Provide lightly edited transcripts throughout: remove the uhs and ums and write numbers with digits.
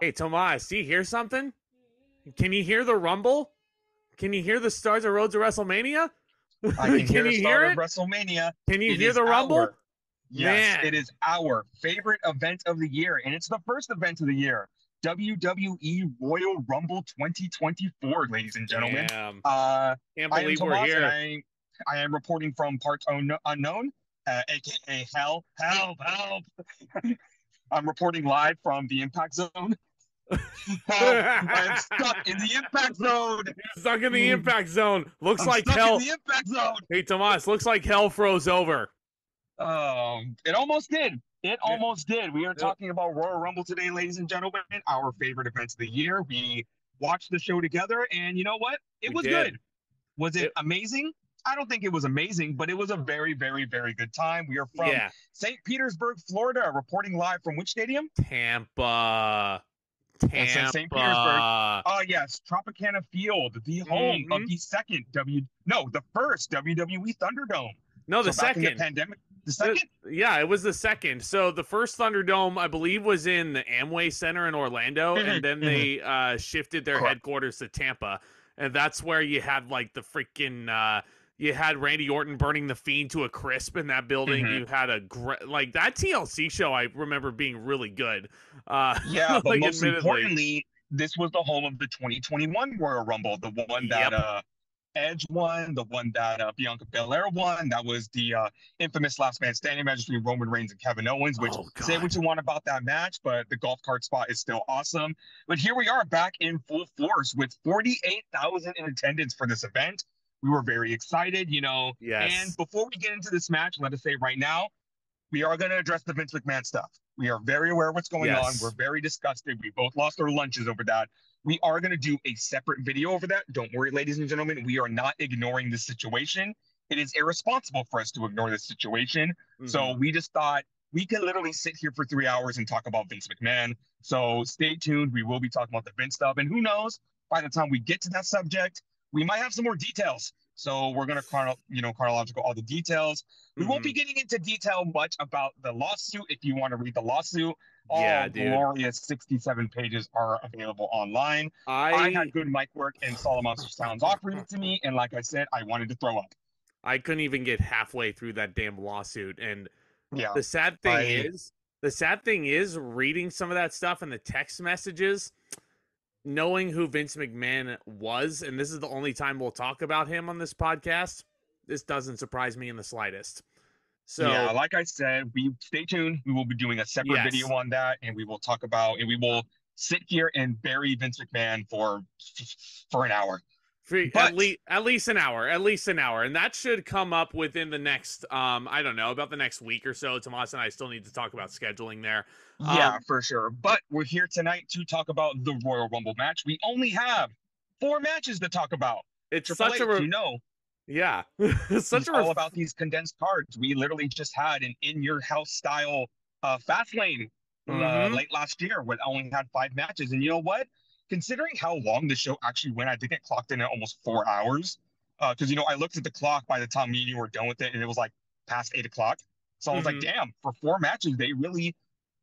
Hey, Tomas, do you hear something? Can you hear the rumble? Can you hear the stars of Road to WrestleMania? I can Can hear you start hear of it? WrestleMania. Can you It hear is the rumble? yes, it Man, is our favorite event of the year, and it's the first event of the year. WWE Royal Rumble 2024, ladies and gentlemen. damn. Uh, Can't I am believe we're Tomas, and here. I am reporting from parts unknown, aka help. I'm reporting live from the Impact Zone. Help! I am stuck in the Impact Zone. Stuck in the impact zone. Looks I'm like stuck in hell. the Impact Zone. Hey, Tomas, looks like hell froze over. It almost did. It Yeah, almost did. We are yeah, talking about Royal Rumble today, ladies and gentlemen, our favorite events of the year. We watched the show together, and you know what? It we was did. good. Was it It, amazing? I don't think it was amazing, but it was a very, very, very good time. We are from yeah. St. Petersburg, Florida, reporting live from which stadium? Tampa. It's in St. Petersburg. Tampa. Oh yes, Tropicana Field, the home of Mm-hmm. the first WWE Thunderdome. No, the So back in the second. pandemic, the second? Yeah, it was the second. So the first Thunderdome, I believe, was in the Amway Center in Orlando, and then they shifted their Correct. headquarters to Tampa, and that's where you had like the freaking you had Randy Orton burning the Fiend to a crisp in that building. Mhm. You had a like that TLC show. I remember being really good. Yeah, but Like most admittedly, importantly, this was the home of the 2021 Royal Rumble, the one that yep. Edge won, the one that Bianca Belair won. That was the infamous last man standing match between Roman Reigns and Kevin Owens, which Oh say what God. you want about that match, but the golf cart spot is still awesome. But here we are back in full force with 48,000 in attendance for this event. We were very excited, you know. And Yes. before we get into this match, let us say right now, we are going to address the Vince McMahon stuff. We are very aware of what's going on. We're Yes. very disgusted. We both lost our lunches over that. We are going to do a separate video over that. Don't worry, ladies and gentlemen. We are not ignoring the situation. It is irresponsible for us to ignore this situation. Hmm. So we just thought we could literally sit here for 3 hours and talk about Vince McMahon. So stay tuned. We will be talking about the Vince stuff. And who knows, by the time we get to that subject, we might have some more details. So we're going to chronological all the details. We won't Hmm. be getting into detail much about the lawsuit. If you want to read the lawsuit, Yeah, all dude. glorious 67 pages are available online. I had I good mic work and Solomon sounds off reading to me. And like I said, I wanted to throw up. I couldn't even get halfway through that damn lawsuit. And Yeah. the sad thing I is, the sad thing is reading some of that stuff in the text messages, knowing who Vince McMahon was, and this is the only time we'll talk about him on this podcast, this doesn't surprise me in the slightest. Yeah, So, like I said, we stay tuned. We will be doing a separate video yes. on that, and we will talk about and we will sit here and bury Vince McMahon for an hour. At But least at least an hour, and that should come up within the next I don't know, about the next week or so. Tomas and I still need to talk about scheduling there. yeah, um for sure. But we're here tonight to talk about the Royal Rumble match. We only have 4 matches to talk about. it's Triple such a H, you know, yeah. It's such he's a all about these condensed cards. We literally just had an in your house style fast lane mm-hmm. late last year when only had 5 matches. And you know what? Considering how long the show actually went, I think it clocked in at almost 4 hours. Because you know, I looked at the clock by the time me and you were done with it, and it was like past 8 o'clock. So I was like, Mm-hmm. damn, for 4 matches, they really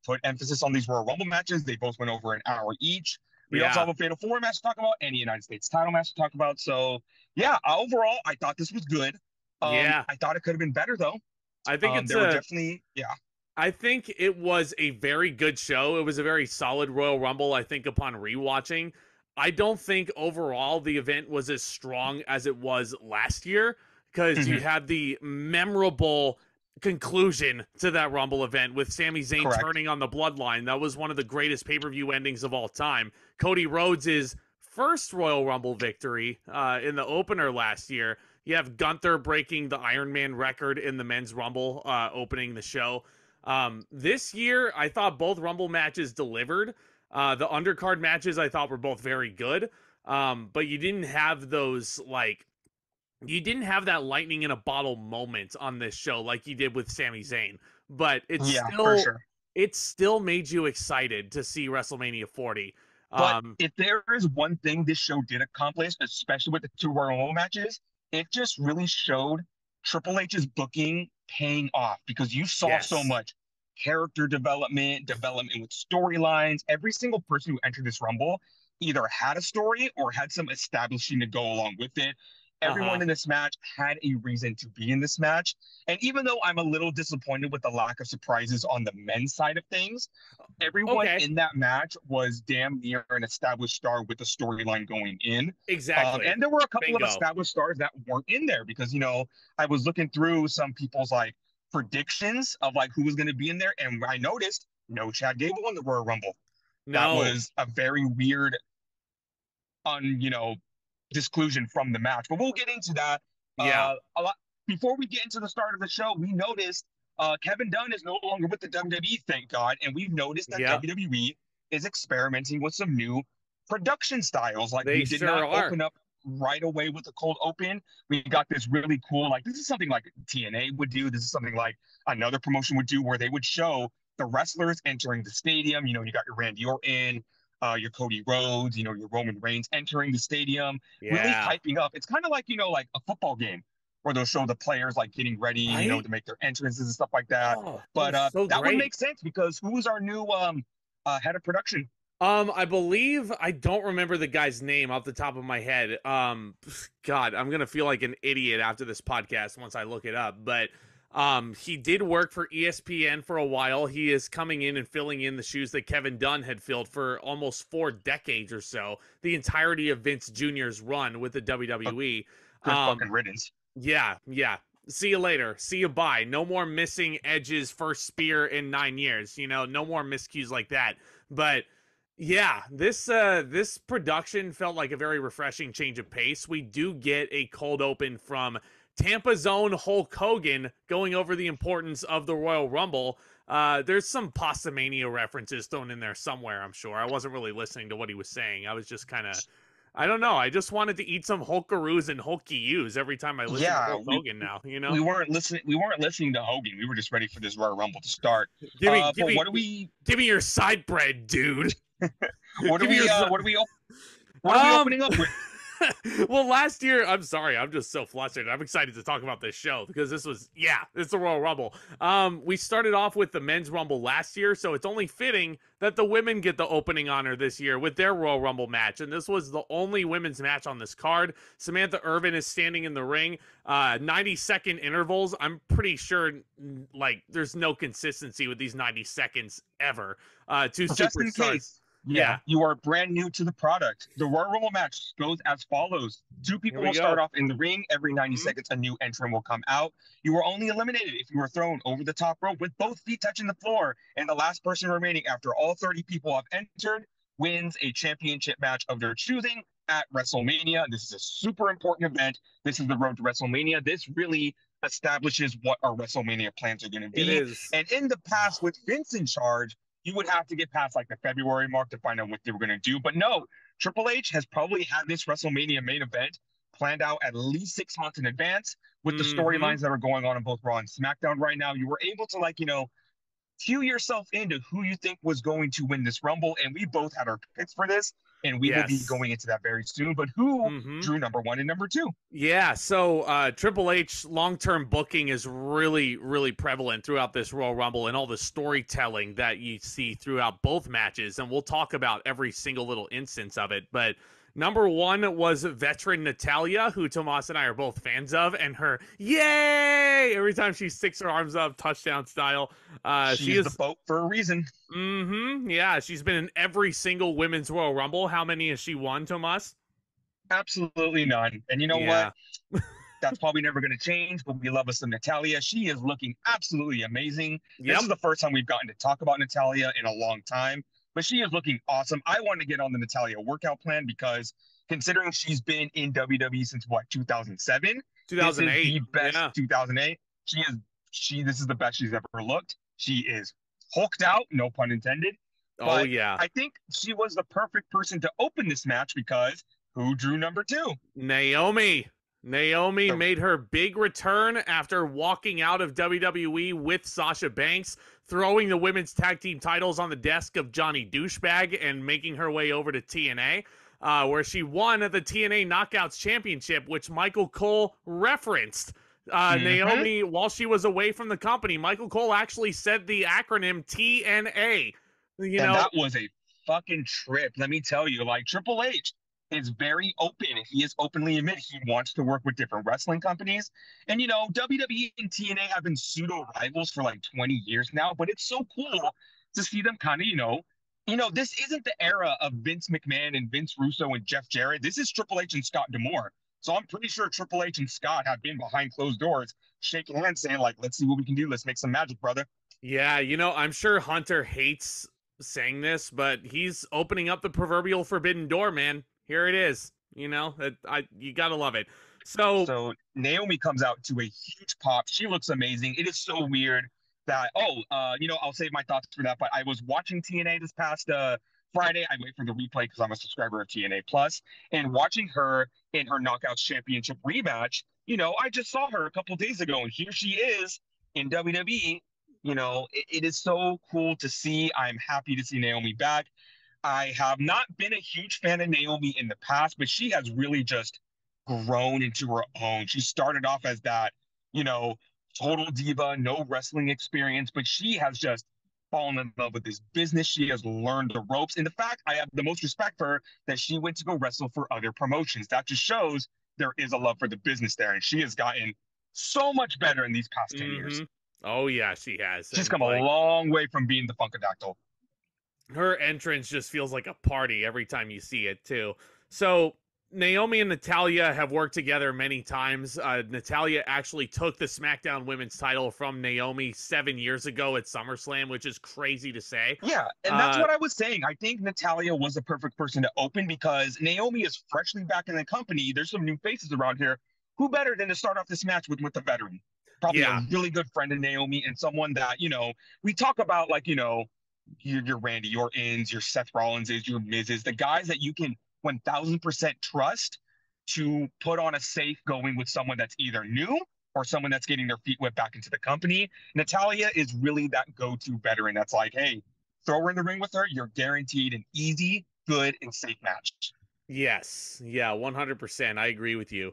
put emphasis on these Royal Rumble matches. They both went over an hour each. We also Yeah. have a Fatal 4 match to talk about and a United States title match to talk about. So yeah, overall, I thought this was good. Yeah. I thought it could have been better though. I think it's There were a definitely, yeah. I think it was a very good show. It was a very solid Royal Rumble, I think, upon rewatching. I don't think overall the event was as strong as it was last year, because you Mhm. had the memorable conclusion to that Rumble event with Sami Zayn Correct. turning on the Bloodline. That was one of the greatest pay-per-view endings of all time. Cody Rhodes' first Royal Rumble victory in the opener last year. You have Gunther breaking the Iron Man record in the men's Rumble, opening the show. This year, I thought both Rumble matches delivered. The undercard matches I thought were both very good. But you didn't have those, like, you didn't have that lightning in a bottle moment on this show like you did with Sami Zayn. But Yeah, for sure. it still made you excited to see WrestleMania 40. But Um, if there is one thing this show did accomplish, especially with the two Royal Rumble matches, it just really showed Triple H's booking paying off because you saw so yes. much character development, development with storylines. Every single person who entered this Rumble either had a story or had some establishing to go along with it. Everyone Uh-huh. in this match had a reason to be in this match. And even though I'm a little disappointed with the lack of surprises on the men's side of things, everyone Okay. in that match was damn near an established star with a storyline going in. Exactly. And there were a couple of Bingo. established stars that weren't in there because, I was looking through some people's like predictions of like who was going to be in there. And I noticed no Chad Gable in the Royal Rumble. That No. was a very weird, disclusion from the match. But we'll get into that. Yeah. A lot before we get into the start of the show. We noticed Kevin Dunn is no longer with the WWE, thank God, and we've noticed that Yeah. WWE is experimenting with some new production styles. Like They we did sure not are. open up right away with a cold open. We got this really cool, like this is something like TNA would do. This is something like another promotion would do, where they would show the wrestlers entering the stadium. You got your Randy Orton, your Cody Rhodes, your Roman Reigns entering the stadium, really Yeah. hyping up. It's kind of like, like a football game where they'll show the players like getting ready, Right? to make their entrances and stuff like that. Oh, that But was so that would great. make sense because who was our new head of production? I believe I don't remember the guy's name off the top of my head. God, I'm gonna feel like an idiot after this podcast once I look it up. But he did work for ESPN for a while. He is coming in and filling in the shoes that Kevin Dunn had filled for almost 4 decades or so, the entirety of Vince Jr.'s run with the A WWE. good fucking riddance. Yeah, yeah. See you later. See you bye. No more missing Edge's first spear in 9 years. No more miscues like that. But yeah, this production felt like a very refreshing change of pace. We do get a cold open from Tampa's own Hulk Hogan going over the importance of the Royal Rumble. There's some Pastamania references thrown in there somewhere, I'm sure. I wasn't really listening to what he was saying. I was just kind of, I don't know. I just wanted to eat some Hulkaroos and Hulky every time I listen to Yeah, Hulk Hogan now, we weren't listening. We weren't listening to Hogan. We were just ready for this Royal Rumble to start. Give me, give But me, what do we? give me your side bread, dude. What do Give me we? your What are we? What are we um opening up with? well, last year, I'm sorry, I'm just so flustered. I'm excited to talk about this show because it's the Royal Rumble. We started off with the men's Rumble last year, so it's only fitting that the women get the opening honor this year with their Royal Rumble match. And this was the only women's match on this card. Samantha Irvin is standing in the ring, 90-second intervals. I'm pretty sure, like, there's no consistency with these 90 seconds ever. Two Just in superstars. case. Yeah, Yeah, you are brand new to the product. The Royal Rumble match goes as follows. Two here people we will start go. off in the ring. Every 90 Mhm. seconds, a new entrant will come out. You are only eliminated if you were thrown over the top rope with both feet touching the floor. And the last person remaining after all 30 people have entered wins a championship match of their choosing at WrestleMania. This is a super important event. This is the road to WrestleMania. This really establishes what our WrestleMania plans are going to It be. is. And in the past, with Vince in charge, you would have to get past like the February mark to find out what they were going to do. But no, Triple H has probably had this WrestleMania main event planned out at least 6 months in advance with the Mm-hmm. storylines that are going on in both Raw and SmackDown right now. You were able to cue yourself into who you think was going to win this Rumble. And we both had our picks for this, and we will be Yes. going into that very soon. But who Mm-hmm. drew number one and number two? Yeah, so Triple H long-term booking is really, really prevalent throughout this Royal Rumble and all the storytelling that you see throughout both matches, and we'll talk about every single little instance of it. But number one was veteran Natalya, who Tomas and I are both fans of, and her yay every time she sticks her arms up, touchdown style. She is the boat for a reason. Yeah, she's been in every single women's Royal Rumble. How many has she won, Tomas? Absolutely none. And you know Yeah. what? That's probably never going to change, but we love us some Natalya. She is looking absolutely amazing. Yep. This is the first time we've gotten to talk about Natalya in a long time, but she is looking awesome. I want to get on the Natalya workout plan because considering she's been in WWE since what, 2007? This is 2008. the best. Yeah. 2008. This is the best she's ever looked. She is hulked out, no pun intended. Oh, But yeah. I think she was the perfect person to open this match because who drew number two? Naomi. Naomi So- made her big return after walking out of WWE with Sasha Banks, throwing the women's tag team titles on the desk of Johnny Douchebag and making her way over to TNA, where she won the TNA Knockouts Championship, which Michael Cole referenced. Mm-hmm. Naomi, while she was away from the company, Michael Cole actually said the acronym TNA. You And know, that was a fucking trip. Let me tell you, like Triple H is very open. He is openly admitted he wants to work with different wrestling companies. And WWE and TNA have been pseudo rivals for like 20 years now, but it's so cool to see them kind of, this isn't the era of Vince McMahon and Vince Russo and Jeff Jarrett. This is Triple H and Scott D'Amore. So I'm pretty sure Triple H and Scott have been behind closed doors, shaking hands, saying like, "Let's see what we can do. Let's make some magic, brother." yeah, I'm sure Hunter hates saying this, but he's opening up the proverbial forbidden door, man. Here it is. You gotta love it. So, So Naomi comes out to a huge pop. She looks amazing. It is so weird that I'll save my thoughts for that. But I was watching TNA this past Friday. I wait for the replay because I'm a subscriber of TNA Plus, and watching her in her Knockouts Championship rematch. I just saw her a couple days ago, and here she is in WWE. It is so cool to see. I'm happy to see Naomi back. I have not been a huge fan of Naomi in the past, but she has really just grown into her own. She started off as that, you know, total diva, no wrestling experience, but she has just fallen in love with this business. She has learned the ropes. And the fact I have the most respect for her that she went to go wrestle for other promotions. That just shows there is a love for the business there. And she has gotten so much better in these past 10 years. oh yeah, she has. She's And come a long way from being the Funkadactyl. her entrance just feels like a party every time you see it too. So Naomi and Natalya have worked together many times. Natalya actually took the SmackDown Women's title from Naomi 7 years ago at SummerSlam, which is crazy to say. Yeah, and that's what I was saying. I think Natalya was the perfect person to open because Naomi is freshly back in the company. There's some new faces around here. Who better than to start off this match with a veteran? Probably Yeah, a really good friend of Naomi and someone that, we talk about like, your Randy Ortons, your Seth Rollinses, your Miz's, the guys that you can 1000% trust to put on a safe going with someone that's either new or someone that's getting their feet wet back into the company. Natalya is really that go-to veteran that's like, hey, throw her in the ring with her. You're guaranteed an easy, good, and safe match. yes, yeah, 100%. I agree with you.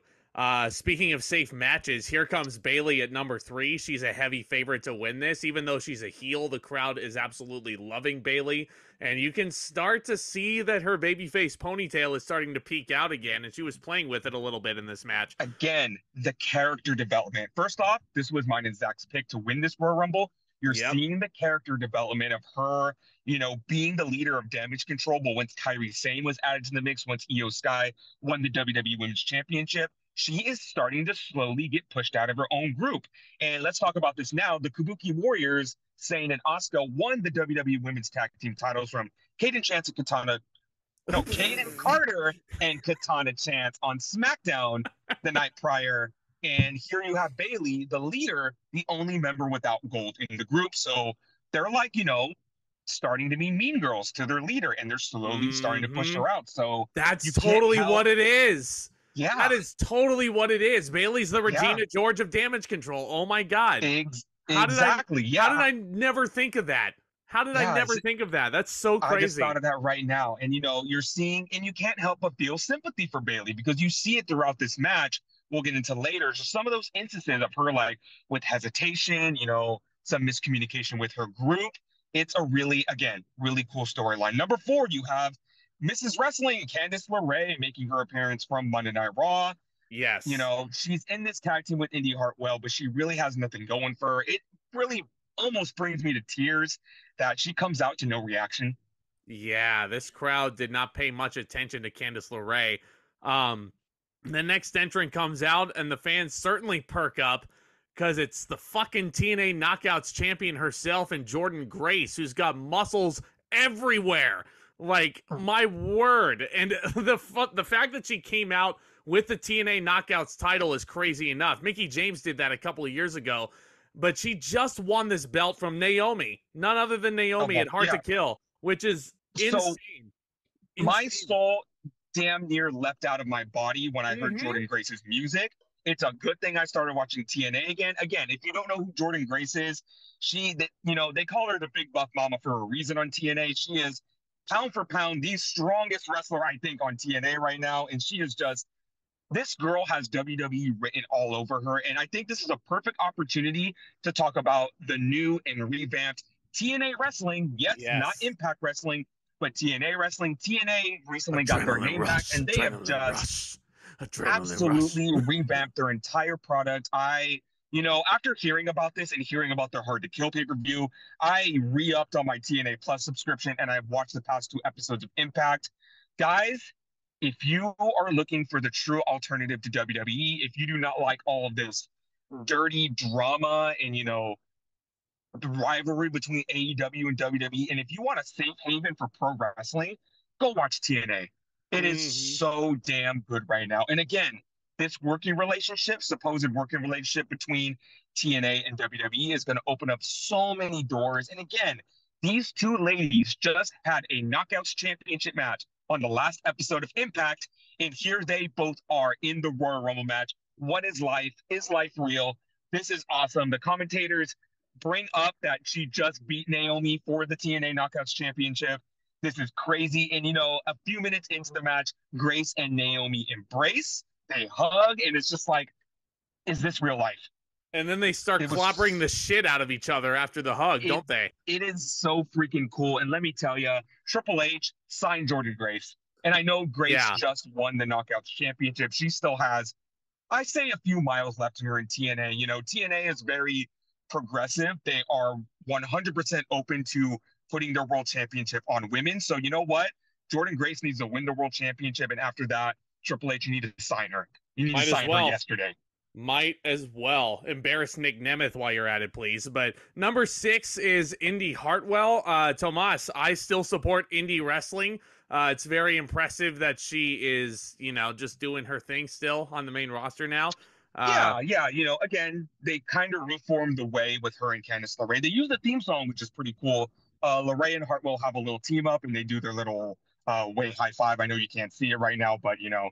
Speaking of safe matches, here comes Bayley at number 3. She's a heavy favorite to win this. Even though she's a heel, the crowd is absolutely loving Bayley. And you can start to see that her babyface ponytail is starting to peek out again, and she was playing with it a little bit in this match. Again, the character development. First off, this was mine and Zach's pick to win this Royal Rumble. You're seeing the character development of her, being the leader of Damage Control. But once Kairi Sane was added to the mix, once Io Sky won the WWE Women's Championship, she is starting to slowly get pushed out of her own group. And let's talk about this now. The Kabuki Warriors, Sane and Asuka, won the WWE Women's Tag Team titles from Kaden Chance and Kaden Carter and Katana Chance on SmackDown the night prior. And here you have Bayley, the leader, the only member without gold in the group. So they're like, starting to be mean girls to their leader, and they're slowly starting to push her out. So that's totally what it is. Yeah. That is totally what it is. Bayley's the Regina George of Damage Control. Oh my God. Exactly. How did I never think of that? How did I never think of that? That's so crazy. I just thought of that right now. And, you're seeing, and you can't help but feel sympathy for Bayley because you see it throughout this match. We'll get into later. So some of those instances of her, like, with hesitation, some miscommunication with her group. It's a really cool storyline. Number 4, you have Mrs. Wrestling, Candice LeRae, making her appearance from Monday Night Raw. Yes. She's in this tag team with Indy Hartwell, but she really has nothing going for her. It really almost brings me to tears that she comes out to no reaction. Yeah, this crowd did not pay much attention to Candice LeRae. The next entrant comes out, and the fans certainly perk up because it's the fucking TNA Knockouts champion herself and Jordynne Grace, who's got muscles everywhere. Like, my word. And the fact that she came out with the TNA Knockouts title is crazy enough. Mickie James did that a couple of years ago, but she just won this belt from Naomi, none other than Naomi at Hard to Kill, which is insane. My soul damn near leapt out of my body when I heard Jordynne Grace's music. It's a good thing I started watching TNA again. Again, if you don't know who Jordynne Grace is, they call her the Big Buff Mama for a reason on TNA. She is pound for pound the strongest wrestler I think on TNA right now, and she is just This girl has WWE written all over her. And I think this is a perfect opportunity to talk about the new and revamped TNA Wrestling. Yes, not Yes. Impact Wrestling, but TNA Wrestling. TNA recently got their Adrenaline name back, rush. and they have Adrenaline just rush. Adrenaline rush. absolutely revamped their entire product. After hearing about this and hearing about their Hard to Kill pay-per-view, I re-upped on my TNA Plus subscription and I've watched the past 2 episodes of Impact. Guys, if you are looking for the true alternative to WWE, if you do not like all of this dirty drama and, the rivalry between AEW and WWE, and if you want a safe haven for pro wrestling, go watch TNA. It is Hmm. so damn good right now. And again, this supposed working relationship between TNA and WWE is going to open up so many doors. And again, these two ladies just had a Knockouts Championship match on the last episode of Impact, and here they both are in the Royal Rumble match. What is life? Is life real? This is awesome. The commentators bring up that she just beat Naomi for the TNA Knockouts Championship. This is crazy. And, a few minutes into the match, Grace and Naomi embrace, they hug, and it's just like, is this real life? And then they start It clobbering the was, shit out of each other after the hug, it, don't they? it is so freaking cool. And let me tell you, Triple H signed Jordan Grace. And I know Grace Yeah. just won the Knockouts Championship. She still has, I say, a few miles left in her in TNA. TNA is very progressive. They are 100% open to putting their world championship on women. So you know what? Jordan Grace needs to win the world championship. And after that, Triple H, you need to sign her. You need to Might as sign her well. yesterday. Might as well. Embarrass Nick Nemeth while you're at it, please. But number 6 is Indy Hartwell. Tomas, I still support indie wrestling. It's very impressive that she is, just doing her thing still on the main roster now. Yeah. Again, they kind of reformed the way with her and Candice LeRae. They use the theme song, which is pretty cool. LeRae and Hartwell have a little team up, and they do their little way high five. I know you can't see it right now, but you know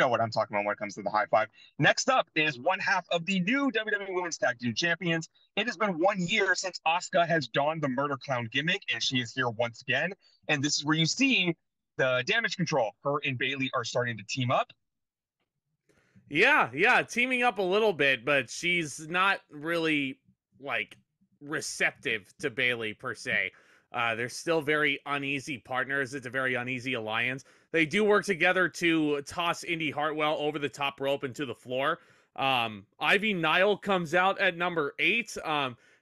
what I'm talking about when it comes to the high five. Next up is one half of the new WWE Women's Tag Team Champions. It has been 1 year since Asuka has donned the Murder Clown gimmick, and she is here once again. And this is where you see the Damage Control. Her and Bayley are starting to team up. Yeah, teaming up a little bit, but she's not really like receptive to Bayley per se. They're still very uneasy partners. It's a very uneasy alliance. They do work together to toss Indy Hartwell over the top rope into the floor. Ivy Nile comes out at number 8.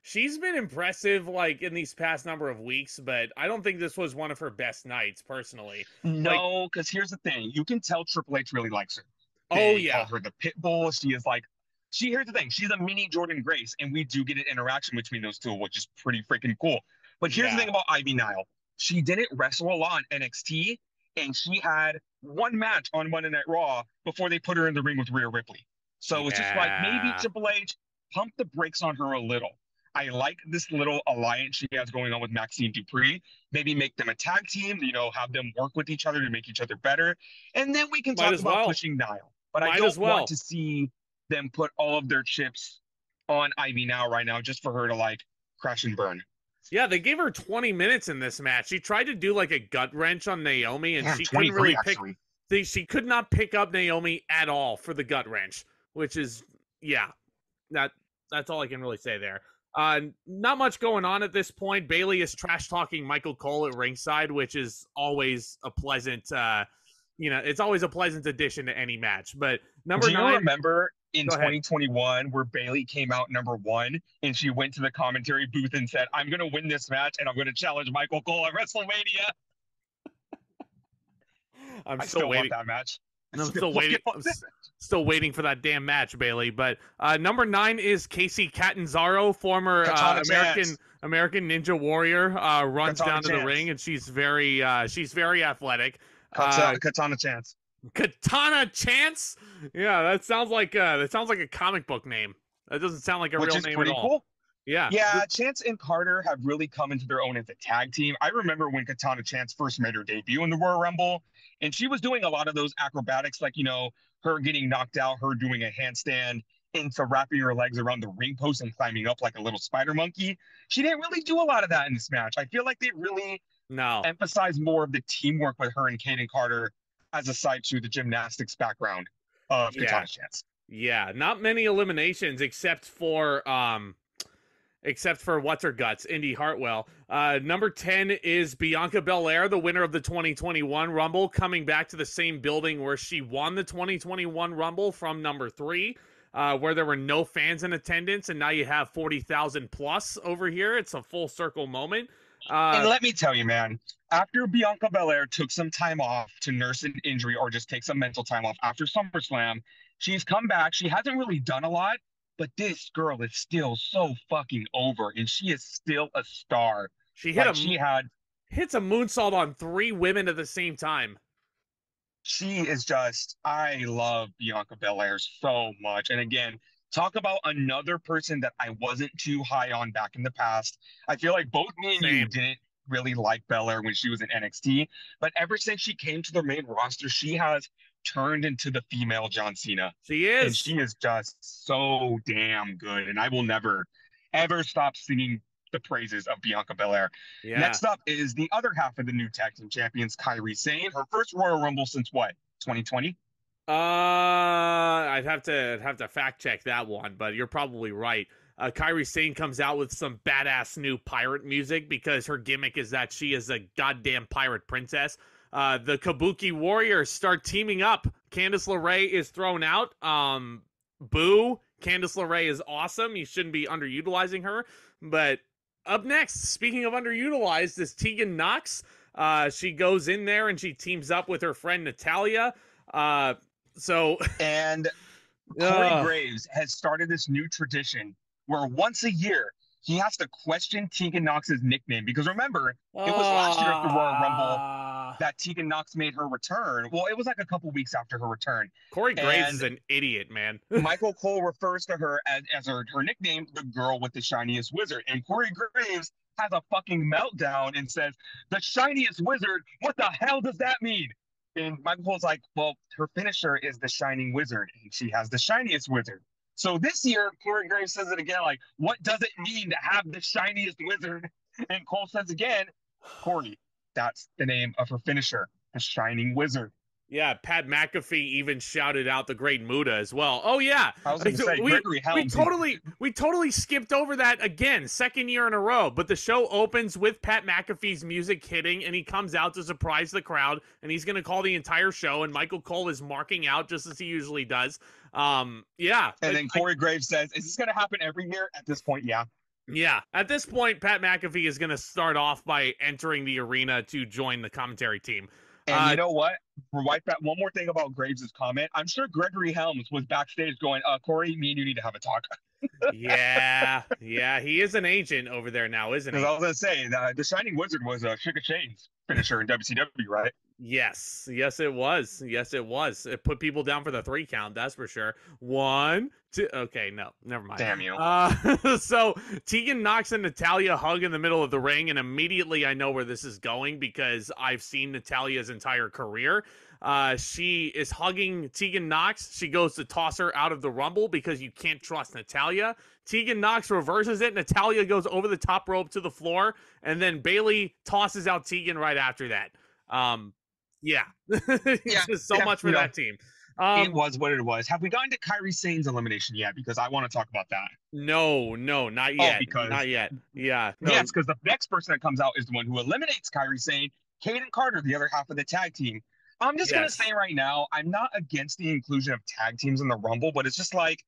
She's been impressive like in these past number of weeks, but I don't think this was one of her best nights personally. Like, No, because here's the thing. You can tell Triple H really likes her. oh They call yeah, her the pit bull. Here's the thing. She's a mini Jordan Grace, and we do get an interaction between those two, which is pretty freaking cool. But here's the yeah, thing about Ivy Nile. She didn't wrestle a lot on NXT, and she had one match on Monday Night Raw before they put her in the ring with Rhea Ripley. So it's just like maybe yeah. Triple H pump the brakes on her a little. I like this little alliance she has going on with Maxine Dupree. Maybe make them a tag team, have them work with each other to make each other better. And then we can Might talk as about well. pushing Nile. But I Might don't as want well. to see them put all of their chips on Ivy now right now just for her to like crash and burn. Yeah, they gave her 20 minutes in this match. She tried to do like a gut wrench on Naomi, and Damn, she couldn't 23 really pick. actually. She could not pick up Naomi at all for the gut wrench, which is yeah. That's all I can really say there. Not much going on at this point. Bayley is trash talking Michael Cole at ringside, which is always a pleasant. It's always a pleasant addition to any match. But number Do you 9, remember in go ahead. 2021 where Bayley came out number 1 and she went to the commentary booth and said, "I'm going to win this match and I'm going to challenge Michael Cole at WrestleMania." I'm I still still want waiting. that match. I'm still waiting. Still waiting for that damn match, Bayley. But number 9 is Casey Catanzaro, former American Ninja Warrior. Runs Katana down to the Chance. ring, and she's very athletic. Katana Chance. Katana Chance. Yeah, that sounds like a comic book name. That doesn't sound like a Which real is name pretty at all. cool. Yeah. Yeah, Chance and Carter have really come into their own as a tag team. I remember when Katana Chance first made her debut in the Royal Rumble, and she was doing a lot of those acrobatics, like, her getting knocked out, her doing a handstand into wrapping her legs around the ring post and climbing up like a little spider monkey. She didn't really do a lot of that in this match. I feel like they really No. emphasized more of the teamwork with her and Kaden Carter as a side to the gymnastics background. of Yeah. Katana's chance. Yeah. Not many eliminations except for what's her guts, Indy Hartwell. Number 10 is Bianca Belair, the winner of the 2021 Rumble, coming back to the same building where she won the 2021 Rumble from number 3, where there were no fans in attendance, and now you have 40,000 plus over here. It's a full circle moment. And let me tell you, man, after Bianca Belair took some time off to nurse an injury or just take some mental time off after SummerSlam, she's come back. She hasn't really done a lot, but this girl is still so fucking over, and she is still a star. She hits a moonsault on 3 women at the same time. She is just, I love Bianca Belair so much. And again, talk about another person that I wasn't too high on back in the past. I feel like both me and you didn't really like Belair when she was in NXT, but ever since she came to the main roster, she has turned into the female John Cena. She is. And she is just so damn good. And I will never, ever stop singing the praises of Bianca Belair. Yeah. Next up is the other half of the new tag team champions, Kairi Sane. Her first Royal Rumble since what? 2020? I'd have to fact check that one, but you're probably right. Kairi Sane comes out with some badass new pirate music because her gimmick is that she is a goddamn pirate princess. The Kabuki Warriors start teaming up. Candice LeRae is thrown out. Boo. Candice LeRae is awesome. You shouldn't be underutilizing her. But up next, speaking of underutilized, is Tegan Nox. She goes in there and she teams up with her friend Natalya. And Corey Graves has started this new tradition where once a year he has to question Tegan Nox's nickname, because remember, it was last year at the Royal Rumble that Tegan Nox made her return. Well, it was like a couple weeks after her return. Corey Graves is an idiot, man. Michael Cole refers to her as her nickname, the girl with the shiniest wizard. And Corey Graves has a fucking meltdown and says, the shiniest wizard? What the hell does that mean? And Michael Cole's like, well, her finisher is the shining wizard, and she has the shiniest wizard. So this year, Corey Graves says it again, like, what does it mean to have the shiniest wizard? And Cole says again, Corey, that's the name of her finisher, the shining wizard. Yeah, Pat McAfee even shouted out the Great Muta as well. Oh yeah, I was going to say Gregory Helms. We totally skipped over that again, second year in a row. But the show opens with Pat McAfee's music hitting, and he comes out to surprise the crowd, and he's going to call the entire show. And Michael Cole is marking out just as he usually does. Yeah. And then Corey Graves says, "Is this going to happen every year?" At this point, yeah. Yeah, at this point, Pat McAfee is going to start off by entering the arena to join the commentary team. And you know what? Right back, one more thing about Graves' comment. I'm sure Gregory Helms was backstage going, Corey, me and you need to have a talk. Yeah, he is an agent over there now, isn't he? Because I was going to say, the Shining Wizard was a Sugar Shane's finisher in WCW, right? Yes, it was. It put people down for the 3 count, that's for sure. 1, 2. Okay, no, never mind. Damn you. So Tegan Nox and Natalya hug in the middle of the ring, and immediately I know where this is going because I've seen Natalya's entire career. She is hugging Tegan Nox. She goes to toss her out of the Rumble because you can't trust Natalya. Tegan Nox reverses it. Natalya goes over the top rope to the floor, and then Bayley tosses out Tegan right after that. Just so much for that team. It was what it was. Have we gotten to Kairi Sane's elimination yet? Because I want to talk about that. No, not yet. Not yet. Yeah. No. Yes, because the next person that comes out is the one who eliminates Kairi Sane, Kaden Carter, the other half of the tag team. I'm just going to say right now, I'm not against the inclusion of tag teams in the Rumble, but it's just like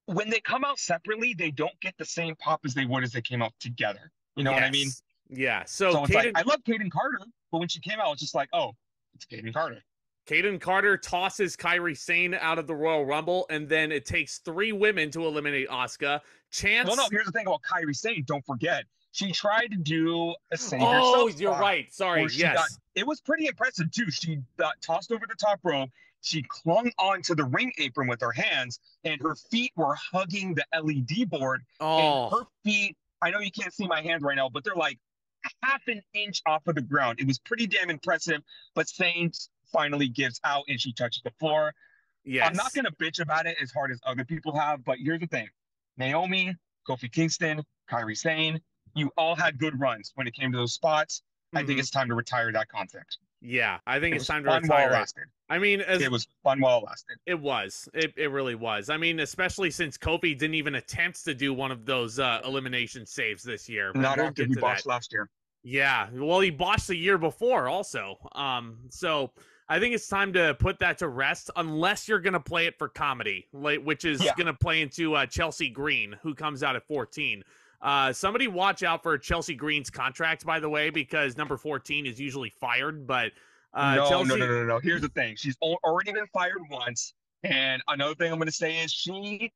when they come out separately, they don't get the same pop as they would as they came out together. You know what I mean? Yeah. So it's like, I love Kaden Carter, but when she came out, it's just like, oh, it's Kaden Carter. Kaden Carter tosses Kairi Sane out of the Royal Rumble, and then it takes 3 women to eliminate Asuka. Chance. Well, no, here's the thing about Kairi Sane. Don't forget, she tried to do a save herself. Oh, you're right. Sorry. Yes. It was pretty impressive, too. She got tossed over the top rope. She clung onto the ring apron with her hands, and her feet were hugging the LED board. Oh. And her feet, I know you can't see my hands right now, but they're like half an inch off of the ground. It was pretty damn impressive, but Sane finally gives out and she touches the floor. Yes. I'm not going to bitch about it as hard as other people have, but here's the thing. Naomi, Kofi Kingston, Kairi Sane, you all had good runs when it came to those spots. I think it's time to retire that concept. Yeah, I think It it's was time to fun while it retire it. lasted. I mean, It was fun while it lasted. it was. It really was. I mean, especially since Kofi didn't even attempt to do one of those elimination saves this year, and Not we'll after get we to that. botched last year. Yeah, well, he botched the year before also. So I think it's time to put that to rest, unless you're gonna play it for comedy, like, which is Yeah. gonna play into Chelsea Green, who comes out at 14. Somebody watch out for Chelsea Green's contract, by the way, because number 14 is usually fired, but No, no, no, Chelsea. no, no. Here's the thing. She's already been fired once. And another thing I'm going to say is again,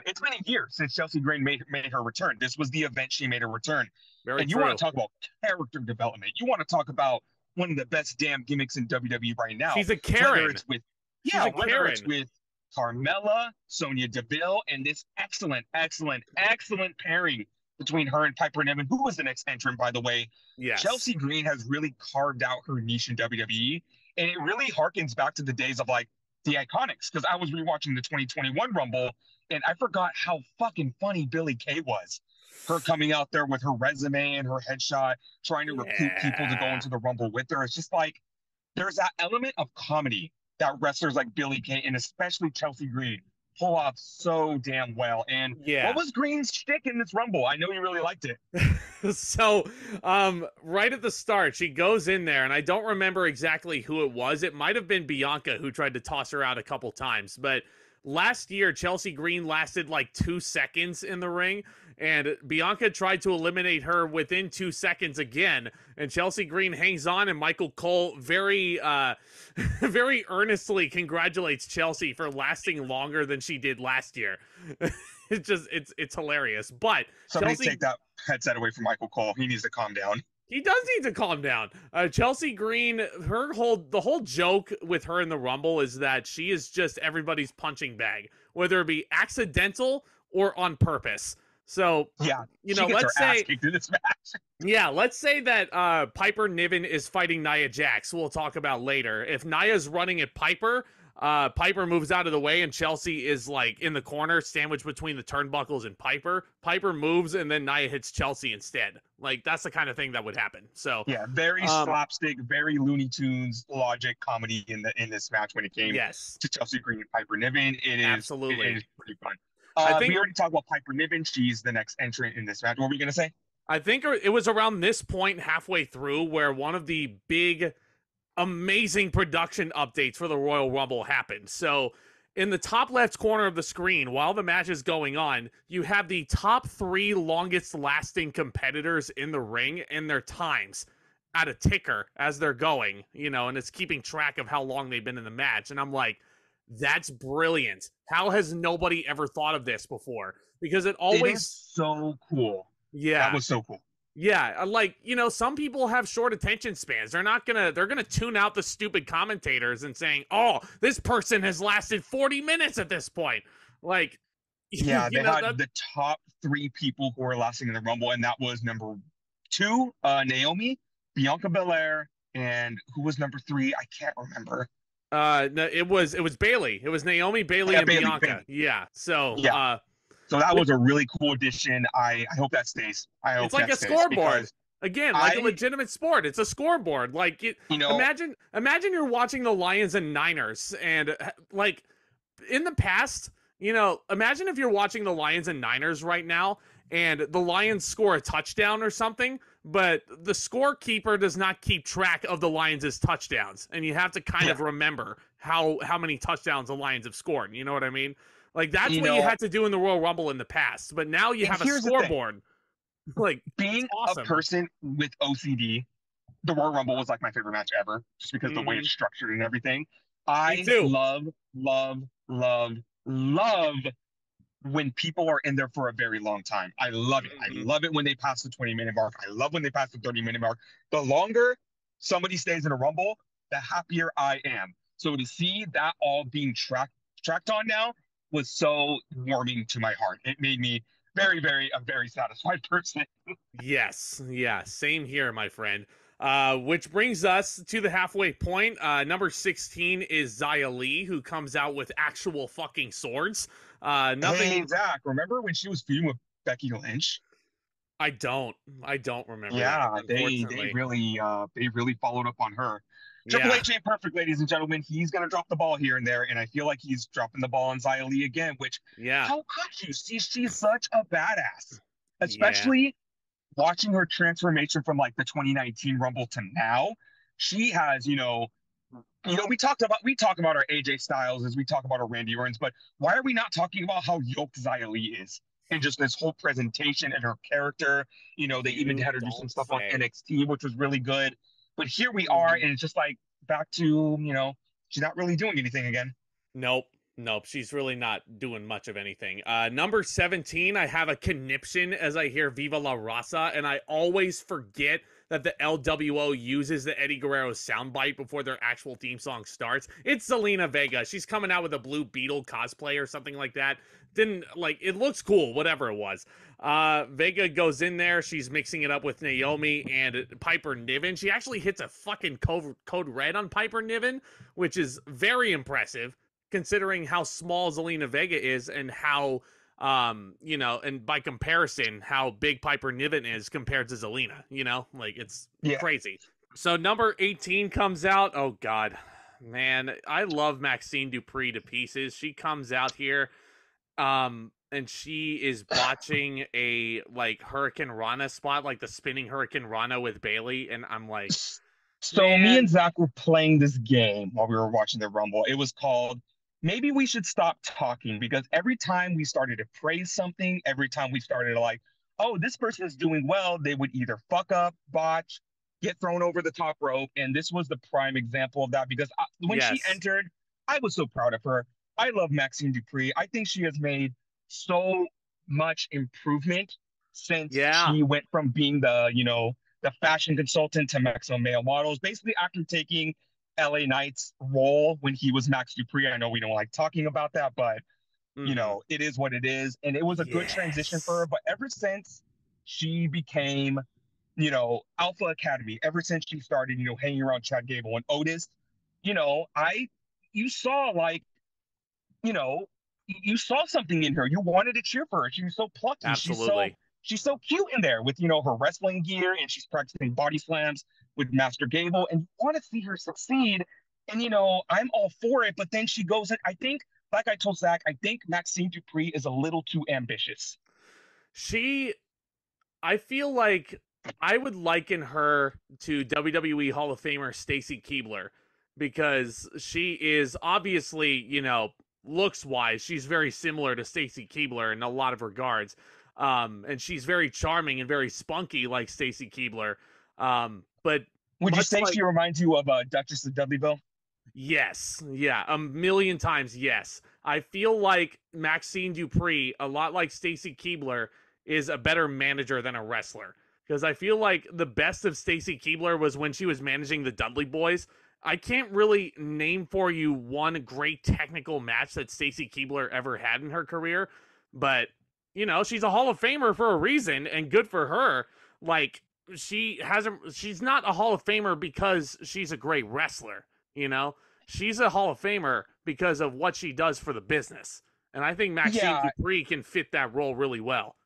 it's been a year since Chelsea Green made her return. This was the event she made her return. Very And you want true. to talk about character development. You want to talk about one of the best damn gimmicks in WWE right now. She's a Whether Karen. it's with, She's a whether it's Karen. with Carmella, Sonya Deville, and this excellent, excellent, excellent pairing between her and Piper Niven, who was the next entrant, by the way. Yes. Chelsea Green has really carved out her niche in WWE, and it really harkens back to the days of like the Iconics. Because I was rewatching the 2021 Rumble, and I forgot how fucking funny Billie Kay was. Her coming out there with her resume and her headshot, trying to recruit people to go into the Rumble with her. It's just like there's that element of comedy that wrestlers like Billie Kay and especially Chelsea Green pull off so damn well. And Yeah. what was Green's shtick in this Rumble? I know you really liked it. So, right at the start, she goes in there, and I don't remember exactly who it was. It might have been Bianca who tried to toss her out a couple times, but last year, Chelsea Green lasted like 2 seconds in the ring, and Bianca tried to eliminate her within 2 seconds again, and Chelsea Green hangs on, and Michael Cole very, very earnestly congratulates Chelsea for lasting longer than she did last year. It's hilarious. But Somebody Chelsea, take that headset away from Michael Cole. He needs to calm down. he does need to calm down. Chelsea Green, the whole joke with her in the Rumble is that she is just everybody's punching bag, whether it be accidental or on purpose. So, Yeah, let's say, kicked in this match. yeah, let's say that Piper Niven is fighting Nia Jax. We'll talk about later. If Nia's running at Piper, Piper moves out of the way, and Chelsea is like in the corner, sandwiched between the turnbuckles and Piper. Piper moves, and then Nia hits Chelsea instead. Like, that's the kind of thing that would happen. So yeah, very slapstick, very Looney Tunes logic comedy in this match when it came to Chelsea Green and Piper Niven. It is pretty fun. I think we already talked about Piper Niven. She's the next entrant in this match. What were you gonna say? I think it was around this point, halfway through, where one of the big, amazing production updates for the Royal Rumble happened. So, in the top left corner of the screen, while the match is going on, you have the top 3 longest lasting competitors in the ring and their times at a ticker as they're going, and it's keeping track of how long they've been in the match. And I'm like, that's brilliant. How has nobody ever thought of this before? Because it is so cool. Yeah. That was so cool. Yeah, like, some people have short attention spans. They're gonna tune out the stupid commentators and saying, oh, this person has lasted 40 minutes at this point. Like, yeah, they had the top 3 people who were lasting in the Rumble, and that was number 2, Naomi, Bianca Belair, and who was number 3? I can't remember. No, it was Bailey. It was Naomi, Bailey, and Bianca. Bailey. Yeah. So so that was a really cool addition. I hope that stays. I hope it's like a scoreboard. Again, like a legitimate sport. It's a scoreboard. Like, imagine you're watching the Lions and Niners, and like in the past, imagine if you're watching the Lions and Niners right now, and the Lions score a touchdown or something, but the scorekeeper does not keep track of the Lions' touchdowns, and you have to kind of remember how many touchdowns the Lions have scored. You know what I mean? Like, that's what you had to do in the Royal Rumble in the past, but now you have a scoreboard. Like, being awesome. A person with OCD, the Royal Rumble was like my favorite match ever, just because the way it's structured and everything. I love when people are in there for a very long time. I love it. I love it when they pass the 20-minute mark. I love when they pass the 30-minute mark. The longer somebody stays in a Rumble, the happier I am. So to see that all being tracked on now was so warming to my heart. It made me a very satisfied person. Yes. Yeah. Same here, my friend. Which brings us to the halfway point. Number 16 is Xia Li, who comes out with actual fucking swords. Hey, Zach, remember when she was feuding with Becky Lynch? I don't remember that, Yeah, unfortunately. they really followed up on her. Triple Yeah, H ain't perfect, ladies and gentlemen. He's gonna drop the ball here and there, and I feel like he's dropping the ball on Xia Li again. Which, yeah, how could you? She's such a badass, yeah. especially watching her transformation from like the 2019 Rumble to now. She has, we talk about our AJ Styles as we talk about our Randy Ortons, but why are we not talking about how yoked Xia Li is? And just this whole presentation and her character. They even You had her do some don't stuff on say. NXT, which was really good. But here we are, Mhm. and it's just like back to, she's not really doing anything again. Nope. Nope. She's really not doing much of anything. Number 17, I have a conniption as I hear Viva La Raza, and I always forget that the LWO uses the Eddie Guerrero soundbite before their actual theme song starts. It's Zelina Vega. She's coming out with a Blue Beetle cosplay or something like that. Didn't like it looks cool, whatever it was. Vega goes in there, she's mixing it up with Naomi and Piper Niven. She actually hits a fucking code red on Piper Niven, which is very impressive considering how small Zelina Vega is and how and by comparison, how big Piper Niven is compared to Zelina, like it's Yeah. crazy. So number 18 comes out. Oh God, man, I love Maxine Dupree to pieces. She comes out here, and she is botching a like Hurricane Rana spot, like the spinning Hurricane Rana with Bailey, and I'm like, So me and man, Zach were playing this game while we were watching the Rumble. It was called Maybe We Should Stop Talking, because every time we started to praise something, every time we started to like, oh, this person is doing well, they would either fuck up, botch, get thrown over the top rope. And this was the prime example of that because when she yes, entered, I was so proud of her. I love Maxine Dupree. I think she has made so much improvement since yeah, she went from being the fashion consultant to Maximum Male Models, basically after taking LA Knight's role when he was Max Dupree. I know we don't like talking about that, but mm-hmm. it is what it is. And it was a good transition for her. Yes. But ever since she became, Alpha Academy, ever since she started, hanging around Chad Gable and Otis, you know, I you saw like, you know, you saw something in her. You wanted to cheer for her. She was so plucky. Absolutely. She's so cute in there with her wrestling gear, and she's practicing body slams with Master Gable, and you want to see her succeed. And I'm all for it, but then she goes in. I think, like I told Zach, I think Maxine Dupree is a little too ambitious. She, I feel like I would liken her to WWE Hall of Famer Stacy Keibler because she is obviously, looks wise, she's very similar to Stacy Keibler in a lot of regards. And she's very charming and very spunky like Stacy Keibler. But Would you much say like she reminds you of Duchess of Dudleyville? yes. Yeah. A million times yes. I feel like Maxine Dupree, a lot like Stacy Keibler, is a better manager than a wrestler. Because I feel like the best of Stacy Keibler was when she was managing the Dudley Boys. I can't really name for you one great technical match that Stacy Keibler ever had in her career, but she's a Hall of Famer for a reason, and good for her. Like she's not a Hall of Famer because she's a great wrestler. You know, she's a Hall of Famer because of what she does for the business. And I think Maxine Yeah, Dupree can fit that role really well.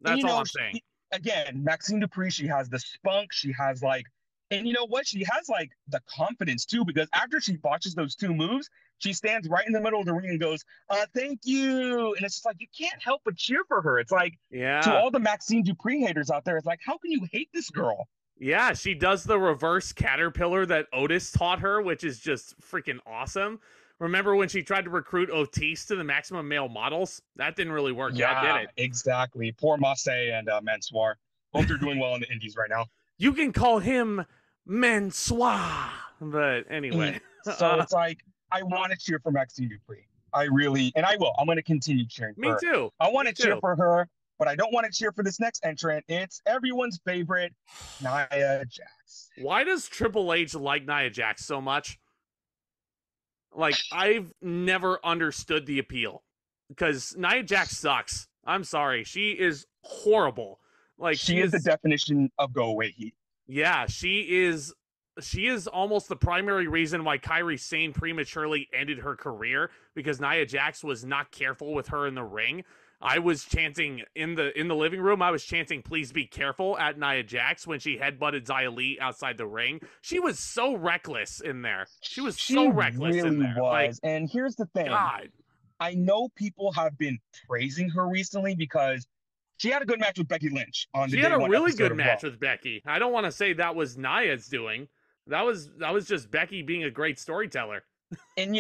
and That's all I'm saying. again, Maxine Dupree, she has the spunk. She has like, and you know what? She has like the confidence too, because after she botches those two moves, she stands right in the middle of the ring and goes, thank you. And it's just like, you can't help but cheer for her. It's like, to Yeah. all the Maxine Dupree haters out there, it's like, how can you hate this girl? Yeah, she does the reverse caterpillar that Otis taught her, which is just freaking awesome. Remember when she tried to recruit Otis to the Maximum Male Models? That didn't really work out, did Yeah, it? exactly. Poor Massey and Mansoir. Both are doing well in the indies right now. You can call him Mansoir. But And anyway, so it's like, I want to cheer for Maxine Dupree. I really, and I will. I'm going to continue cheering for me her. too. I want Me to cheer too. for her, but I don't want to cheer for this next entrant. It's everyone's favorite, Nia Jax. Why does Triple H like Nia Jax so much? Like, I've never understood the appeal because Nia Jax sucks. I'm sorry. She is horrible. Like, She she is the is, definition of go away heat. yeah, she is almost the primary reason why Kairi Sane prematurely ended her career because Nia Jax was not careful with her in the ring. I was chanting in the living room. I was chanting, "Please be careful" at Nia Jax when she headbutted Xia Li outside the ring. She was so reckless in there. She was She so reckless in really there. Like, was. And here's the thing. God. I know people have been praising her recently because she had a good match with Becky Lynch on the She had day a one really episode good of Raw. match with Becky. I don't want to say that was Nia's doing. That was just Becky being a great storyteller. And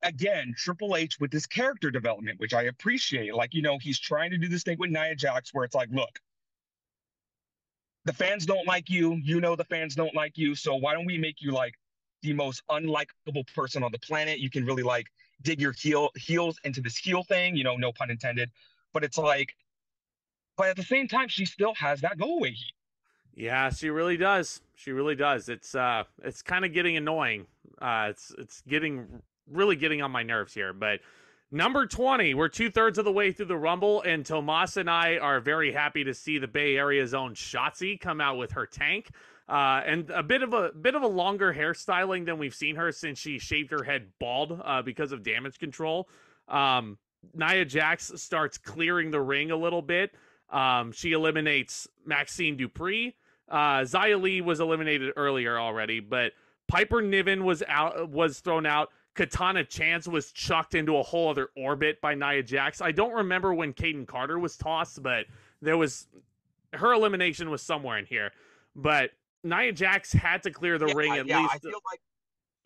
again, Triple H with this character development, which I appreciate. Like, he's trying to do this thing with Nia Jax where it's like, look, the fans don't like you. The fans don't like you. So why don't we make you like the most unlikable person on the planet? You can really like dig your heels into this heel thing, no pun intended. But it's like, but at the same time, she still has that go away heat. Yeah, she really does. She really does. It's kind of getting annoying. It's getting really getting on my nerves here. But number 20, we're 2/3 of the way through the Rumble, and Tomas and I are very happy to see the Bay Area's own Shotzi come out with her tank. And a bit of a longer hairstyling than we've seen her since she shaved her head bald because of damage control. Nia Jax starts clearing the ring a little bit. She eliminates Maxine Dupree. Xia Li was eliminated earlier already, but Piper Niven was thrown out. Katana Chance was chucked into a whole other orbit by Nia Jax. I don't remember when Kaden Carter was tossed, but her elimination was somewhere in here. But Nia Jax had to clear the ring I feel like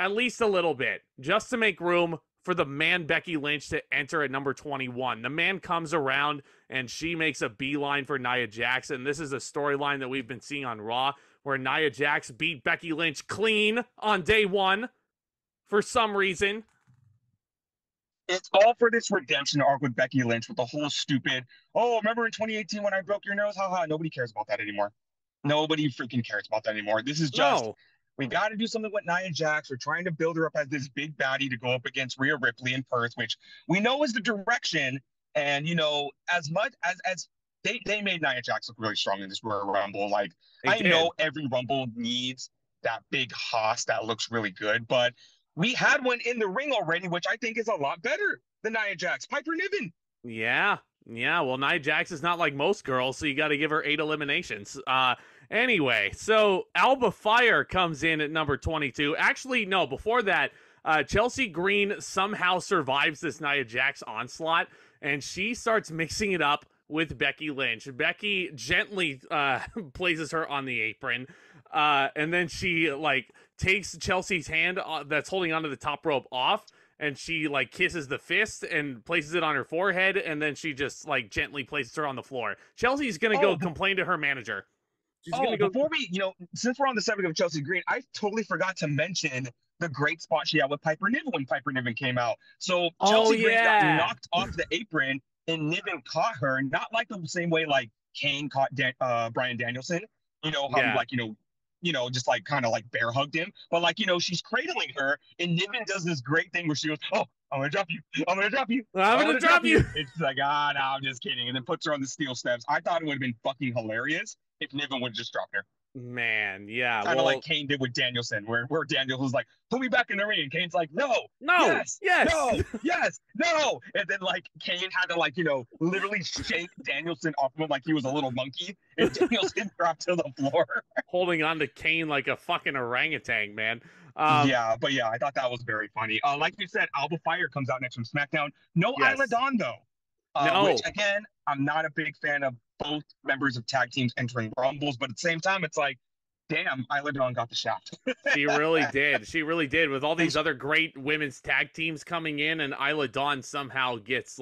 at least a little bit, just to make room for the man Becky Lynch to enter at number 21. The man comes around and she makes a beeline for Nia Jax, and this is a storyline that we've been seeing on Raw, where Nia Jax beat Becky Lynch clean on day one for some reason. It's all for this redemption arc with Becky Lynch with the whole stupid, oh, remember in 2018 when I broke your nose? Haha, nobody cares about that anymore. Nobody freaking cares about that anymore. This is just, No. we got to do something with Nia Jax. We're trying to build her up as this big baddie to go up against Rhea Ripley in Perth, which we know is the direction. And, as much as they made Nia Jax look really strong in this Royal Rumble. Like, I know every Rumble needs that big hoss that looks really good, but we had one in the ring already, which I think is a lot better than Nia Jax. Piper Niven. Yeah. Well, Nia Jax is not like most girls, so you got to give her 8 eliminations. Anyway, so Alba Fire comes in at number 22. Actually, no, before that, Chelsea Green somehow survives this Nia Jax onslaught, and she starts mixing it up with Becky Lynch. Becky gently places her on the apron, and then she takes Chelsea's hand that's holding onto the top rope off, and she kisses the fist and places it on her forehead, and then she just gently places her on the floor. Chelsea's gonna go complain to her manager. Before we, since we're on the subject of Chelsea Green, I totally forgot to mention the great spot she had with Piper Niven when Piper Niven came out. So Chelsea Green got knocked off the apron, and Niven caught her, not like the same way like Kane caught Bryan Danielson. Just kind of bear hugged him, but she's cradling her, and Niven does this great thing where she goes, "Oh, I'm gonna drop you. I'm gonna drop you. I'm gonna drop you." It's like, no, I'm just kidding, and then puts her on the steel steps. I thought it would have been fucking hilarious if Niven would have just dropped her. Man, yeah. Kind of like Kane did with Danielson, where Daniel was like, put me back in the ring. And Kane's like, no, yes, no, yes, no. And then Kane had to literally shake Danielson off of him like he was a little monkey. And Danielson dropped to the floor. Holding on to Kane like a fucking orangutan, man. I thought that was very funny. Like you said, Alba Fire comes out next from SmackDown. No Isla Dawn, though. No. Which, again, I'm not a big fan of both members of tag teams entering Rumbles, but at the same time, it's like, damn, Isla Dawn got the shaft. She really did. She really did. With all these other great women's tag teams coming in, and Isla Dawn somehow gets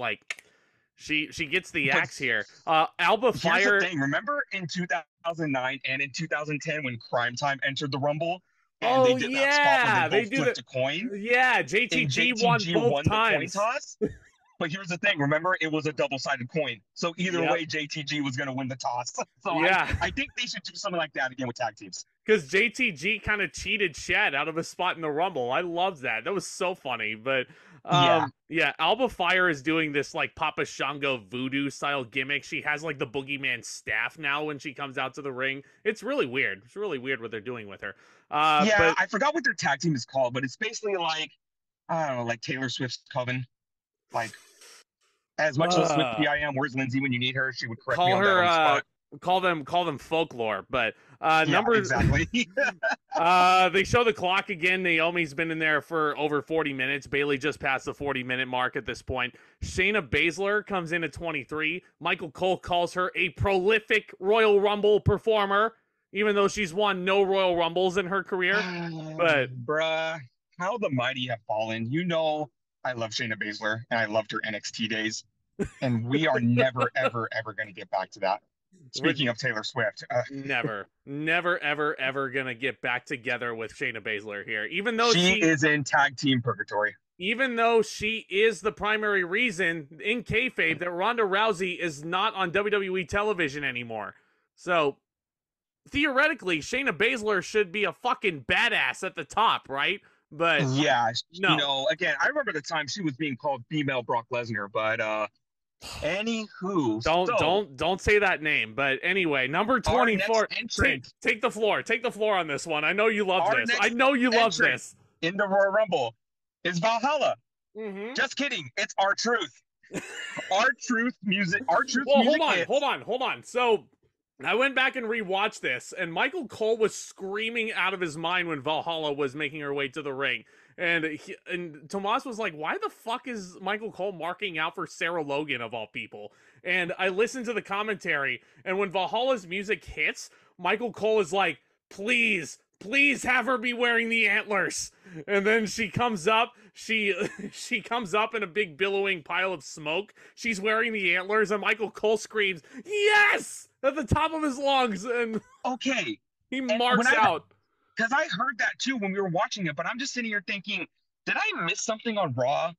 she gets the axe here. Alba Fire. Here's the thing. Remember in 2009 and in 2010 when Crime Time entered the Rumble? And they did that spot where they both flipped a coin? Yeah, JTG won both times. The coin toss. But here's the thing. Remember, it was a double-sided coin. So either way, JTG was going to win the toss. So I think they should do something like that again with tag teams. Because JTG kind of cheated Shad out of a spot in the Rumble. I loved that. That was so funny. But Alba Fire is doing this Papa Shango voodoo style gimmick. She has the boogeyman staff now when she comes out to the ring. It's really weird. It's really weird what they're doing with her. But I forgot what their tag team is called, but it's basically I don't know, Taylor Swift's Coven. As much of a Swiftie I am, where's Lindsay when you need her? She would correct me Call on that her, on the spot. call them folklore. But Yeah, exactly. they show the clock again. Naomi's been in there for over 40 minutes. Bailey just passed the 40-minute mark at this point. Shayna Baszler comes in at 23. Michael Cole calls her a prolific Royal Rumble performer, even though she's won no Royal Rumbles in her career. But bruh, how the mighty have fallen. You know, I love Shayna Baszler and I loved her NXT days. And we are never, ever, ever going to get back to that. Speaking of Taylor Swift, never, ever, ever gonna get back together with Shayna Baszler here. Even though she is in tag team purgatory. Even though she is the primary reason in kayfabe that Ronda Rousey is not on WWE television anymore. So theoretically, Shayna Baszler should be a fucking badass at the top, right? But yeah, no. You know, again, I remember the time she was being called female Brock Lesnar, but anywho, don't say that name. But anyway, number 24. Take the floor. Take the floor on this one. I know you love this. I know you love this. In the Royal Rumble is Valhalla. Mm-hmm. Just kidding. It's R-Truth. R-Truth music. R-Truth well, music. Hold on. So I went back and rewatched this, and Michael Cole was screaming out of his mind when Valhalla was making her way to the ring. And Tomas was like, why the fuck is Michael Cole marking out for Sarah Logan, of all people? And I listened to the commentary, and when Valhalla's music hits, Michael Cole is like, please have her be wearing the antlers. And then she comes up, she comes up in a big billowing pile of smoke. She's wearing the antlers, and Michael Cole screams, yes! At the top of his lungs, and okay, he marks out. Because I heard that too when we were watching it, but I'm just sitting here thinking, did I miss something on Raw?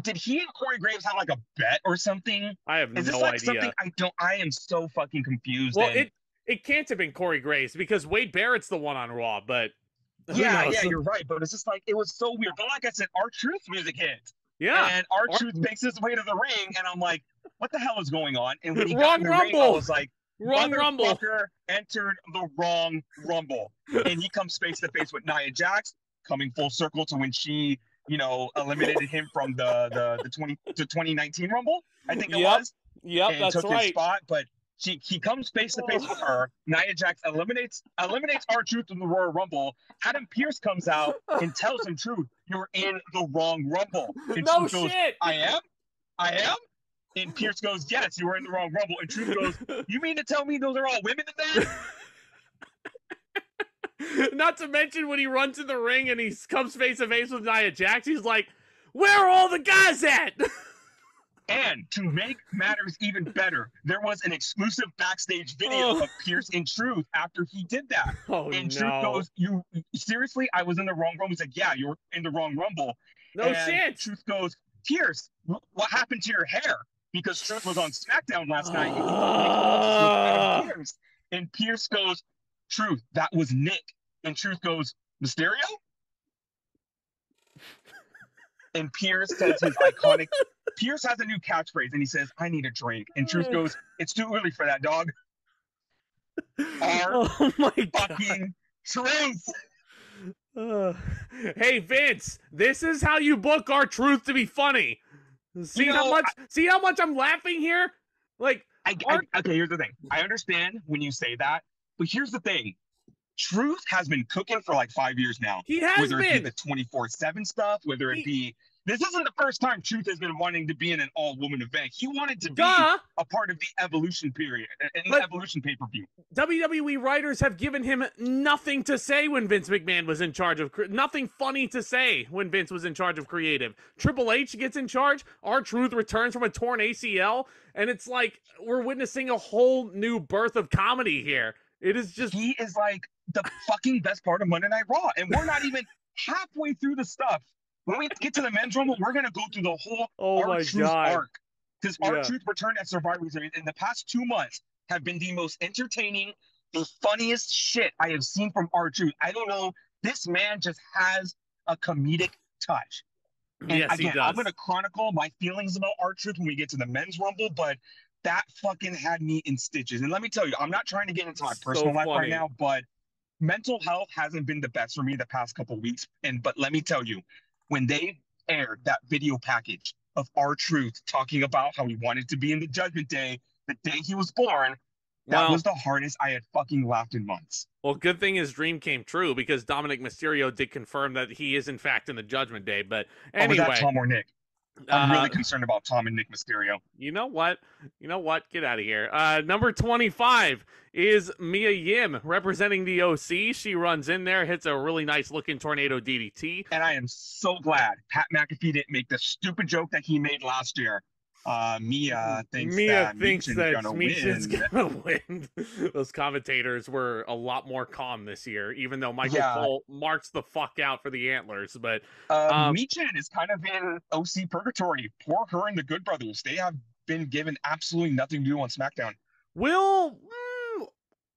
Did he and Corey Graves have like a bet or something? I have no idea. Is this like something I am so fucking confused. Well, it can't have been Corey Graves because Wade Barrett's the one on Raw, but yeah, you're right. But it's just like, it was so weird. But like I said, R-Truth music hit. Yeah. And R-Truth makes his way to the ring, and I'm like, what the hell is going on? And when he wrong got in the Rumble. ring, I was like, wrong Rumble. Entered the wrong Rumble. And he comes face to face with Nia Jax, coming full circle to when she, you know, eliminated him from the 2019 Rumble, I think it was. Yep, and that's took right. his spot, but he comes face to face with her. Nia Jax eliminates R-Truth in the Royal Rumble. Adam Pearce comes out and tells him, "Truth, you're in the wrong Rumble." And no Truth goes, shit. I am. And Pearce goes, yes, you were in the wrong Rumble. And Truth goes, you mean to tell me those are all women in that? Not to mention when he runs in the ring and he comes face to face with Nia Jax, he's like, where are all the guys at? And to make matters even better, there was an exclusive backstage video of Pearce and Truth after he did that. And Truth goes, you seriously? I was in the wrong Rumble. He's like, yeah, you're in the wrong Rumble. No shit. Truth goes, Pearce, what happened to your hair? Because Truth was on SmackDown last night. And Pearce goes, Truth, that was Nick. And Truth goes, Mysterio? And Pearce says his iconic, Pearce has a new catchphrase, and he says, I need a drink. And Truth goes, it's too early for that, dog. Oh my fucking Truth. Hey Vince, this is how you book R-Truth to be funny. See how much I'm laughing here? Like, okay, here's the thing. I understand when you say that, but here's the thing. Truth has been cooking for like 5 years now. He has whether it be the 24/7 stuff, whether it be, this isn't the first time Truth has been wanting to be in an all-woman event. He wanted to be a part of the Evolution period, an Evolution pay-per-view. WWE writers have given him nothing to say when Vince McMahon was in charge of, nothing funny to say when Vince was in charge of creative. Triple H gets in charge, R-Truth returns from a torn ACL, and it's like we're witnessing a whole new birth of comedy here. It is just... He is like the fucking best part of Monday Night Raw, and we're not even halfway through the stuff. When we get to the men's Rumble, we're going to go through the whole R-Truth arc. Because R-Truth returned at Survivor Series in the past 2 months have been the most entertaining, the funniest shit I have seen from R-Truth. I don't know. This man just has a comedic touch. And yes, again, he does. I'm going to chronicle my feelings about R-Truth when we get to the men's Rumble, but that fucking had me in stitches. And let me tell you, I'm not trying to get into my personal life right now, but mental health hasn't been the best for me the past couple of weeks. But let me tell you, when they aired that video package of R-Truth talking about how he wanted to be in the Judgment Day the day he was born. That Well, was the hardest I had fucking laughed in months. well, good thing his dream came true because Dominic Mysterio did confirm that he is in fact in the Judgment Day. But Oh, was that anyway, Tom or Nick? I'm uh, really concerned about Tom and Nick Mysterio. you know what? You know what? Get out of here. Number 25 is Mia Yim representing the OC. She runs in there, hits a really nice looking tornado DDT. And I am so glad Pat McAfee didn't make the stupid joke that he made last year. Mia thinks that Michin's win. gonna win. Those commentators were a lot more calm this year, even though Michael Cole marks the fuck out for the Antlers. But Michin is kind of in OC purgatory. Poor her and the Good Brothers. They have been given absolutely nothing to do on SmackDown.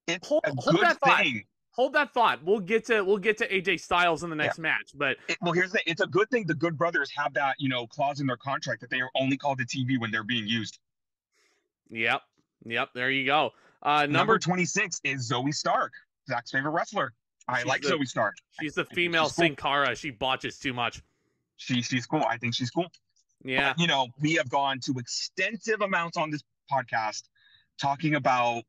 It's hold a good good thing. Hold that thought. We'll get to AJ Styles in the next match. But here's the it's a good thing the Good Brothers have that, clause in their contract that they are only called to TV when they're being used. Yep. There you go. Number 26 is Zoe Stark, Zach's favorite wrestler. I like Zoe Stark. She's the female Sin Cara. She botches too much. She's cool. I think she's cool. Yeah. But, we have gone to extensive amounts on this podcast talking about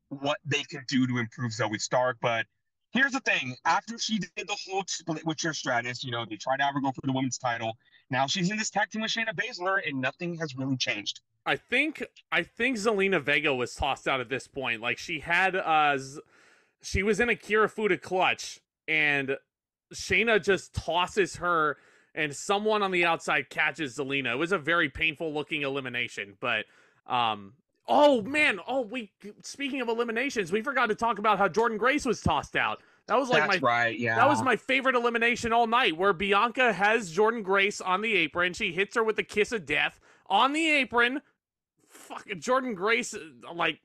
what they can do to improve Zoe Stark. But here's the thing. After she did the whole split with Trish Stratus, they tried to have her go for the women's title. Now she's in this tag team with Shayna Baszler, and nothing has really changed. I think Zelina Vega was tossed out at this point. Like she was in a Kirifuda clutch, and Shayna just tosses her, and someone on the outside catches Zelina. It was a very painful looking elimination, but oh man! Speaking of eliminations, we forgot to talk about how Jordynne Grace was tossed out. That was like That was my favorite elimination all night, where Bianca has Jordynne Grace on the apron. She hits her with a kiss of death on the apron. Fucking Jordynne Grace, like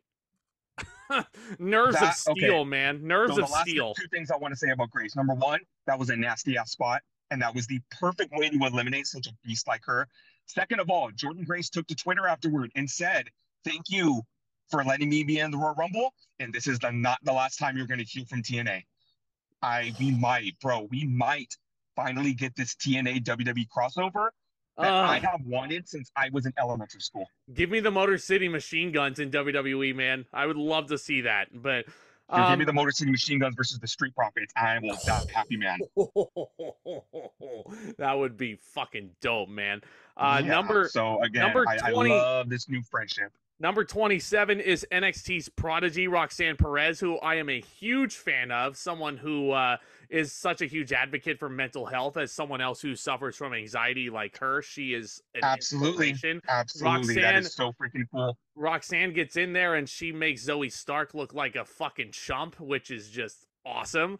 nerves of steel, man. Nerves of steel. Two things I want to say about Grace. Number one, that was a nasty ass spot, and that was the perfect way to eliminate such a beast like her. Second of all, Jordynne Grace took to Twitter afterward and said, "Thank you for letting me be in the Royal Rumble, and this is not the last time you're going to heal from TNA." We might finally get this TNA WWE crossover that I have wanted since I was in elementary school. Give me the Motor City Machine Guns in WWE, man. I would love to see that. But give me the Motor City Machine Guns versus the Street Profits. I will die happy, man. That would be fucking dope, man. I love this new friendship. Number 27 is NXT's prodigy, Roxanne Perez, who I am a huge fan of, someone who is such a huge advocate for mental health. As someone else who suffers from anxiety like her, she is an inspiration. Absolutely. That is so freaking cool. Roxanne gets in there and she makes Zoe Stark look like a fucking chump, which is just awesome.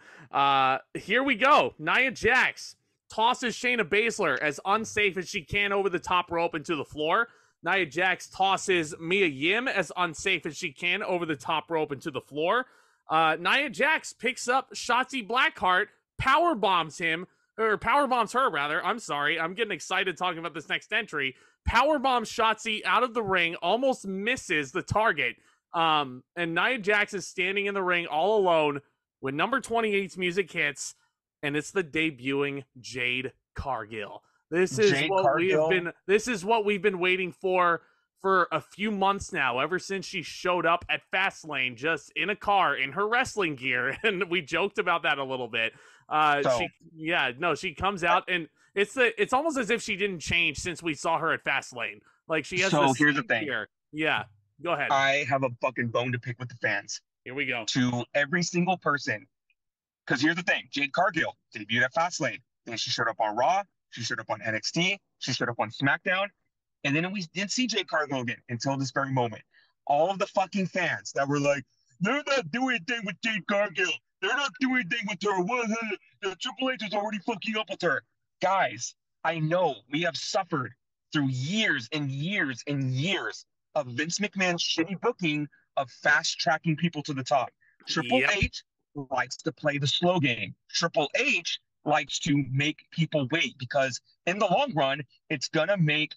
Here we go. Nia Jax tosses Shayna Baszler as unsafe as she can over the top rope into the floor. Nia Jax tosses Mia Yim as unsafe as she can over the top rope into the floor. Nia Jax picks up Shotzi Blackheart, power bombs her. I'm sorry. I'm getting excited talking about this next entry. Power bombs Shotzi out of the ring, almost misses the target. And Nia Jax is standing in the ring all alone when number 28's music hits, and it's the debuting Jade Cargill. This is what we've been waiting for a few months now, ever since she showed up at Fastlane just in a car in her wrestling gear, and we joked about that a little bit. She comes out and it's almost as if she didn't change since we saw her at Fastlane. Like she has this here's the thing. Gear. Yeah, go ahead. I have a fucking bone to pick with the fans. Here we go. To every single person. Because here's the thing. Jade Cargill debuted at Fastlane. Then she showed up on Raw. She showed up on NXT. She showed up on SmackDown. And then we didn't see Jade Cargill again until this very moment. All of the fucking fans that were like, they're not doing anything with Jade Cargill. They're not doing anything with her. The Triple H is already fucking up with her. Guys, I know we have suffered through years and years and years of Vince McMahon's shitty booking of fast-tracking people to the top. Triple H likes to play the slow game. Triple H likes to make people wait because in the long run, it's going to make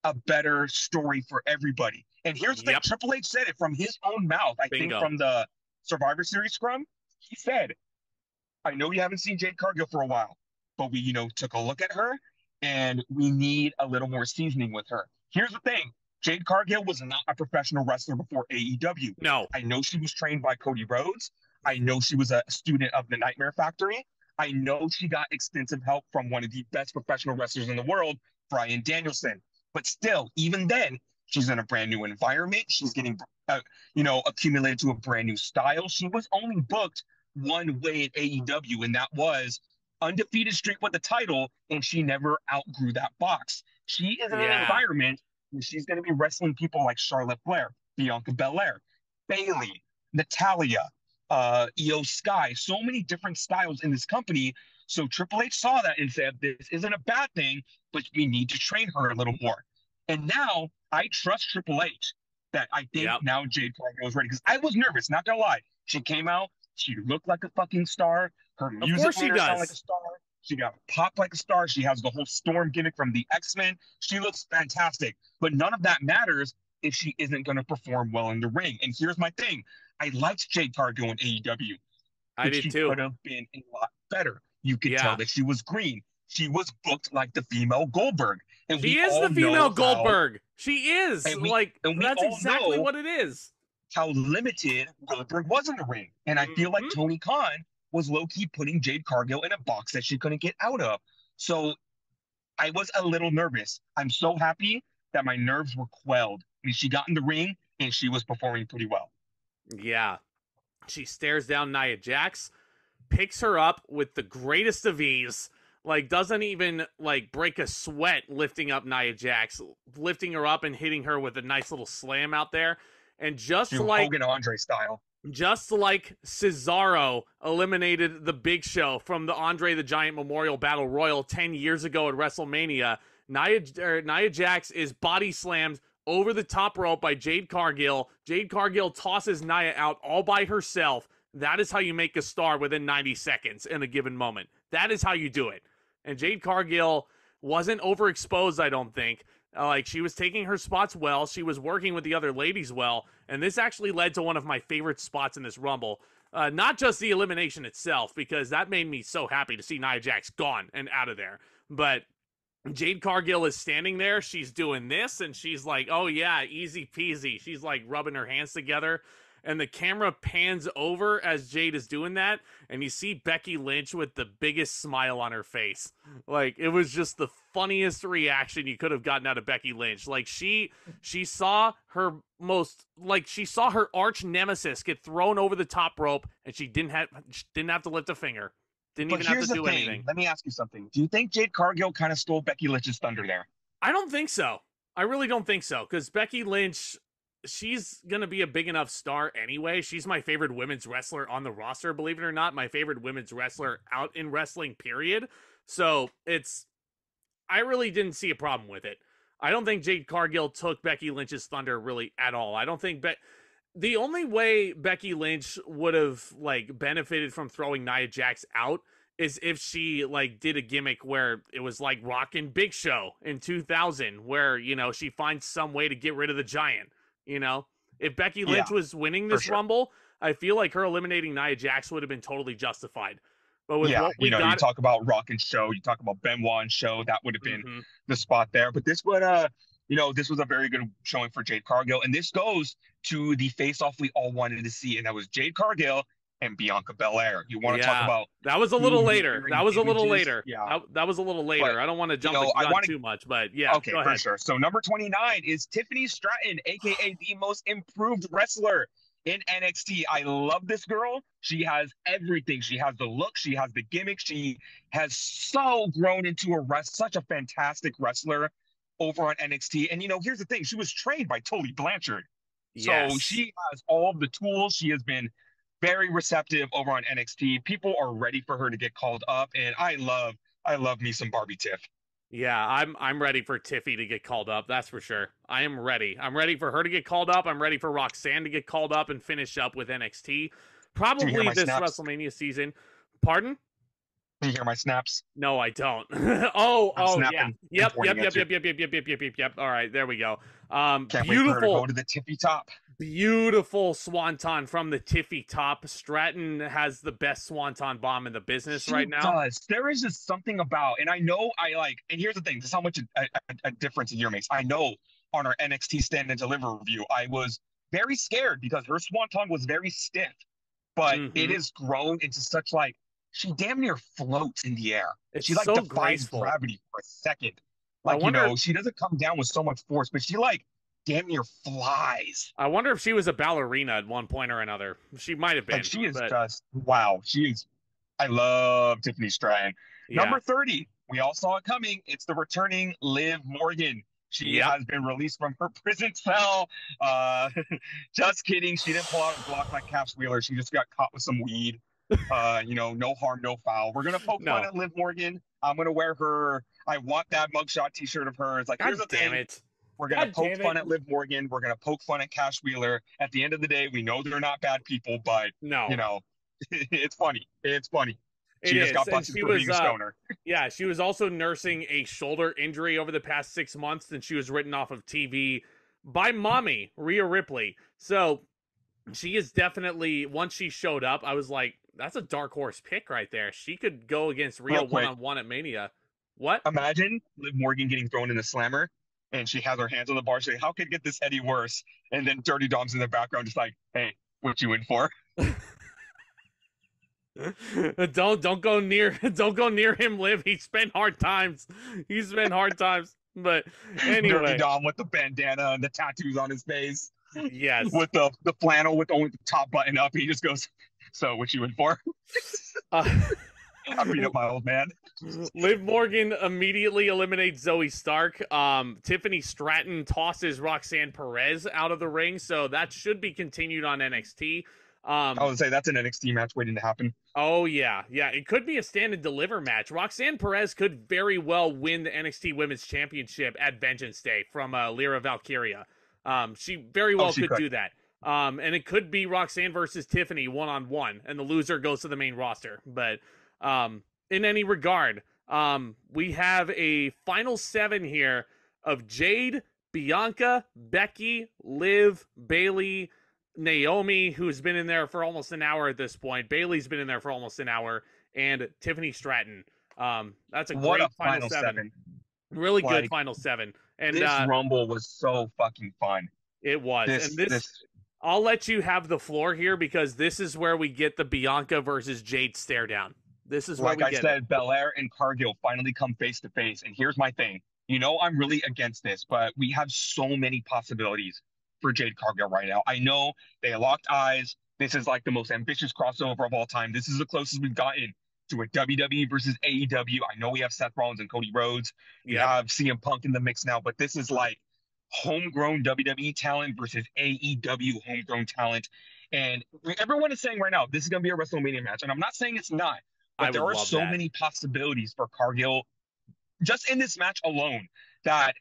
a better story for everybody. And here's the thing, Triple H said it from his own mouth. I think from the Survivor Series scrum, he said, I know you haven't seen Jade Cargill for a while, but we, took a look at her and we need a little more seasoning with her. Here's the thing. Jade Cargill was not a professional wrestler before AEW. No. I know she was trained by Cody Rhodes. I know she was a student of the Nightmare Factory. I know she got extensive help from one of the best professional wrestlers in the world, Bryan Danielson. But still, even then, she's in a brand new environment. She's getting, accumulated to a brand new style. She was only booked one way at AEW, and that was undefeated streak with the title, and she never outgrew that box. She is in an environment where she's going to be wrestling people like Charlotte Flair, Bianca Belair, Bayley, Natalia, Io Sky, so many different styles in this company. So Triple H saw that and said, this isn't a bad thing, but we need to train her a little more. And now I trust Triple H that I think now Jade Cargill is ready. Because I was nervous, not gonna lie. She came out, she looked like a fucking star. Her music made her sound like a star. She got popped like a star. She has the whole Storm gimmick from the X-Men. She looks fantastic. But none of that matters if she isn't going to perform well in the ring. And here's my thing. I liked Jade Cargill in AEW. I did she too. Could have been a lot better. You could tell that she was green. She was booked like the female Goldberg. And she is the female Goldberg. She is. That's exactly what it is. How limited Goldberg was in the ring. And I feel like Tony Khan was low-key putting Jade Cargill in a box that she couldn't get out of. So I was a little nervous. I'm so happy that my nerves were quelled. I mean, she got in the ring and she was performing pretty well. Yeah. She stares down Nia Jax, picks her up with the greatest of ease, doesn't even break a sweat lifting up Nia Jax, lifting her up and hitting her with a nice little slam out there. And just Hogan Andre style. Just like Cesaro eliminated the Big Show from the Andre the Giant Memorial Battle Royal 10 years ago at WrestleMania, Nia Jax is body slammed over the top rope by Jade Cargill. Jade Cargill tosses Nia out all by herself. That is how you make a star within 90 seconds in a given moment. That is how you do it. And Jade Cargill wasn't overexposed, I don't think. She was taking her spots well. She was working with the other ladies well. And this actually led to one of my favorite spots in this Rumble. Not just the elimination itself, because that made me so happy to see Nia Jax gone and out of there. But Jade Cargill is standing there. She's doing this, and she's like, oh, yeah, easy peasy. She's, rubbing her hands together. And the camera pans over as Jade is doing that, and you see Becky Lynch with the biggest smile on her face. It was just the funniest reaction you could have gotten out of Becky Lynch. She saw her she saw her arch nemesis get thrown over the top rope, and she didn't have to lift a finger. Didn't even have to do anything. Let me ask you something. Do you think Jade Cargill kind of stole Becky Lynch's thunder there? I don't think so. I really don't think so, because Becky Lynch, she's going to be a big enough star anyway. She's my favorite women's wrestler on the roster, believe it or not. My favorite women's wrestler out in wrestling, period. So I really didn't see a problem with it. I don't think Jade Cargill took Becky Lynch's thunder really at all. I don't think the only way Becky Lynch would have benefited from throwing Nia Jax out is if she did a gimmick where it was like Rock and Big Show in 2000, where, she finds some way to get rid of the Giant. If Becky Lynch was winning this Rumble, I feel like her eliminating Nia Jax would have been totally justified. But with what we got, you talk about Rock and Show, you talk about Benoit and Show, that would have been the spot there. But this would, this was a very good showing for Jade Cargill, and this goes to the face-off we all wanted to see, and that was Jade Cargill and Bianca Belair. You want to talk about that was a little later. That was a little later. Yeah, that was a little later. But, I don't want to jump the gun too much, but yeah. Okay, for sure. So number 29 is Tiffany Stratton, aka the most improved wrestler in NXT. I love this girl. She has everything. She has the look. She has the gimmick. She has so grown into such a fantastic wrestler over on NXT. And here's the thing. She was trained by Tully Blanchard. Yes. So she has all of the tools. She has been very receptive over on NXT. People are ready for her to get called up, and I love me some Barbie Tiff. Yeah, I'm ready for Tiffy to get called up. That's for sure. I am ready. I'm ready for her to get called up. I'm ready for Roxanne to get called up and finish up with NXT. Probably this snaps? WrestleMania season. Pardon? Do you hear my snaps? No, I don't. oh, yeah. Yep. All right, there we go. Can't wait for her to go to the tippy top. Beautiful swanton from the Tiffy top. Stratton has the best swanton bomb in the business She right now. does. There is just something about, and I know I like, and here's the thing, this is how much a difference a year makes. I know on our NXT Stand and Deliver review, I was very scared because her swanton was very stiff, but it Mm-hmm. has grown into such like, she damn near floats in the air. It's She like so defies graceful. gravity for a second. I Like, wonder. she doesn't come down with so much force, but she like damn near flies. I wonder if she was a ballerina at one point or another. She might have Like been, she is but just wow. She is. I love Tiffany Stratton. yeah. Number 30, we all saw it coming. It's the returning Liv Morgan. She Yep. has been released from her prison cell. Uh, just kidding. She didn't pull out a block like Caps Wheeler. She just got caught with some weed. No harm, no foul. We're gonna poke fun No. at Liv Morgan. I'm gonna wear her. I want that mugshot T-shirt of hers. Like, here's God the damn thing. it. We're gonna God poke damn fun it. at Liv Morgan. We're gonna poke fun at Cash Wheeler. At the end of the day, we know they're not bad people, but you No. know, it's funny. It's funny. It She just is. got And busted she for being was a stoner. yeah, she was also nursing a shoulder injury over the past 6 months, and she was written off of TV by mommy, Rhea Ripley. So she is definitely, once she showed up, I was like, that's a dark horse pick right there. She could go against Rhea Real one quick, on one at Mania. What? imagine Liv Morgan getting thrown in the slammer and she has her hands on the bar. She's like, how could it get this any worse? And then Dirty Dom's in the background, just like, hey, what you in for? Don't go near don't go near him, Liv. He's spent hard times. He's spent hard times. But Dirty anyway, Dom with the bandana and the tattoos on his face, yes. with the flannel with only the top button up. He just goes, so what you in for? Uh, I beat up my old man. Liv Morgan immediately eliminates Zoe Stark. Tiffany Stratton tosses Roxanne Perez out of the ring, so that should be continued on NXT. I would say that's an NXT match waiting to happen. Oh yeah, it could be a stand and deliver match. Roxanne Perez could very well win the NXT Women's Championship at Vengeance Day from Lyra Valkyria. She very well She could could. do that. And it could be Roxanne versus Tiffany 1-on-1, and the loser goes to the main roster. But in any regard, we have a final 7 here of Jade, Bianca, Becky, Liv, Bailey, Naomi, who's been in there for almost an hour at this point. Bailey's been in there for almost an hour, and Tiffany Stratton. That's a What great a final seven. Really good Like, final 7. And this Rumble was so fucking fun. it was. This, And this, I'll let you have the floor here because this is where we get the Bianca versus Jade stare down. This is where like we I get said, Belair and Cargill finally come face to face. And here's my thing. I'm really against this, but we have so many possibilities for Jade Cargill right now. I know they locked eyes. This is like the most ambitious crossover of all time. This is the closest we've gotten to a WWE versus AEW. I know we have Seth Rollins and Cody Rhodes. it. We Yep. have CM Punk in the mix now, but this is like homegrown WWE talent versus AEW homegrown talent. And everyone is saying right now, this is going to be a WrestleMania match. And I'm not saying it's not, I but there would are love so that. many possibilities for Cargill just in this match alone that,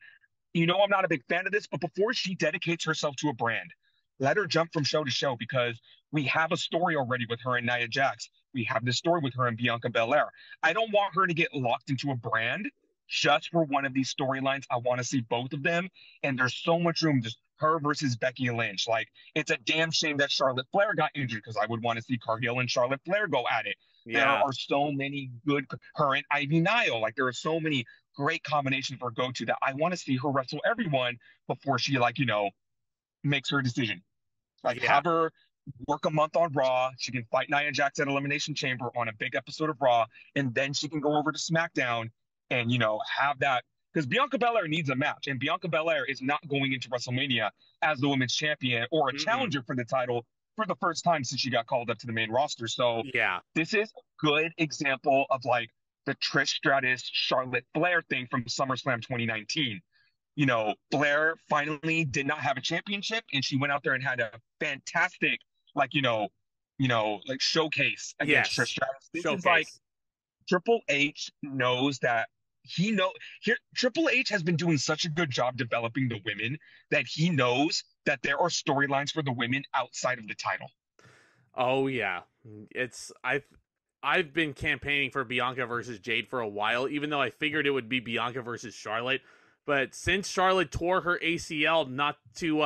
I'm not a big fan of this, but before she dedicates herself to a brand, let her jump from show to show because we have a story already with her and Nia Jax. We have this story with her and Bianca Belair. I don't want her to get locked into a brand just for one of these storylines. I want to see both of them. And there's so much room, just her versus Becky Lynch. Like, it's a damn shame that Charlotte Flair got injured because I would want to see Cargill and Charlotte Flair go at it. There Yeah. are so many good, her and Ivy Nile. Like, there are so many great combinations for go to that I want to see her wrestle everyone before she, makes her decision. Like, Yeah. have her work a month on Raw. She can fight Nia Jax at Elimination Chamber on a big episode of Raw, and then she can go over to SmackDown and have that, because Bianca Belair needs a match, and Bianca Belair is not going into WrestleMania as the women's champion or a challenger for the title for the first time since she got called up to the main roster. So Yeah. this is a good example of like the Trish Stratus Charlotte Flair thing from SummerSlam 2019. Blair finally did not have a championship, and she went out there and had a fantastic, showcase against Yes. Trish Stratus. This Showcase. is like Triple H knows that Triple H has been doing such a good job developing the women that he knows that there are storylines for the women outside of the title. Oh yeah. I've been campaigning for Bianca versus Jade for a while, even though I figured it would be Bianca versus Charlotte. But since Charlotte tore her ACL not too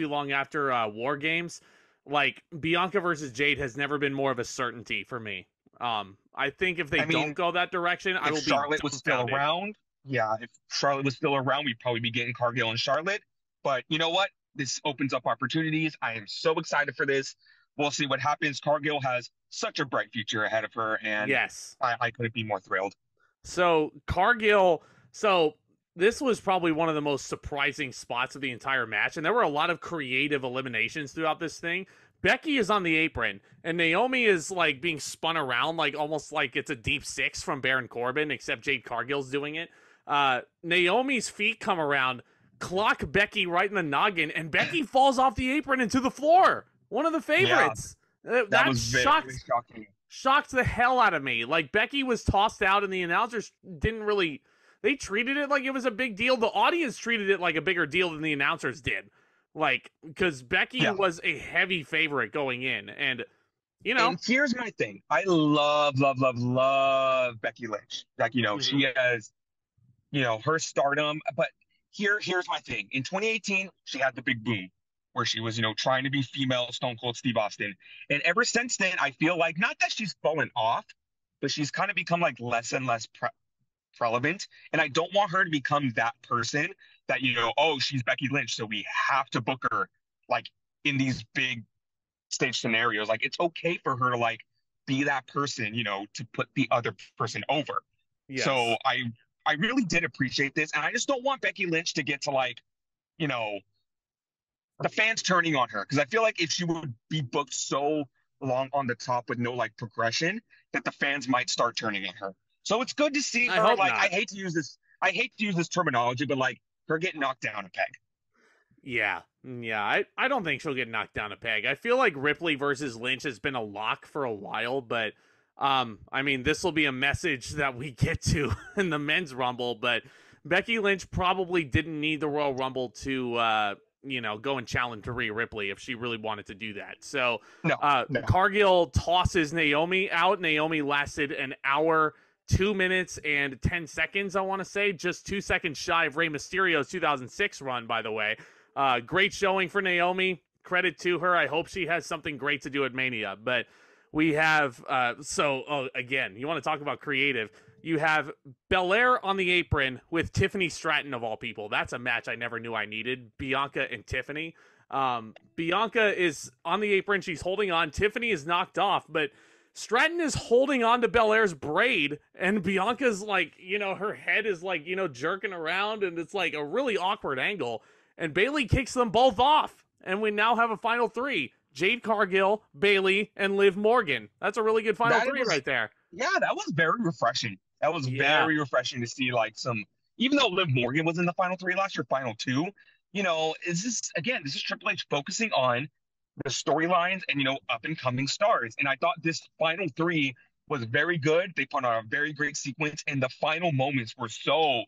long after War Games, like Bianca versus Jade has never been more of a certainty for me. I think if they I don't mean, go that direction, I if will be Charlotte was still dumbfounded. around, yeah, if Charlotte was still around, we'd probably be getting Cargill and Charlotte. But you know what? This opens up opportunities. I am so excited for this. We'll see what happens. Cargill has such a bright future ahead of her, and Yes. I couldn't be more thrilled. So Cargill, so this was probably one of the most surprising spots of the entire match, and there were a lot of creative eliminations throughout this thing. Becky is on the apron, and Naomi is like being spun around, like almost like it's a deep six from Baron Corbin, except Jade Cargill's doing it. Naomi's feet come around, clock Becky right in the noggin, and Becky falls off the apron into the floor. One of the Yeah, favorites. that That was very shocking. shocked the hell out of me. Like Becky was tossed out and the announcers didn't really they treated it like it was a big deal. The audience treated it like a bigger deal than the announcers did. Like cuz Becky Yeah. was a heavy favorite going in and you know, And here's my thing. I love, love, love, love Becky Lynch. Like, mhm, she has, her stardom. But here's my thing. In 2018, she had the big boom where she was, trying to be female Stone Cold Steve Austin. And ever since then, I feel like not that she's fallen off, but she's kind of become like less and less relevant. And I don't want her to become that person that, oh, she's Becky Lynch, so we have to book her like in these big stage scenarios. Like it's okay for her to like be that person, to put the other person over. So yes. I really did appreciate this, and I just don't want Becky Lynch to get to like, you know, the fans turning on her because I feel like if she would be booked so long on the top with no like progression, that the fans might start turning on her. So it's good to see I her hope like not. I hate to use this terminology, but like her get knocked down a peg. Yeah. Yeah, I don't think she'll get knocked down a peg. I feel like Ripley versus Lynch has been a lock for a while, but I mean, this will be a message that we get to in the men's rumble, but Becky Lynch probably didn't need the Royal Rumble to go and challenge Rhea Ripley if she really wanted to do that. So, No, no. Cargill tosses Naomi out. Naomi lasted an hour 2 minutes and 10 seconds, I want to say, just 2 seconds shy of Rey Mysterio's 2006 run, by the way. Great showing for Naomi. Credit to her. I hope she has something great to do at Mania. But we have, again, you want to talk about creative. You have Belair on the apron with Tiffany Stratton, of all people. That's a match I never knew I needed. Bianca and Tiffany. Bianca is on the apron. She's holding on. Tiffany is knocked off, but Stratton is holding on to Belair's braid, and Bianca's like, her head is like, jerking around, and it's like a really awkward angle. And Bayley kicks them both off, and we now have a final three: Jade Cargill, Bayley, and Liv Morgan. That's a really good final That three was right there. Yeah, that was very refreshing. That was Yeah, very refreshing to see like even though Liv Morgan was in the final three last year, final two, this is Triple H focusing on the storylines and, up and coming stars. And I thought this final three was very good. They put on a very great sequence, and the final moments were so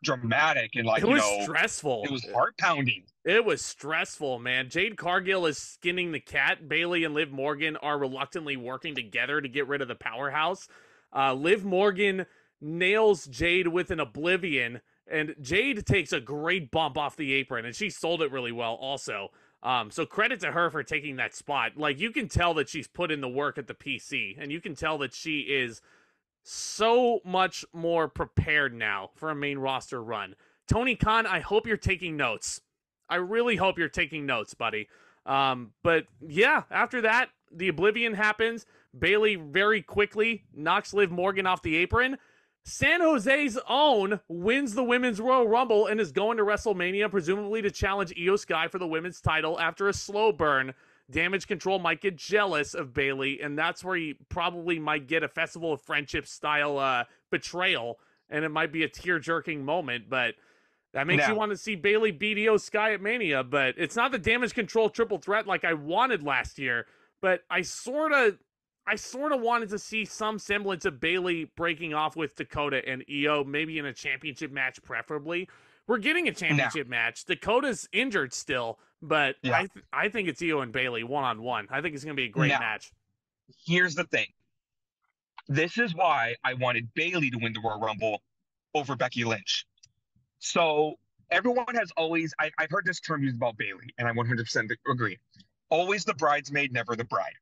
dramatic and it like, was it stressful. was heart pounding. It was stressful, man. Jade Cargill is skinning the cat. Bayley and Liv Morgan are reluctantly working together to get rid of the powerhouse. Liv Morgan nails Jade with an oblivion, and Jade takes a great bump off the apron, and she sold it really well also. So credit to her for taking that spot. Like, you can tell that she's put in the work at the PC, and you can tell that she is so much more prepared now for a main roster run. Tony Khan, I hope you're taking notes. I really hope you're taking notes, buddy. But yeah, after that, the Oblivion happens. Bayley very quickly knocks Liv Morgan off the apron. San Jose's own wins the Women's Royal Rumble and is going to WrestleMania, presumably to challenge Io Sky for the women's title after a slow burn. Damage Control might get jealous of Bayley, and that's where he probably might get a Festival of Friendship style betrayal, and it might be a tear-jerking moment, but that makes you Now, want to see Bayley beat Io Sky at Mania, but it's not the Damage Control triple threat like I wanted last year, but I sort of wanted to see some semblance of Bayley breaking off with Dakota and Io, maybe in a championship match, preferably. We're getting a now, championship match. Dakota's injured still, but yeah. I think it's Io and Bayley one-on-one. I think it's going to be a great Now, match. here's the thing. This is why I wanted Bayley to win the Royal Rumble over Becky Lynch. So everyone has always, I've heard this term used about Bailey, and I 100% agree. Always the bridesmaid, never the bride.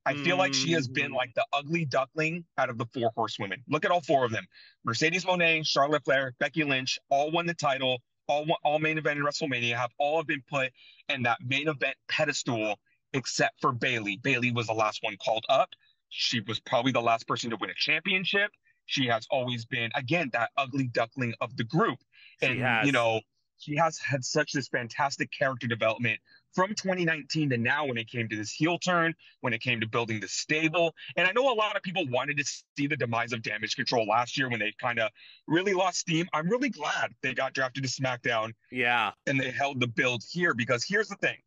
I feel like she has been Mm, like the ugly duckling out of the four horsewomen. Look at all four of them: Mercedes Moné, Charlotte Flair, Becky Lynch, all won the title, all main event in WrestleMania, all have been put in that main event pedestal, except for Bailey. Bailey was the last one called up. She was probably the last person to win a championship. She has always been, again, that ugly duckling of the group. she And, has. she has had such this fantastic character development from 2019 to now when it came to this heel turn, when it came to building the stable. And I know a lot of people wanted to see the demise of Damage Control last year when they kind of really lost steam. I'm really glad they got drafted to SmackDown Yeah. and they held the build here, because here's the thing.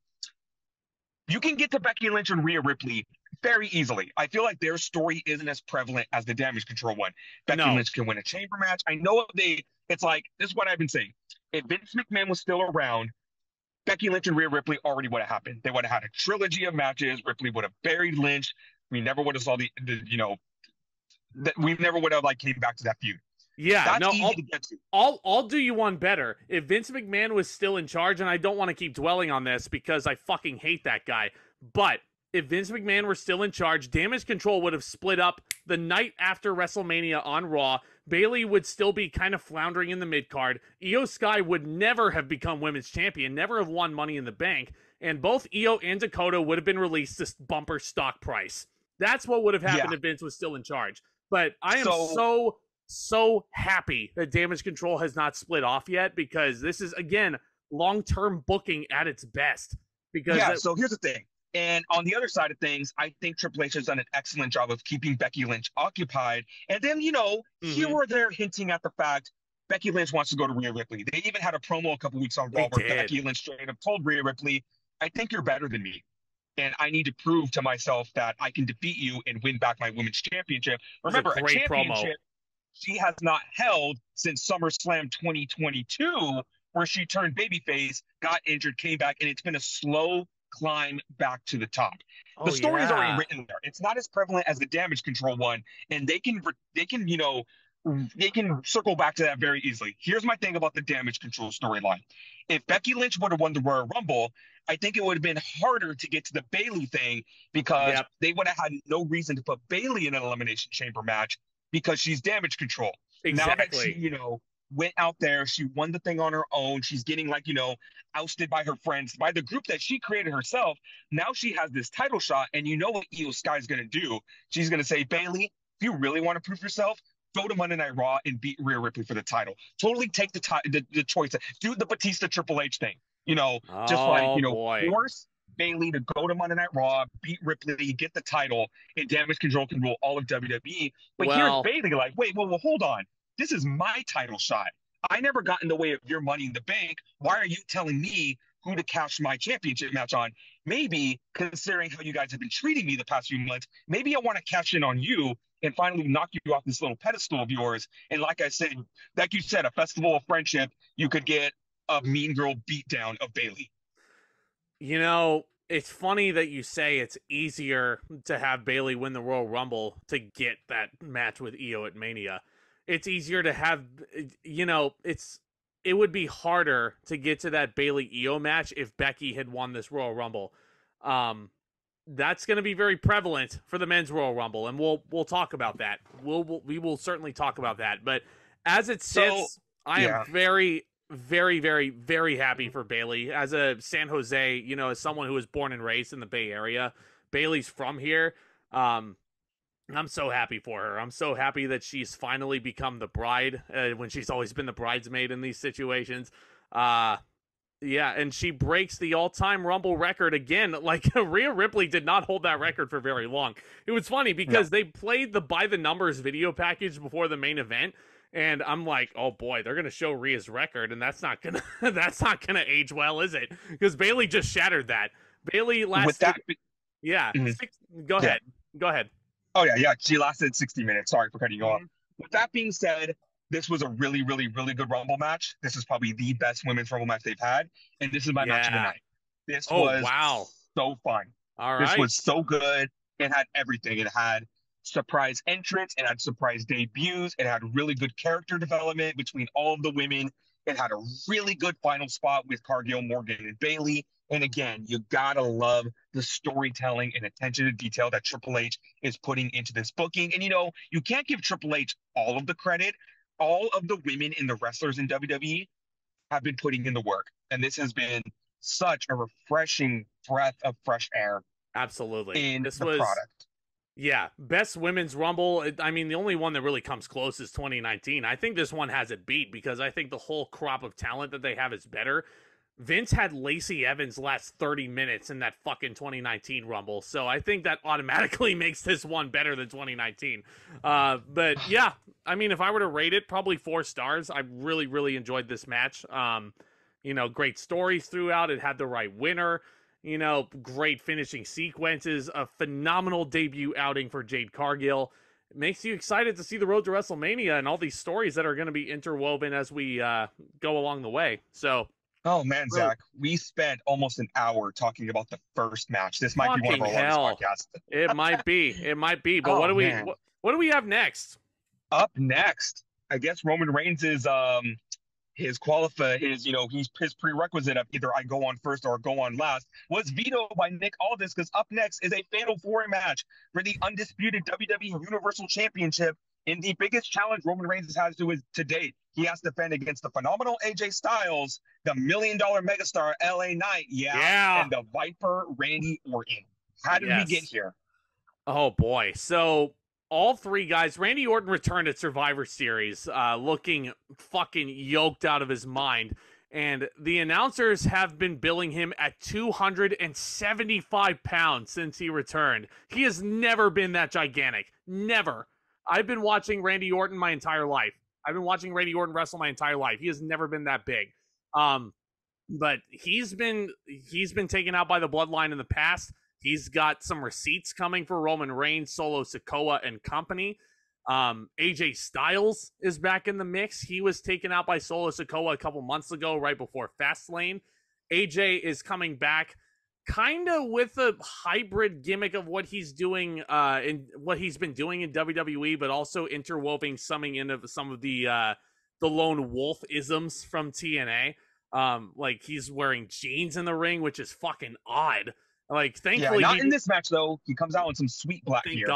You can get to Becky Lynch and Rhea Ripley very easily. I feel like their story isn't as prevalent as the Damage Control one. Becky No. Lynch can win a chamber match. I know it's like, this is what I've been saying. If Vince McMahon was still around, Becky Lynch and Rhea Ripley already would have happened. They would have had a trilogy of matches. Ripley would have buried Lynch. We never would have saw we never would have like came back to that feud. Yeah, That's no, easy to get to. I'll do you one better. If Vince McMahon was still in charge, and I don't want to keep dwelling on this because I fucking hate that guy, but if Vince McMahon were still in charge, Damage Control would have split up the night after WrestleMania on Raw. Bailey would still be kind of floundering in the mid-card. Io Sky would never have become women's champion, never have won Money in the Bank, and both Io and Dakota would have been released to bumper stock price. That's what would have happened if Vince was still in charge. But I am so happy that Damage Control has not split off yet, because this is, again, long-term booking at its best. Because so here's the thing. And on the other side of things, I think Triple H has done an excellent job of keeping Becky Lynch occupied. And then, here or there hinting at the fact Becky Lynch wants to go to Rhea Ripley. They even had a promo a couple weeks on Raw where Becky Lynch straight up told Rhea Ripley, I think you're better than me. And I need to prove to myself that I can defeat you and win back my women's championship. Remember, a championship she has not held since SummerSlam 2022, where she turned babyface, got injured, came back, and it's been a slow climb back to the top. The story is already written there. It's not as prevalent as the Damage Control one, and they can circle back to that very easily. Here's my thing about the Damage Control storyline. If Becky Lynch would have won the Royal Rumble, I think it would have been harder to get to the Bailey thing, because they would have had no reason to put Bailey in an Elimination Chamber match, because she's Damage Control. Exactly. Now that she, went out there, she won the thing on her own. She's getting ousted by her friends, by the group that she created herself. Now she has this title shot, and you know what Io Sky is going to do. She's going to say, Bailey, if you really want to prove yourself, go to Monday Night Raw and beat Rhea Ripley for the title. Totally take the choice. Do the Batista Triple H thing. Force Bailey to go to Monday Night Raw, beat Ripley, get the title, and Damage Control can rule all of WWE. But here's Bailey like, wait, well, hold on. This is my title shot. I never got in the way of your Money in the Bank. Why are you telling me who to cash my championship match on? Maybe, considering how you guys have been treating me the past few months, maybe I want to cash in on you and finally knock you off this little pedestal of yours. And like I said, like you said, a festival of friendship, you could get a mean girl beatdown of Bailey. It's funny that you say it's easier to have Bailey win the Royal Rumble to get that match with Io at Mania. It's easier to have, it would be harder to get to that Bailey Io match if Becky had won this Royal Rumble. That's going to be very prevalent for the men's Royal Rumble, and we'll talk about that. We will certainly talk about that. But as it sits, I am very, very, very, very happy for Bailey. As a San Jose, as someone who was born and raised in the Bay Area, Bailey's from here. I'm so happy for her. I'm so happy that she's finally become the bride when she's always been the bridesmaid in these situations. And she breaks the all-time Rumble record again. Like, Rhea Ripley did not hold that record for very long. It was funny because they played the By the Numbers video package before the main event, and I'm like, oh boy, they're gonna show Rhea's record, and that's not gonna age well, is it? Because Bailey just shattered that. Bailey lasted. Go ahead. Oh, yeah. She lasted 60 minutes. Sorry for cutting you off. With that being said, this was a really, really, really good Rumble match. This is probably the best women's Rumble match they've had. And this is my match of the night. This was so fun. All right. This was so good. It had everything. It had surprise entrance. It had surprise debuts. It had really good character development between all of the women. It had a really good final spot with Cargill, Morgan, and Bailey. And again, you gotta love the storytelling and attention to detail that Triple H is putting into this booking. And you can't give Triple H all of the credit. All of the women and the wrestlers in WWE have been putting in the work. And this has been such a refreshing breath of fresh air Absolutely. in This the was, product. yeah, best women's rumble. I mean, the only one that really comes close is 2019. I think this one has it beat because I think the whole crop of talent that they have is better. Vince had Lacey Evans last 30 minutes in that fucking 2019 Rumble, so I think that automatically makes this one better than 2019. But yeah, I mean, if I were to rate it, probably 4 stars. I really, really enjoyed this match. Great stories throughout. It had the right winner. Great finishing sequences. A phenomenal debut outing for Jade Cargill. It makes you excited to see the road to WrestleMania and all these stories that are going to be interwoven as we go along the way. So. Oh man, Zach, we spent almost an hour talking about the first match. This might be one of our longest podcasts. It might be. It might be. But what do we have next? Up next, I guess Roman Reigns is his prerequisite of either I go on first or go on last was vetoed by Nick Aldis, because up next is a fatal 4-way match for the undisputed WWE Universal Championship in the biggest challenge Roman Reigns has to date. He has to defend against the phenomenal AJ Styles, the $1 million megastar LA Knight, and the Viper Randy Orton. How did we get here? Oh boy. So all 3 guys, Randy Orton returned at Survivor Series, looking fucking yoked out of his mind. And the announcers have been billing him at 275 pounds since he returned. He has never been that gigantic. Never. I've been watching Randy Orton my entire life. I've been watching Randy Orton wrestle my entire life. He has never been that big. But he's been taken out by the bloodline in the past. He's got some receipts coming for Roman Reigns, Solo Sikoa, and company. AJ Styles is back in the mix. He was taken out by Solo Sikoa a couple months ago, right before Fastlane. AJ is coming back kind of with a hybrid gimmick of what he's doing in what he's been doing in WWE, but also interwoven some of the lone wolf isms from TNA. Like he's wearing jeans in the ring, which is fucking odd. Like, thankfully, not in this match though. He comes out in some sweet black gear.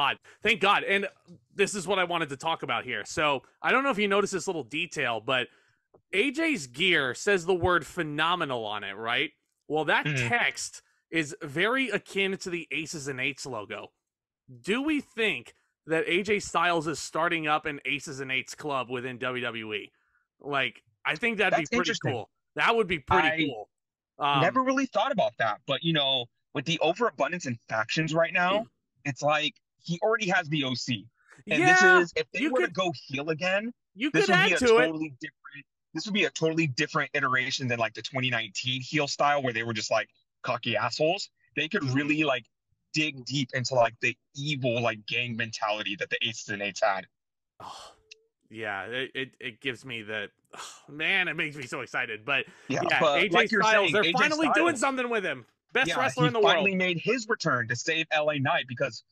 Thank God. And this is what I wanted to talk about here. So I don't know if you noticed this little detail, but AJ's gear says the word phenomenal on it, right? Well, that text is very akin to the Aces and Eights logo. Do we think that AJ Styles is starting up an Aces and Eights club within WWE? Like, I think that'd be pretty cool. That would be pretty cool. Never really thought about that, but with the overabundance in factions right now, it's like he already has the OC. And this is, if they were to go heel again, this would be a totally different. This would be a totally different iteration than like the 2019 heel style where they were just like cocky assholes. They could really like dig deep into like the evil like gang mentality that the Aces and Eights had. Oh, yeah, it gives me the man. It makes me so excited. But but AJ like Styles, they're finally doing something with him. Best wrestler in the world. He finally made his return to save LA Knight because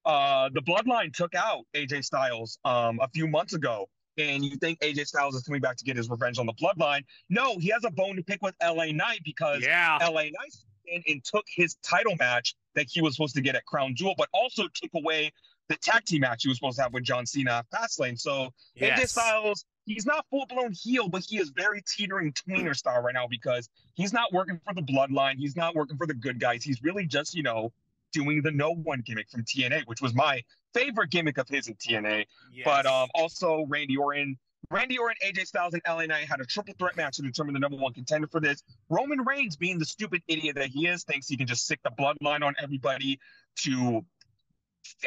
the Bloodline took out AJ Styles a few months ago. And you think AJ Styles is coming back to get his revenge on the Bloodline. No, he has a bone to pick with LA Knight because LA Knight and took his title match that he was supposed to get at Crown Jewel, but also took away the tag team match he was supposed to have with John Cena at Fastlane. So AJ Styles, he's not full-blown heel, but he is very teetering tweener star right now because he's not working for the Bloodline. He's not working for the good guys. He's really just, doing the no one gimmick from TNA, which was my favorite gimmick of his in TNA. Yes. But also Randy Orton, AJ Styles, and LA Knight had a triple threat match to determine the number 1 contender for this. Roman Reigns, being the stupid idiot that he is, thinks he can just sick the Bloodline on everybody to,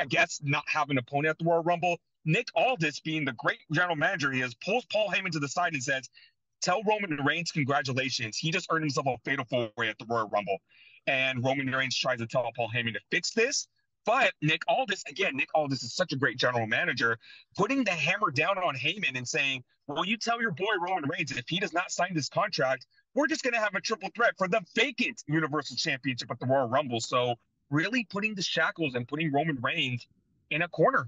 I guess, not have an opponent at the Royal Rumble. Nick Aldis, being the great general manager he is, pulls Paul Heyman to the side and says, tell Roman Reigns congratulations. He just earned himself a fatal 4-way at the Royal Rumble. And Roman Reigns tries to tell Paul Heyman to fix this. But Nick Aldis is such a great general manager, putting the hammer down on Heyman and saying, well, you tell your boy Roman Reigns, if he does not sign this contract, we're just going to have a triple threat for the vacant Universal Championship at the Royal Rumble. So really putting the shackles and putting Roman Reigns in a corner.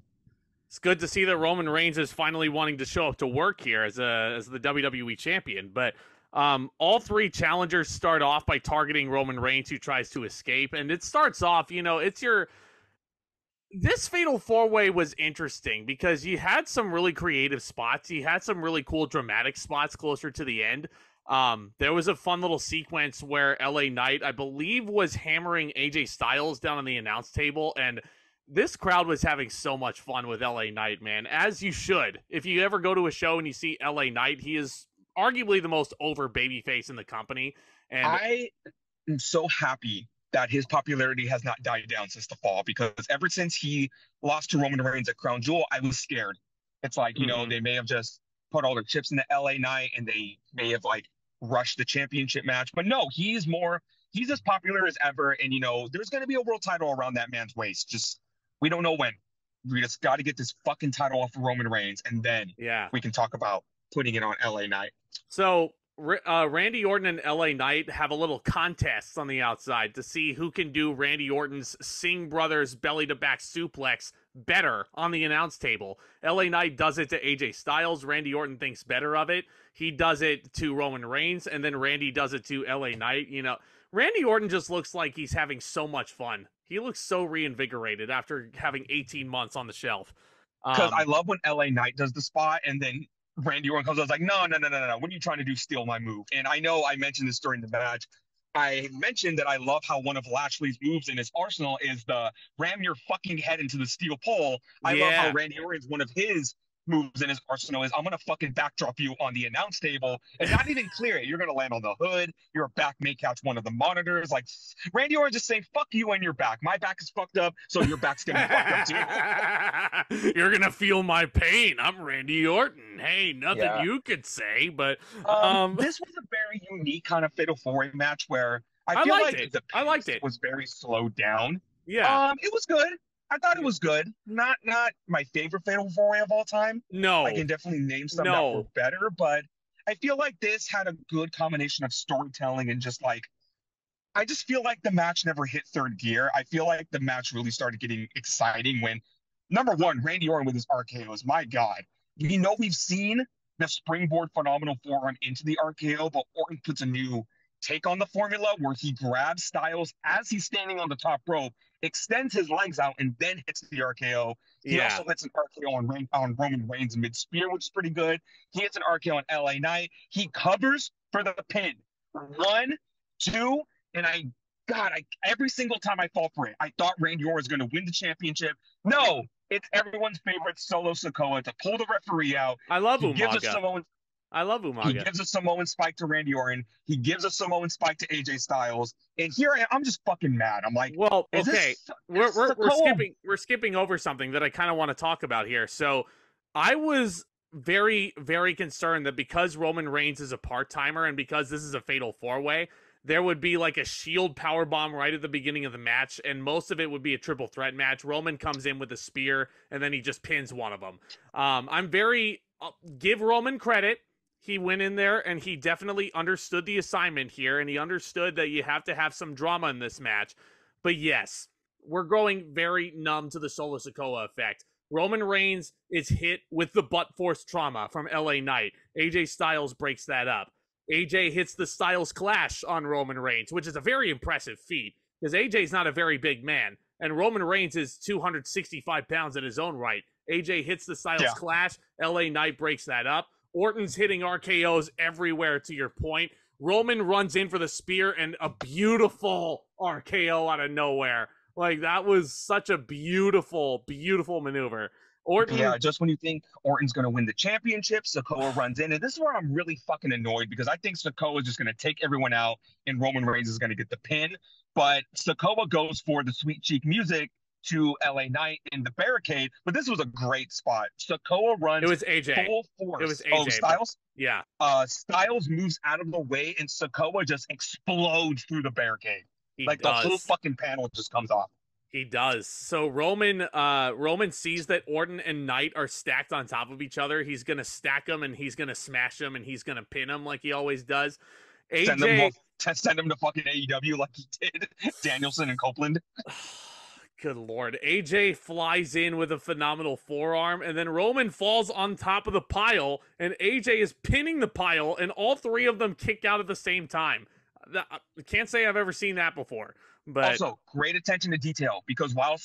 It's good to see that Roman Reigns is finally wanting to show up to work here as the WWE champion. But all three challengers start off by targeting Roman Reigns, who tries to escape. And it starts off, it's your this fatal four-way was interesting because you had some really creative spots. You had some really cool dramatic spots closer to the end. There was a fun little sequence where LA Knight, I believe, was hammering AJ Styles down on the announce table, and this crowd was having so much fun with LA Knight, man, as you should. If you ever go to a show and you see LA Knight, he is arguably the most over babyface in the company. And I am so happy that his popularity has not died down since the fall, because ever since he lost to Roman Reigns at Crown Jewel, I was scared. It's like, they may have just put all their chips in the LA Knight and they may have like rushed the championship match. But no, he's as popular as ever. And, there's going to be a world title around that man's waist. Just, we don't know when. We just got to get this fucking title off of Roman Reigns, and then we can talk about putting it on LA Knight. So Randy Orton and LA Knight have a little contest on the outside to see who can do Randy Orton's Singh Brothers belly to back suplex better on the announce table. LA Knight does it to AJ Styles. Randy Orton thinks better of it. He does it to Roman Reigns, and then Randy does it to LA Knight. Randy Orton just looks like he's having so much fun. He looks so reinvigorated after having 18 months on the shelf. Because I love when LA Knight does the spot and then Randy Orton comes out, I was like, no. What are you trying to do? Steal my move? And I know I mentioned this during the match. I mentioned that I love how one of Lashley's moves in his arsenal is the ram your fucking head into the steel pole. I love how Randy Orton's one of his moves in his arsenal is, I'm going to fucking backdrop you on the announce table and not even clear it. You're going to land on the hood. Your back may catch one of the monitors. Like, Randy Orton just saying, fuck you and your back. My back is fucked up, so your back's going to be fucked up too. You're going to feel my pain. I'm Randy Orton. Hey, nothing you could say, but... this was a very unique kind of fatal four-way match where I feel like the pace was very slowed down. Yeah. It was good. I thought it was good. Not my favorite fatal four-way of all time. No. I can definitely name some that were better, but I feel like this had a good combination of storytelling and just like, I just feel like the match never hit third gear. I feel like the match really started getting exciting when, number one, Randy Orton with his RKOs. My God. We've seen the springboard phenomenal forerun into the RKO, but Orton puts a new take on the formula where he grabs Styles as he's standing on the top rope, extends his legs out, and then hits the RKO. He also hits an RKO on Roman Reigns mid-spear, which is pretty good. He hits an RKO on LA Knight. He covers for the pin. 1, 2, and every single time I fall for it, I thought Randy Orton was going to win the championship. It's everyone's favorite Solo Sikoa to pull the referee out. I love Umaga. He gives a Samoan spike to Randy Orton. He gives a Samoan spike to AJ Styles. And here I am. I'm just fucking mad. I'm like, well, okay. We're skipping over something that I kind of want to talk about here. So I was very, very concerned that because Roman Reigns is a part-timer and because this is a fatal four-way, there would be like a Shield powerbomb right at the beginning of the match, and most of it would be a triple threat match. Roman comes in with a spear, and then he just pins one of them. Give Roman credit. He went in there, and he definitely understood the assignment here, and he understood that you have to have some drama in this match. But yes, we're growing very numb to the Solo Sikoa effect. Roman Reigns is hit with the butt force trauma from LA Knight. AJ Styles breaks that up. AJ hits the Styles Clash on Roman Reigns, which is a very impressive feat because AJ's not a very big man, and Roman Reigns is 265 pounds in his own right. AJ hits the Styles Clash. LA Knight breaks that up. Orton's hitting RKOs everywhere, to your point. Roman runs in for the spear and a beautiful RKO out of nowhere. Like, that was such a beautiful, beautiful maneuver. Orton. Yeah, just when you think Orton's going to win the championship, Sikoa runs in. And this is where I'm really fucking annoyed because I think Sikoa is just going to take everyone out and Roman Reigns is going to get the pin. But Sikoa goes for the sweet cheek music to LA Knight in the barricade. But this was a great spot. Sikoa runs It was AJ. full force. It was AJ. Oh, Styles? Yeah. Styles moves out of the way and Sikoa just explodes through the barricade. The whole fucking panel just comes off. He does. So Roman sees that Orton and Knight are stacked on top of each other. He's going to stack them and he's going to smash them and he's going to pin them like he always does. AJ send him to fucking AEW like he did Danielson and Copeland. Good Lord. AJ flies in with a phenomenal forearm, and then Roman falls on top of the pile, and AJ is pinning the pile, and all three of them kick out at the same time. I can't say I've ever seen that before. But also, great attention to detail, because while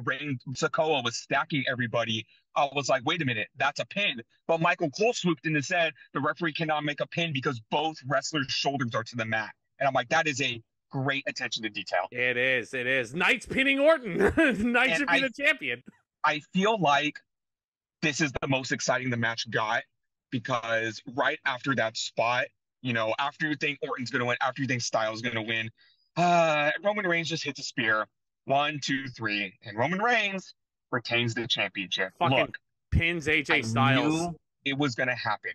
Reign Sokoa was stacking everybody, I was like, wait a minute, that's a pin. But Michael Cole swooped in and said the referee cannot make a pin because both wrestlers' shoulders are to the mat. And I'm like, that is a great attention to detail. It is. It is. Knight's pinning Orton. Knight should be the champion. I feel like this is the most exciting the match got, because right after that spot, you know, after you think Orton's going to win, after you think Styles is going to win, Roman Reigns just hits a spear. 1, 2, 3. And Roman Reigns retains the championship. Fucking Look, pins AJ Styles. Knew it was going to happen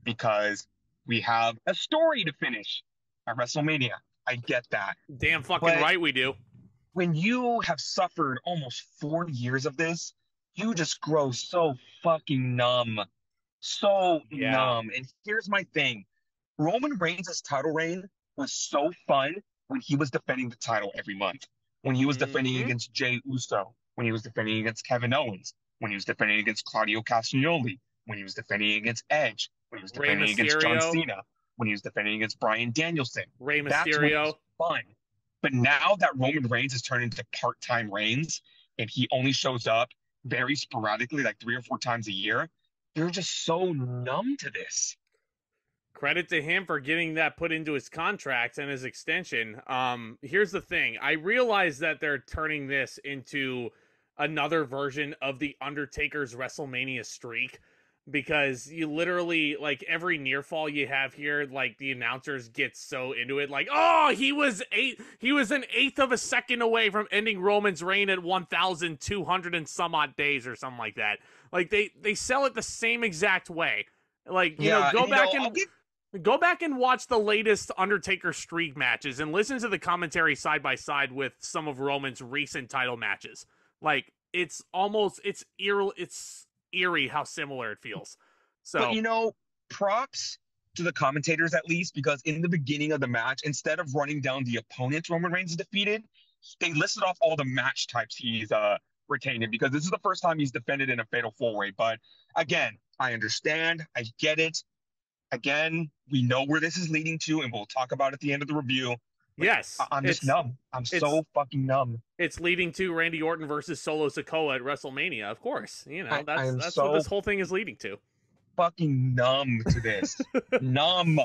because we have a story to finish at WrestleMania. I get that. Damn fucking right we do. When you have suffered almost 4 years of this, you just grow so fucking numb. So numb. And here's my thing. Roman Reigns' title reign was so fun when he was defending the title every month. When he was defending against Jey Uso. When he was defending against Kevin Owens. When he was defending against Claudio Castagnoli. When he was defending against Edge. When he was defending against John Cena. When he was defending against Bryan Danielson. Rey Mysterio. That's when it was fun. But now that Roman Reigns has turned into part-time Reigns, and he only shows up very sporadically, like 3 or 4 times a year, they're just so numb to this. Credit to him for getting that put into his contract and his extension. Here's the thing. I realize that they're turning this into another version of the Undertaker's WrestleMania streak, because you literally, like, every near fall you have here, like, the announcers get so into it, like, oh, he was an eighth of a second away from ending Roman's reign at 1,200 and some odd days or something like that. Like, they sell it the same exact way. Like, you know, go back and watch the latest Undertaker streak matches and listen to the commentary side by side with some of Roman's recent title matches. Like, it's eerie how similar it feels. So, but you know, props to the commentators at least, because in the beginning of the match, instead of running down the opponents Roman Reigns defeated, they listed off all the match types he's retained in, because this is the first time he's defended in a fatal 4-way. But again, I understand, I get it. Again, we know where this is leading to, and we'll talk about it at the end of the review. Yes, I'm just numb. I'm so fucking numb. It's leading to Randy Orton versus Solo Sikoa at WrestleMania, of course. You know, that's so what this whole thing is leading to. Fucking numb to this. Numb.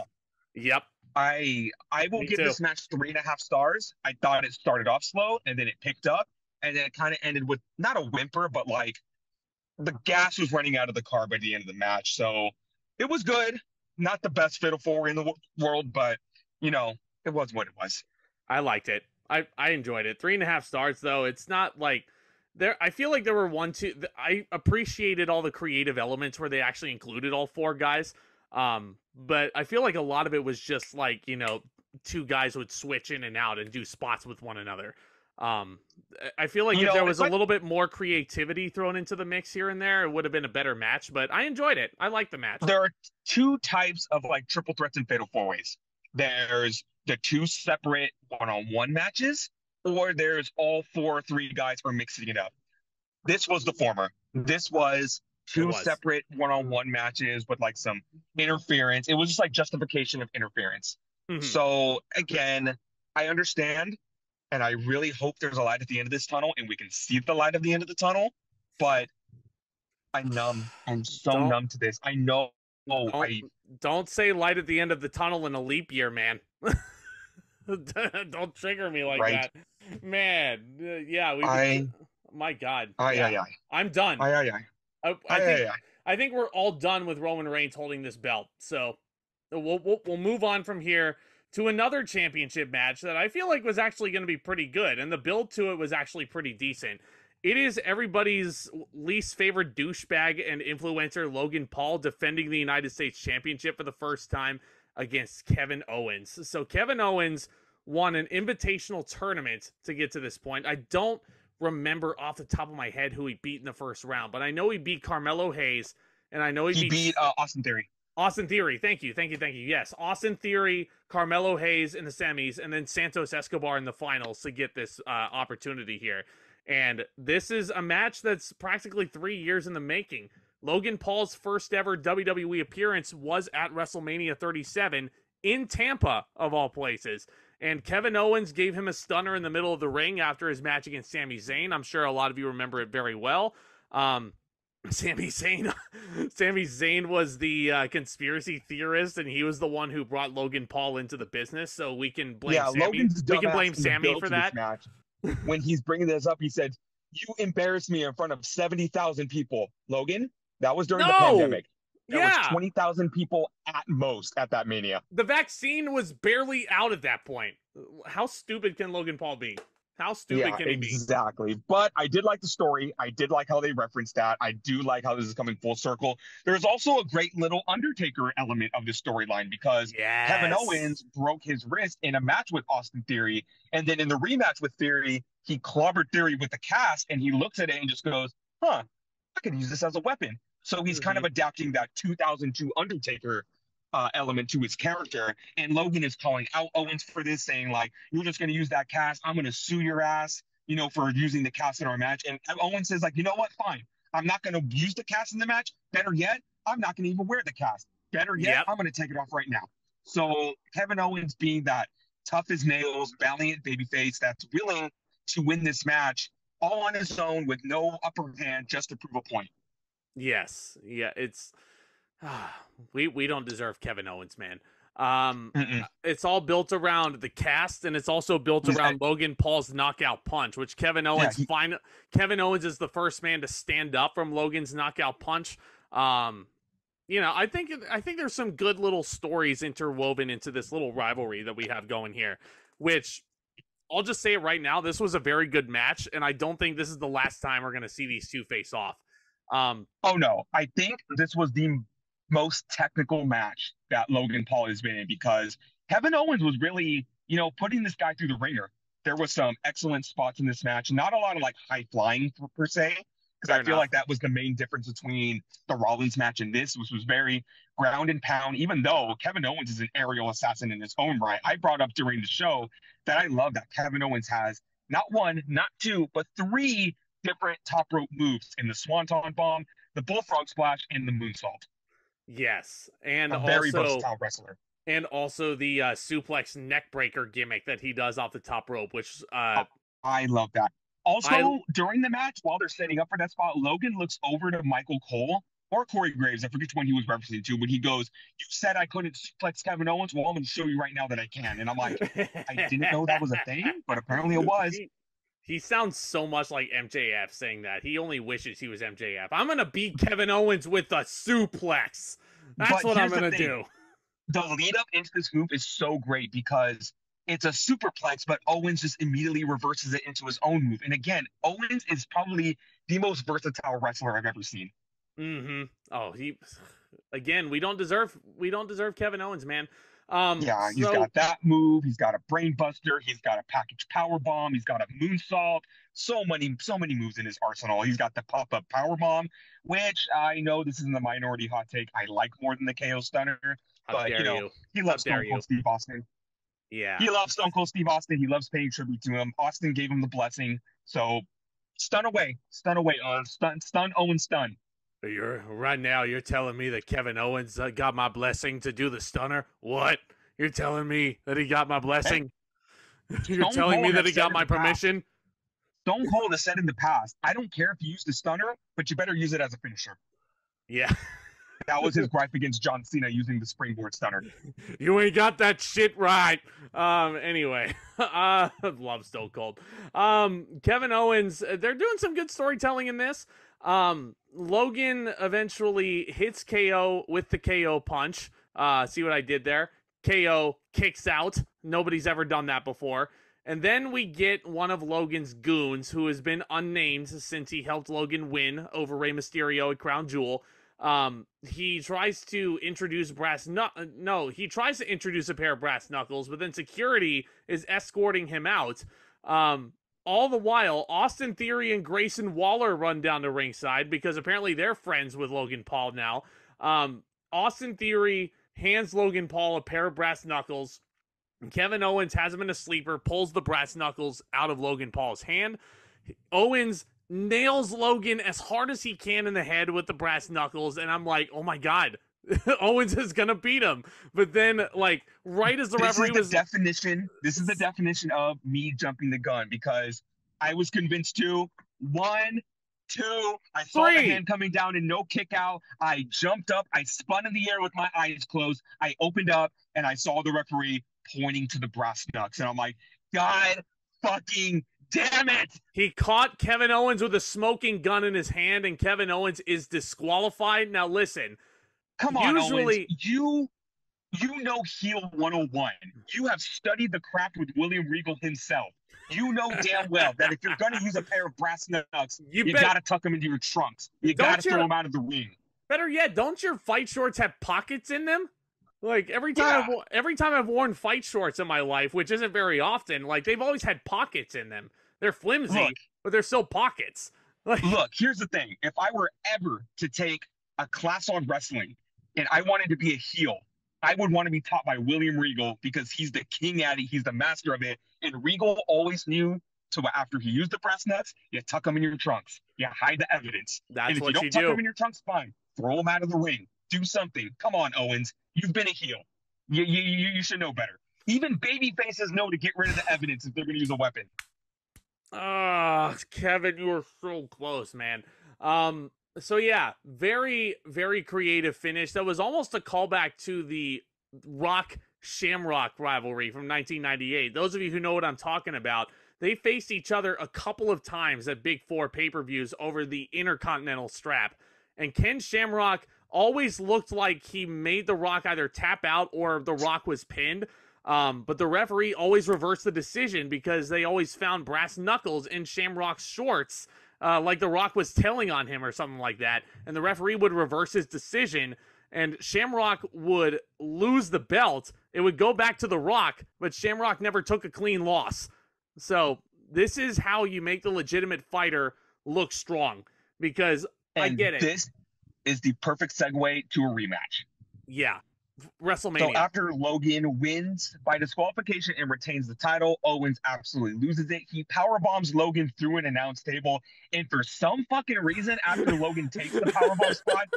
Yep. I will give this match 3.5 stars. I thought it started off slow, and then it picked up, and then it kind of ended with not a whimper, but like the gas was running out of the car by the end of the match. So it was good. Not the best fatal 4-way in the world, but you know, it was what it was. I liked it. I enjoyed it. 3.5 stars, though. It's not like there. I feel like there were I appreciated all the creative elements where they actually included all 4 guys. But I feel like a lot of it was just like, you know, 2 guys would switch in and out and do spots with one another. I feel like if there was a little bit more creativity thrown into the mix here and there, it would have been a better match. But I enjoyed it. I liked the match. There are 2 types of like triple threats and fatal 4-ways. There's the 2 separate one-on-one matches, or there's all 4 3 guys are mixing it up. This was the former. This was 2 separate one-on-one matches with like some interference. It was just like justification of interference. Mm-hmm. So again, I understand, and I really hope there's a light at the end of this tunnel and we can see the light at the end of the tunnel, but I'm numb. I'm so numb to this. I know. Don't say light at the end of the tunnel in a leap year, man. Don't trigger me like that, man. My God. I'm done. I think we're all done with Roman Reigns holding this belt. So we'll move on from here to another championship match that I feel like was actually going to be pretty good, and the build to it was actually pretty decent. It is everybody's least favorite douchebag and influencer, Logan Paul, defending the United States Championship for the first time against Kevin Owens. So Kevin Owens won an invitational tournament to get to this point. I don't remember off the top of my head who he beat in the first round, but I know he beat Carmelo Hayes, and I know he beat Austin Theory. Austin Theory. Thank you. Yes, Austin Theory, Carmelo Hayes in the semis, and then Santos Escobar in the finals to get this opportunity here. And this is a match that's practically 3 years in the making. Logan Paul's first ever WWE appearance was at WrestleMania 37 in Tampa, of all places. And Kevin Owens gave him a stunner in the middle of the ring after his match against Sami Zayn. I'm sure a lot of you remember it very well. Sami Zayn was the conspiracy theorist, and he was the one who brought Logan Paul into the business. So we can blame Sami. Logan's we can blame Sami for that. Match. When he's bringing this up, he said, "You embarrassed me in front of 70,000 people, Logan." That was during the pandemic. There was 20,000 people at most at that Mania. The vaccine was barely out at that point. How stupid can Logan Paul be? How stupid can he be? Exactly. But I did like the story. I did like how they referenced that. I do like how this is coming full circle. There's also a great little Undertaker element of this storyline because Kevin Owens broke his wrist in a match with Austin Theory. And then in the rematch with Theory, he clobbered Theory with the cast and he looks at it and just goes, I could use this as a weapon. So he's kind of adapting that 2002 Undertaker element to his character. And Logan is calling out Owens for this, saying, like, you're just going to use that cast. I'm going to sue your ass, for using the cast in our match. And Owens says, like, you know what? Fine. I'm not going to use the cast in the match. Better yet, I'm not going to even wear the cast. Better yet, I'm going to take it off right now. So Kevin Owens being that tough as nails, valiant babyface that's willing to win this match all on his own with no upper hand just to prove a point. Yes. Yeah, it's we don't deserve Kevin Owens, man. It's all built around the cast, and it's also built around Logan Paul's knockout punch, which Kevin Owens Kevin Owens is the first man to stand up from Logan's knockout punch. I think there's some good little stories interwoven into this little rivalry that we have going here, which I'll just say it right now, this was a very good match, and I don't think this is the last time we're going to see these two face off. Oh no, I think this was the most technical match that Logan Paul has been in because Kevin Owens was really, putting this guy through the ringer. There was some excellent spots in this match, not a lot of like high flying per se, because I feel like that was the main difference between the Rollins match and this, which was very ground and pound, even though Kevin Owens is an aerial assassin in his own right. I brought up during the show that I love that Kevin Owens has not one, not two, but three different top rope moves in the Swanton Bomb, the Bullfrog Splash, and the Moonsault. Yes, and very versatile wrestler. And also the suplex neckbreaker gimmick that he does off the top rope, which I love that. Also, during the match, while they're setting up for that spot, Logan looks over to Michael Cole or Corey Graves. I forget which one he was referencing to, but he goes, "You said I couldn't suplex Kevin Owens. Well, I'm going to show you right now that I can." And I'm like, I didn't know that was a thing, but apparently it was. He sounds so much like MJF saying that. He only wishes he was MJF. I'm going to beat Kevin Owens with a suplex. That's what I'm going to do. The lead up into this move is so great because it's a superplex, but Owens just immediately reverses it into his own move. And again, Owens is probably the most versatile wrestler I've ever seen. Oh, we don't deserve Kevin Owens, man. He's got that move. He's got a brain buster. He's got a package power bomb. He's got a moonsault. So many moves in his arsenal. He's got the pop-up power bomb, which I know this isn't a minority hot take. I like more than the KO stunner, but he loves Stone Cold Steve Austin. Yeah, he loves Stone Cold Steve Austin. He loves paying tribute to him. Austin gave him the blessing, so stun away, stun, Owen, stun. You're telling me that Kevin Owens got my blessing to do the stunner? What? You're telling me that he got my blessing? You're telling me that he got my permission? Stone Cold has said in the past, I don't care if you use the stunner, but you better use it as a finisher. Yeah. That was his gripe against John Cena using the springboard stunner. You ain't got that shit right. Anyway, love Stone Cold. Kevin Owens, they're doing some good storytelling in this. Logan eventually hits KO with the KO punch. See what I did there? KO kicks out. Nobody's ever done that before. And then we get one of Logan's goons, who has been unnamed since he helped Logan win over Rey Mysterio at Crown Jewel. He tries to introduce he tries to introduce a pair of brass knuckles, but then security is escorting him out. All the while, Austin Theory and Grayson Waller run down to ringside because apparently they're friends with Logan Paul now. Austin Theory hands Logan Paul a pair of brass knuckles. Kevin Owens has him in a sleeper, pulls the brass knuckles out of Logan Paul's hand. Owens nails Logan as hard as he can in the head with the brass knuckles, and I'm like, oh my god, Owens is gonna beat him. But then, like, right as the referee was this is the definition of me jumping the gun, because I was convinced too. 1, 2, I saw the 3. hand coming down and no kick out. I jumped up, I spun in the air with my eyes closed. I opened up and I saw the referee pointing to the brass knucks, and I'm like, God fucking damn it! He caught Kevin Owens with a smoking gun in his hand, and Kevin Owens is disqualified. Now listen, Come on, usually Owens. You know heel 101. You have studied the craft with William Regal himself. You know damn well that if you're going to use a pair of brass knucks, you got to tuck them into your trunks. You got to throw them out of the ring. Better yet, don't your fight shorts have pockets in them? Like, every time I've worn fight shorts in my life, which isn't very often, like, they've always had pockets in them. They're flimsy, but they're still pockets. Like, look, here's the thing. If I were ever to take a class on wrestling and I wanted to be a heel, I would want to be taught by William Regal, because he's the king at it. He's the master of it. And Regal always knew to, after he used the brass nuts, you tuck them in your trunks. You hide the evidence. That's and what if you you don't tuck do. them in your trunks, fine. Throw them out of the ring. Do something. Come on, Owens. You've been a heel. You should know better. Even baby faces know to get rid of the evidence if they're going to use a weapon. Kevin, you were so close, man. So yeah, very, very creative finish. That was almost a callback to the Rock Shamrock rivalry from 1998. Those of you who know what I'm talking about, they faced each other a couple of times at Big Four pay-per-views over the Intercontinental strap. And Ken Shamrock always looked like he made The Rock either tap out or The Rock was pinned. But the referee always reversed the decision, because they always found brass knuckles in Shamrock's shorts, like The Rock was telling on him or something like that. And the referee would reverse his decision, and Shamrock would lose the belt. It would go back to The Rock, but Shamrock never took a clean loss. So this is how you make the legitimate fighter look strong, because I get it. This is the perfect segue to a rematch. Yeah. WrestleMania. So after Logan wins by disqualification and retains the title, Owens absolutely loses it. He powerbombs Logan through an announce table, and for some fucking reason, after Logan takes the powerbomb spot,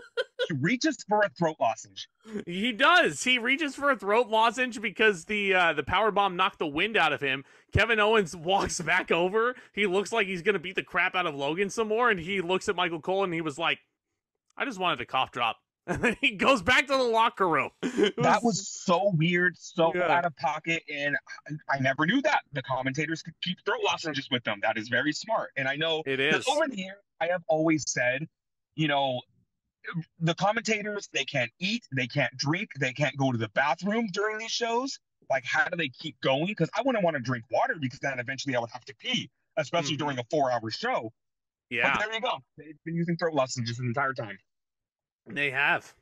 he reaches for a throat lozenge. He does. He reaches for a throat lozenge because the powerbomb knocked the wind out of him. Kevin Owens walks back over. He looks like he's gonna beat the crap out of Logan some more, and he looks at Michael Cole and he was like, "I just wanted a cough drop." And then he goes back to the locker room. That was so weird, so out of pocket, and I never knew that. The commentators could keep throat lozenges with them. That is very smart. And I know it is. Over the years, I have always said, you know, the commentators, they can't eat, they can't drink, they can't go to the bathroom during these shows. Like, how do they keep going? Because I wouldn't want to drink water, because then eventually I would have to pee, especially during a 4-hour show. Yeah. But there you go. They've been using throat lozenges the entire time. They have.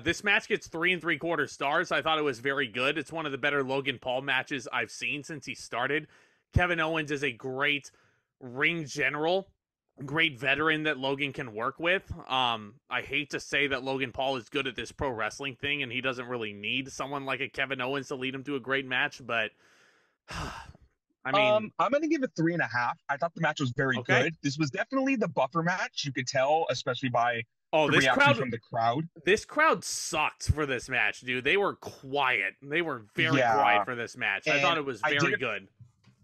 This match gets 3 3/4 stars. I thought it was very good. It's one of the better Logan Paul matches I've seen since he started. Kevin Owens is a great ring general, great veteran that Logan can work with. I hate to say that Logan Paul is good at this pro wrestling thing, and he doesn't really need someone like a Kevin Owens to lead him to a great match, but I mean, I'm going to give it 3.5. I thought the match was very good. This was definitely the buffer match. You could tell, especially by the reaction from the crowd. This crowd sucked for this match, dude. They were quiet. They were very quiet for this match. I thought it was very good.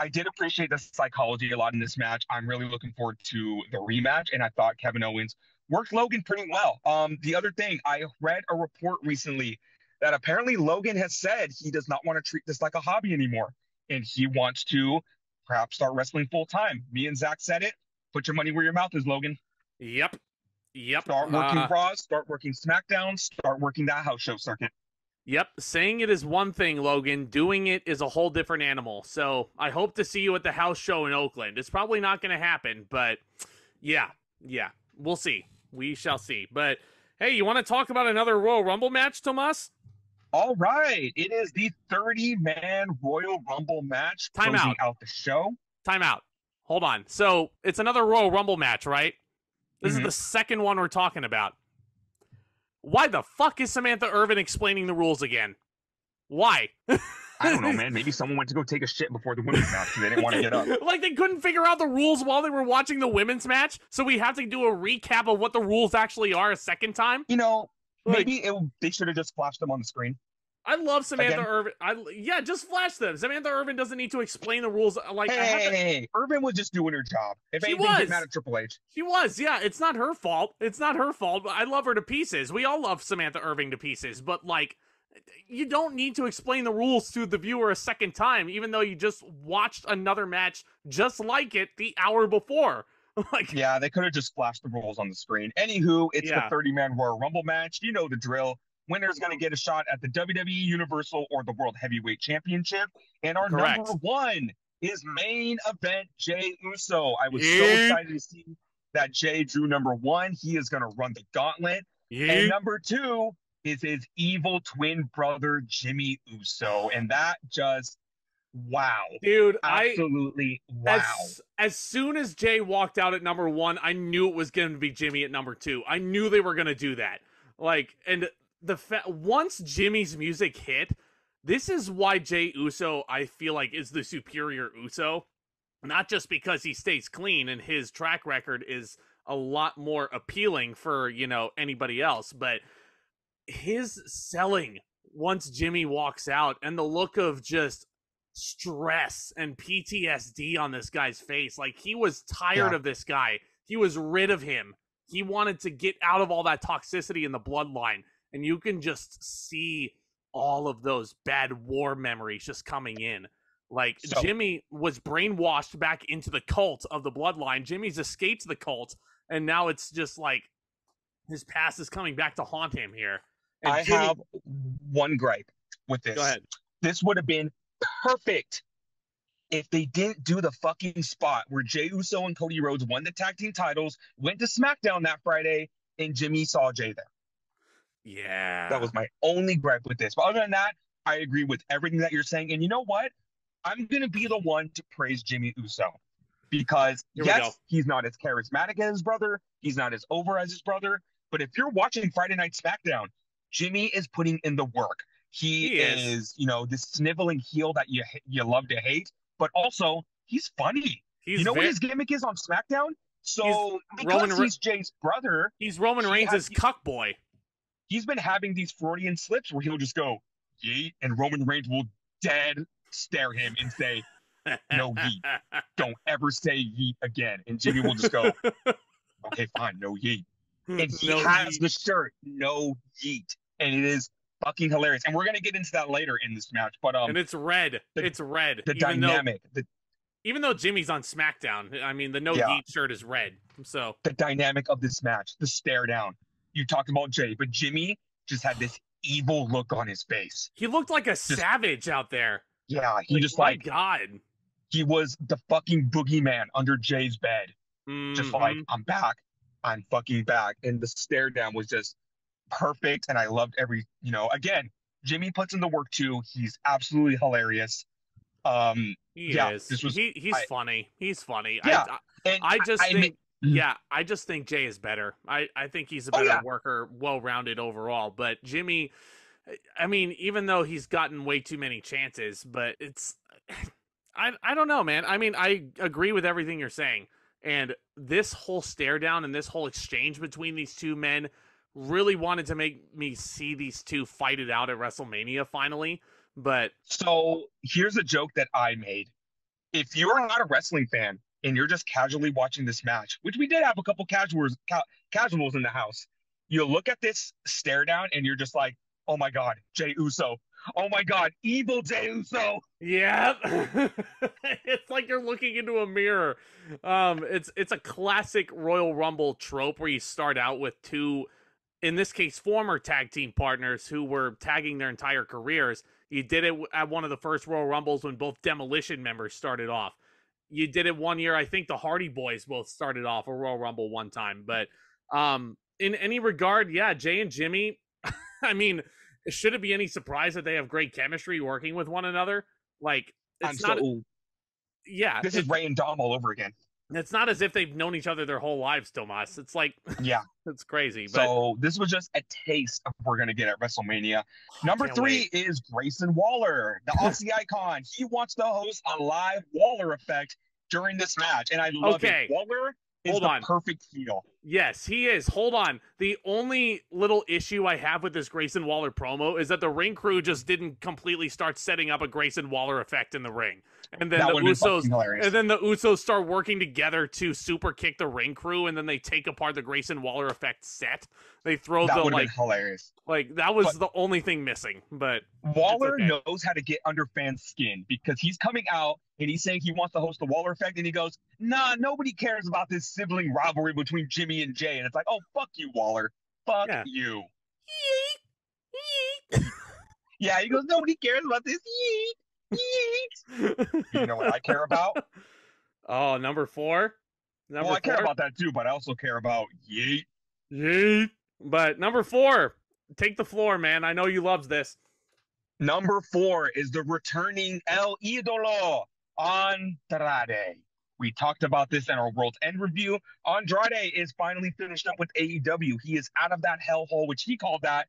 I did appreciate the psychology a lot in this match. I'm really looking forward to the rematch, and I thought Kevin Owens worked Logan pretty well. The other thing, I read a report recently that apparently Logan has said he does not want to treat this like a hobby anymore, and he wants to perhaps start wrestling full time. Me and Zach said it. Put your money where your mouth is, Logan. Yep. Start working Raws, start working SmackDown, start working that house show circuit. Yep. Saying it is one thing, Logan. Doing it is a whole different animal. So I hope to see you at the house show in Oakland. It's probably not going to happen, but yeah. We'll see. We shall see. But hey, you want to talk about another Royal Rumble match, Tomas? All right. It is the 30-man Royal Rumble match. Time out the show. Time out. Hold on. So it's another Royal Rumble match, right? This is the second one we're talking about. Why the fuck is Samantha Irvin explaining the rules again? Why? I don't know, man. Maybe someone went to go take a shit before the women's match because they didn't want to get up. Like they couldn't figure out the rules while they were watching the women's match, so we have to do a recap of what the rules actually are a second time. You know, Like, maybe they should have just flashed them on the screen. I love Samantha Again? Irvin. Yeah, just flash them. Samantha Irvin doesn't need to explain the rules. Like, Hey, Irvin was just doing her job. If She anything, was. get mad at Triple H. She was, yeah. It's not her fault. It's not her fault. I love her to pieces. We all love Samantha Irving to pieces. But, like, you don't need to explain the rules to the viewer a second time, even though you just watched another match just like it the hour before. Like, Yeah, they could have just flashed the rules on the screen. Anywho, it's Yeah. the 30-man Royal Rumble match. You know the drill. Winner's going to get a shot at the WWE Universal or the World Heavyweight Championship. And our Correct. number one is main event Jey Uso. I was so Yeah. excited to see that Jey drew number one. He is going to run the gauntlet. And number two is his evil twin brother, Jimmy Uso. And that just, wow. Dude, Absolutely wow. As soon as Jay walked out at number one, I knew it was going to be Jimmy at number two. I knew they were going to do that. Like, and once Jimmy's music hit, this is why Jey Uso, I feel like, is the superior Uso. Not just because he stays clean and his track record is a lot more appealing for, you know, anybody else, but his selling once Jimmy walks out and the look of just stress and PTSD on this guy's face. Like, he was tired of this guy. He was rid of him. He wanted to get out of all that toxicity in the bloodline. And you can just see all of those bad war memories just coming in. Like, Jimmy was brainwashed back into the cult of the bloodline. Jimmy's escaped the cult. And now it's just like his past is coming back to haunt him here. And I have one gripe with this. Go ahead. This would have been perfect if they didn't do the fucking spot where Jey Uso and Cody Rhodes won the tag team titles, went to SmackDown that Friday, and Jimmy saw Jey there. Yeah. That was my only gripe with this. But other than that, I agree with everything that you're saying. And you know what? I'm going to be the one to praise Jimmy Uso. Because, yes, he's not as charismatic as his brother. He's not as over as his brother. But if you're watching Friday Night SmackDown, Jimmy is putting in the work. He is, you know, this sniveling heel that you love to hate. But also, he's funny. You know what his gimmick is on SmackDown? So, because he's Jay's brother. He's Roman Reigns' cuck boy. He's been having these Freudian slips where he'll just go, yeet, and Roman Reigns will dead stare him and say, no yeet. Don't ever say yeet again. And Jimmy will just go, okay, fine, no yeet. And he has the shirt, no yeet. And it is fucking hilarious. And we're going to get into that later in this match. But and it's red. It's red. The dynamic. Even though Jimmy's on SmackDown, I mean, the no yeet shirt is red. So the dynamic of this match, the stare down. You talked about Jey, but Jimmy just had this evil look on his face. He looked like a savage out there. Yeah, he just my God. He was the fucking boogeyman under Jay's bed. Just like, I'm back. I'm fucking back. And the stare down was just perfect. And I loved every, you know, again, Jimmy puts in the work too. He's absolutely hilarious. He is. He's funny. He's funny. Yeah. I just think Jey is better. I think he's a better worker, well-rounded overall. But Jimmy, I mean, even though he's gotten way too many chances, but it's, I don't know, man. I mean, I agree with everything you're saying. And this whole stare down and this whole exchange between these two men really wanted to make me see these two fight it out at WrestleMania finally. But so here's a joke that I made. If you're not a wrestling fan and you're just casually watching this match, which we did have a couple casuals in the house, you look at this stare down and you're just like, oh my God, Jey Uso. Oh my God, evil Jey Uso. Yeah. It's like you're looking into a mirror. It's a classic Royal Rumble trope where you start out with two, in this case, former tag team partners who were tagging their entire careers. You did it at one of the first Royal Rumbles when both Demolition members started off. You did it one year, I think the Hardy Boys both started off a Royal Rumble one time. But in any regard, yeah, Jey and Jimmy, I mean, should it be any surprise that they have great chemistry working with one another? Like, it's not. Yeah, this is Ray and Dom all over again. It's not as if they've known each other their whole lives, Tomas. It's like Yeah. it's crazy, but So this was just a taste of what we're going to get at WrestleMania. I Number can't wait. 3 is Grayson Waller, the Aussie icon. He wants to host a live Waller effect during this match, and I love it. Okay, Waller is hold the on. perfect heel. Yes, he is. Hold on. The only little issue I have with this Grayson Waller promo is that the ring crew just didn't completely start setting up a Grayson Waller effect in the ring. And then That the would have been Usos fucking hilarious. and then the Usos start working together to super kick the ring crew, and then they take apart the Grayson Waller effect set. They throw That the would have been hilarious. that was But the only thing missing, but it's Waller okay. knows how to get under fans' skin because he's coming out and he's saying he wants to host the Waller effect, and he goes, "Nah, nobody cares about this sibling rivalry between Jimmy and Jay." And it's like, "Oh, fuck you, Waller. Fuck Yeah. you." Yeet. Yeah, he goes, "Nobody cares about this." Yeet, yeet. You know what I care about? Oh, number 4? Number Well, I care 4? about that too, but I also care about yeet. Yeet. But number 4, take the floor, man. I know you loves this. Number 4 is the returning El Idolo, Andrade. We talked about this in our World's End review. Andrade is finally finished up with AEW. He is out of that hellhole, which he called that.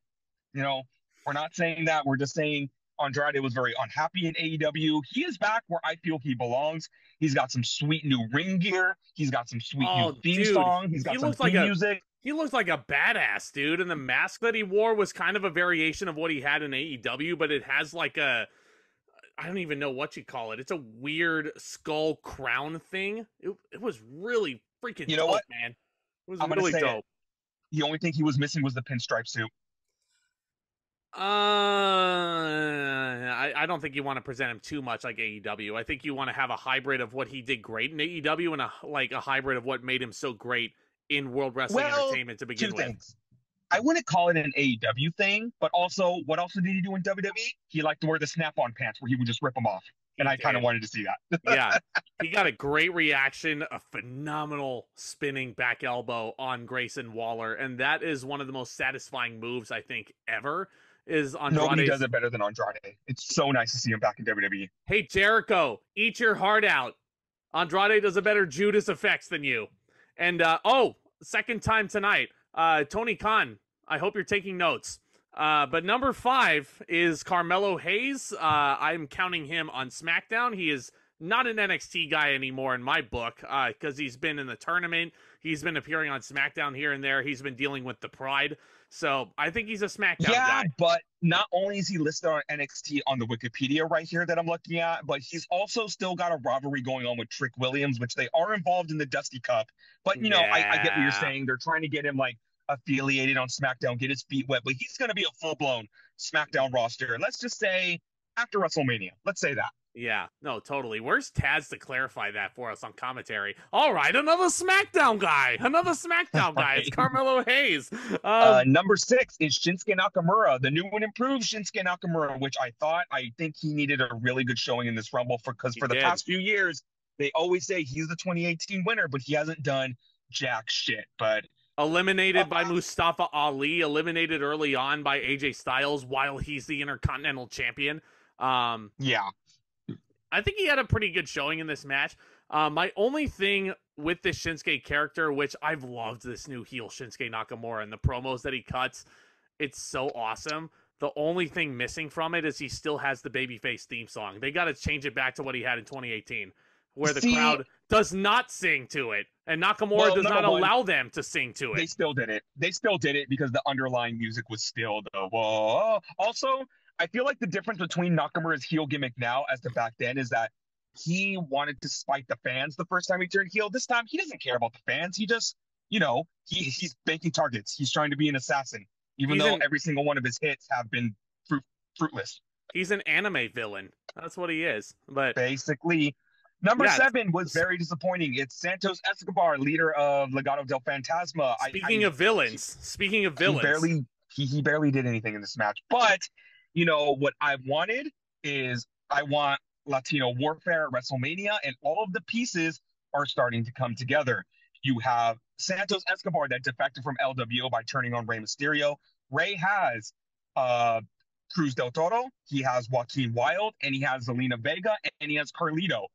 You know, we're not saying that. We're just saying Andrade was very unhappy in AEW. He is back where I feel he belongs. He's got some sweet new ring gear. He's got some sweet new Oh, theme dude, song. He's got some theme music. he looks like a badass, dude. And the mask that he wore was kind of a variation of what he had in AEW, but it has like I don't even know what you call it. It's a weird skull crown thing. It was really freaking You know dope, what? man. It was I'm going to really say dope. it. The only thing he was missing was the pinstripe suit. I don't think you want to present him too much like AEW. I think you want to have a hybrid of what he did great in AEW and a hybrid of what made him so great in World Wrestling Entertainment to begin two with. things. I wouldn't call it an AEW thing, but also, what else did he do in WWE? He liked to wear the snap-on pants where he would just rip them off, and I kind of wanted to see that. Yeah, he got a great reaction, a phenomenal spinning back elbow on Grayson Waller, and that is one of the most satisfying moves I think ever. Is Andrade's. Nobody does it better than Andrade. It's so nice to see him back in WWE. Hey, Jericho, eat your heart out. Andrade does a better Judas effects than you. And, second time tonight, Tony Khan, I hope you're taking notes. But number 5 is Carmelo Hayes. I'm counting him on SmackDown. He is not an NXT guy anymore in my book, because he's been in the tournament. He's been appearing on SmackDown here and there. He's been dealing with the Pride. So I think he's a SmackDown guy. But not only is he listed on NXT on the Wikipedia right here that I'm looking at, but he's also still got a rivalry going on with Trick Williams, which they are involved in the Dusty Cup. But, you know, I get what you're saying. They're trying to get him, like, affiliated on SmackDown, get his feet wet, but he's going to be a full-blown SmackDown roster. Let's just say after WrestleMania. Let's say that. Yeah, no, totally. Where's Taz to clarify that for us on commentary? All right, another SmackDown guy. Another SmackDown guy. It's Carmelo Hayes. Number 6 is Shinsuke Nakamura, the new and improved Shinsuke Nakamura, which I think he needed a really good showing in this Rumble because for the past few years, they always say he's the 2018 winner, but he hasn't done jack shit. But eliminated by Mustafa Ali, eliminated early on by AJ Styles while he's the Intercontinental Champion. Yeah. I think he had a pretty good showing in this match. My only thing with this Shinsuke character, which I've loved this new heel Shinsuke Nakamura and the promos that he cuts, it's so awesome. The only thing missing from it is he still has the babyface theme song. They got to change it back to what he had in 2018, where the crowd does not sing to it, and Nakamura does not allow them to sing to it. They still did it. They still did it because the underlying music was still the whoa. Also, I feel like the difference between Nakamura's heel gimmick now as to back then is that he wanted to spite the fans the first time he turned heel. This time, he doesn't care about the fans. He just, he's banking targets. He's trying to be an assassin, even though every single one of his hits have been fruitless. He's an anime villain. That's what he is. But basically, number 7 was very disappointing. It's Santos Escobar, leader of Legado del Fantasma. Speaking of villains, he barely did anything in this match. But what I wanted is I want Latino Warfare at WrestleMania, and all of the pieces are starting to come together. You have Santos Escobar that defected from LWO by turning on Rey Mysterio. Rey has Cruz del Toro, he has Joaquin Wilde, and he has Zelina Vega, and he has Carlito.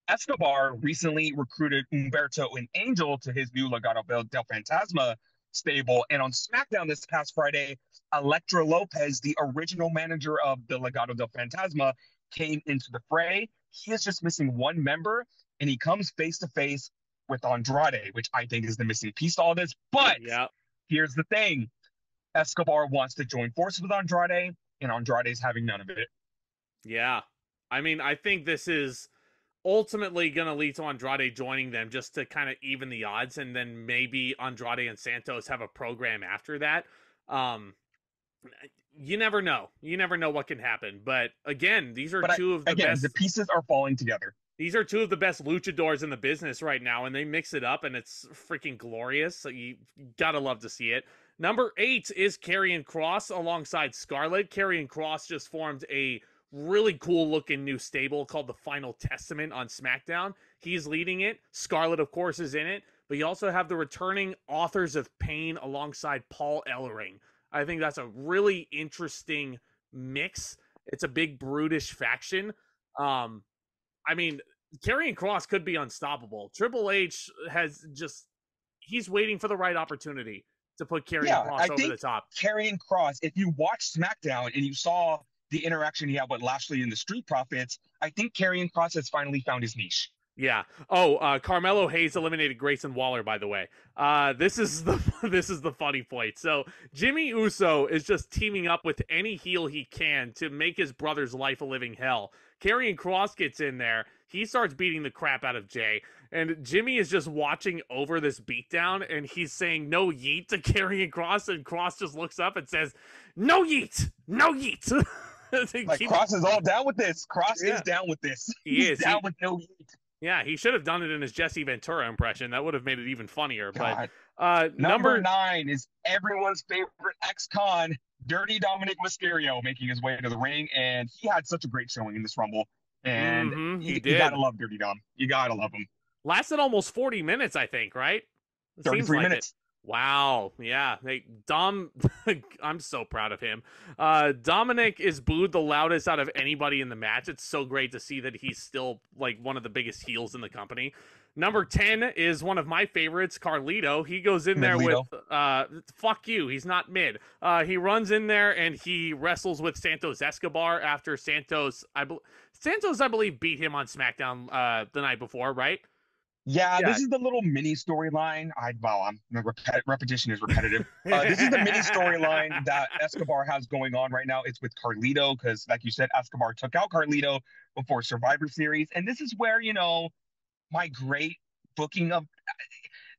Escobar recently recruited Humberto and Angel to his new Legado del Fantasma stable. And on SmackDown this past Friday, Electra Lopez, the original manager of the Legado del Fantasma, came into the fray. He is just missing one member, and he comes face to face with Andrade, which I think is the missing piece to all this. But Yeah. here's the thing: Escobar wants to join forces with Andrade, and Andrade's having none of it. Yeah. I mean, I think this is ultimately going to lead to Andrade joining them just to kind of even the odds, and then maybe Andrade and Santos have a program after that. Um, you never know. You never know what can happen. But again, these are But two of the again, best. the pieces are falling together. These are two of the best luchadors in the business right now, and they mix it up, and it's freaking glorious. So you gotta love to see it. Number 8 is Karrion Kross alongside Scarlett. Karrion Kross just formed a really cool looking new stable called the Final Testament on SmackDown. He's leading it. Scarlett, of course, is in it. But you also have the returning Authors of Pain alongside Paul Ellering. I think that's a really interesting mix. It's a big brutish faction. I mean, Karrion Kross could be unstoppable. Triple H has just, he's waiting for the right opportunity to put Karrion Kross over the top. Karrion Kross, if you watch SmackDown and you saw the interaction he had with Lashley and the Street Profits, I think Karrion Kross has finally found his niche. Yeah. Oh, Carmelo Hayes eliminated Grayson Waller, by the way. This is the funny point. So Jimmy Uso is just teaming up with any heel he can to make his brother's life a living hell. Karrion Kross gets in there. He starts beating the crap out of Jay. And Jimmy is just watching over this beatdown, and he's saying no yeet to Karrion Kross, and Kross just looks up and says, no yeet! No yeet! Like, Kross is all down with this. Kross is down with this. He's down with no yeet. Yeah, he should have done it in his Jesse Ventura impression. That would have made it even funnier. God. But number 9 is everyone's favorite ex-con, Dirty Dominic Mysterio, making his way to the ring, and he had such a great showing in this Rumble. And he did. You gotta love Dirty Dom. You gotta love him. Lasted almost 40 minutes, I think, right? 33 minutes. Wow. Yeah. Dom, I'm so proud of him. Dominic is booed the loudest out of anybody in the match. It's so great to see that he's still like one of the biggest heels in the company. Number 10 is one of my favorites, Carlito. He goes in there with, fuck you, he's not mid. He runs in there and he wrestles with Santos Escobar after Santos, I believe, beat him on SmackDown the night before, right? Yeah, this is the little mini storyline. Repetition is repetitive. This is the mini storyline that Escobar has going on right now. It's with Carlito because, like you said, Escobar took out Carlito before Survivor Series. And this is where, my great booking of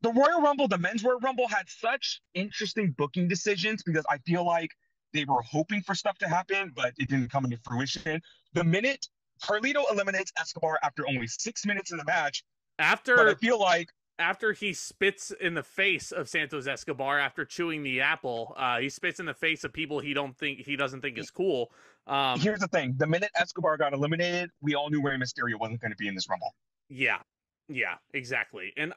the Royal Rumble, the Men's Royal Rumble, had such interesting booking decisions because I feel like they were hoping for stuff to happen, but it didn't come into fruition. The minute Carlito eliminates Escobar after only 6 minutes in the match, but I feel like after he spits in the face of Santos Escobar after chewing the apple, he spits in the face of people he doesn't think is cool. Here's the thing: the minute Escobar got eliminated, we all knew Rey Mysterio wasn't going to be in this Rumble. Yeah, exactly. And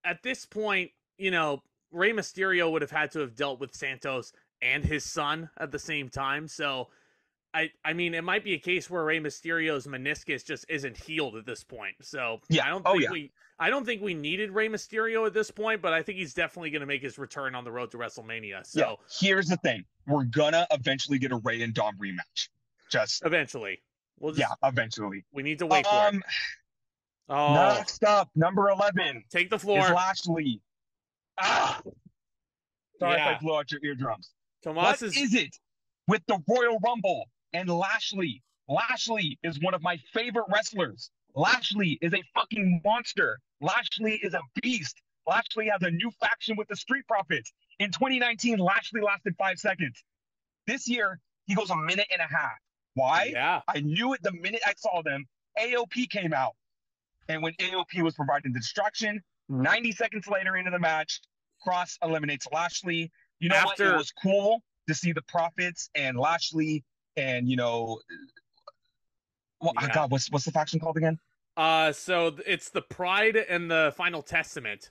at this point, Rey Mysterio would have had to have dealt with Santos and his son at the same time. So I mean, it might be a case where Rey Mysterio's meniscus just isn't healed at this point. So yeah. I don't think we needed Rey Mysterio at this point, but I think he's definitely going to make his return on the road to WrestleMania. So here's the thing: we're gonna eventually get a Rey and Dom rematch. Just eventually. Eventually. We need to wait for it. Next up, number 11. Take the floor. Is Lashley. Sorry if I blew out your eardrums. What is it with the Royal Rumble and Lashley? Lashley is one of my favorite wrestlers. Lashley is a fucking monster. Lashley is a beast. Lashley has a new faction with the Street Profits. In 2019, Lashley lasted 5 seconds. This year, he goes a minute and a half. Why? Yeah. I knew it the minute I saw them. AOP came out. And when AOP was providing the distraction, 90 seconds later into the match, Kross eliminates Lashley. You know what? It was cool to see the Profits and Lashley and, God, what's the faction called again? So it's the Pride and the Final Testament.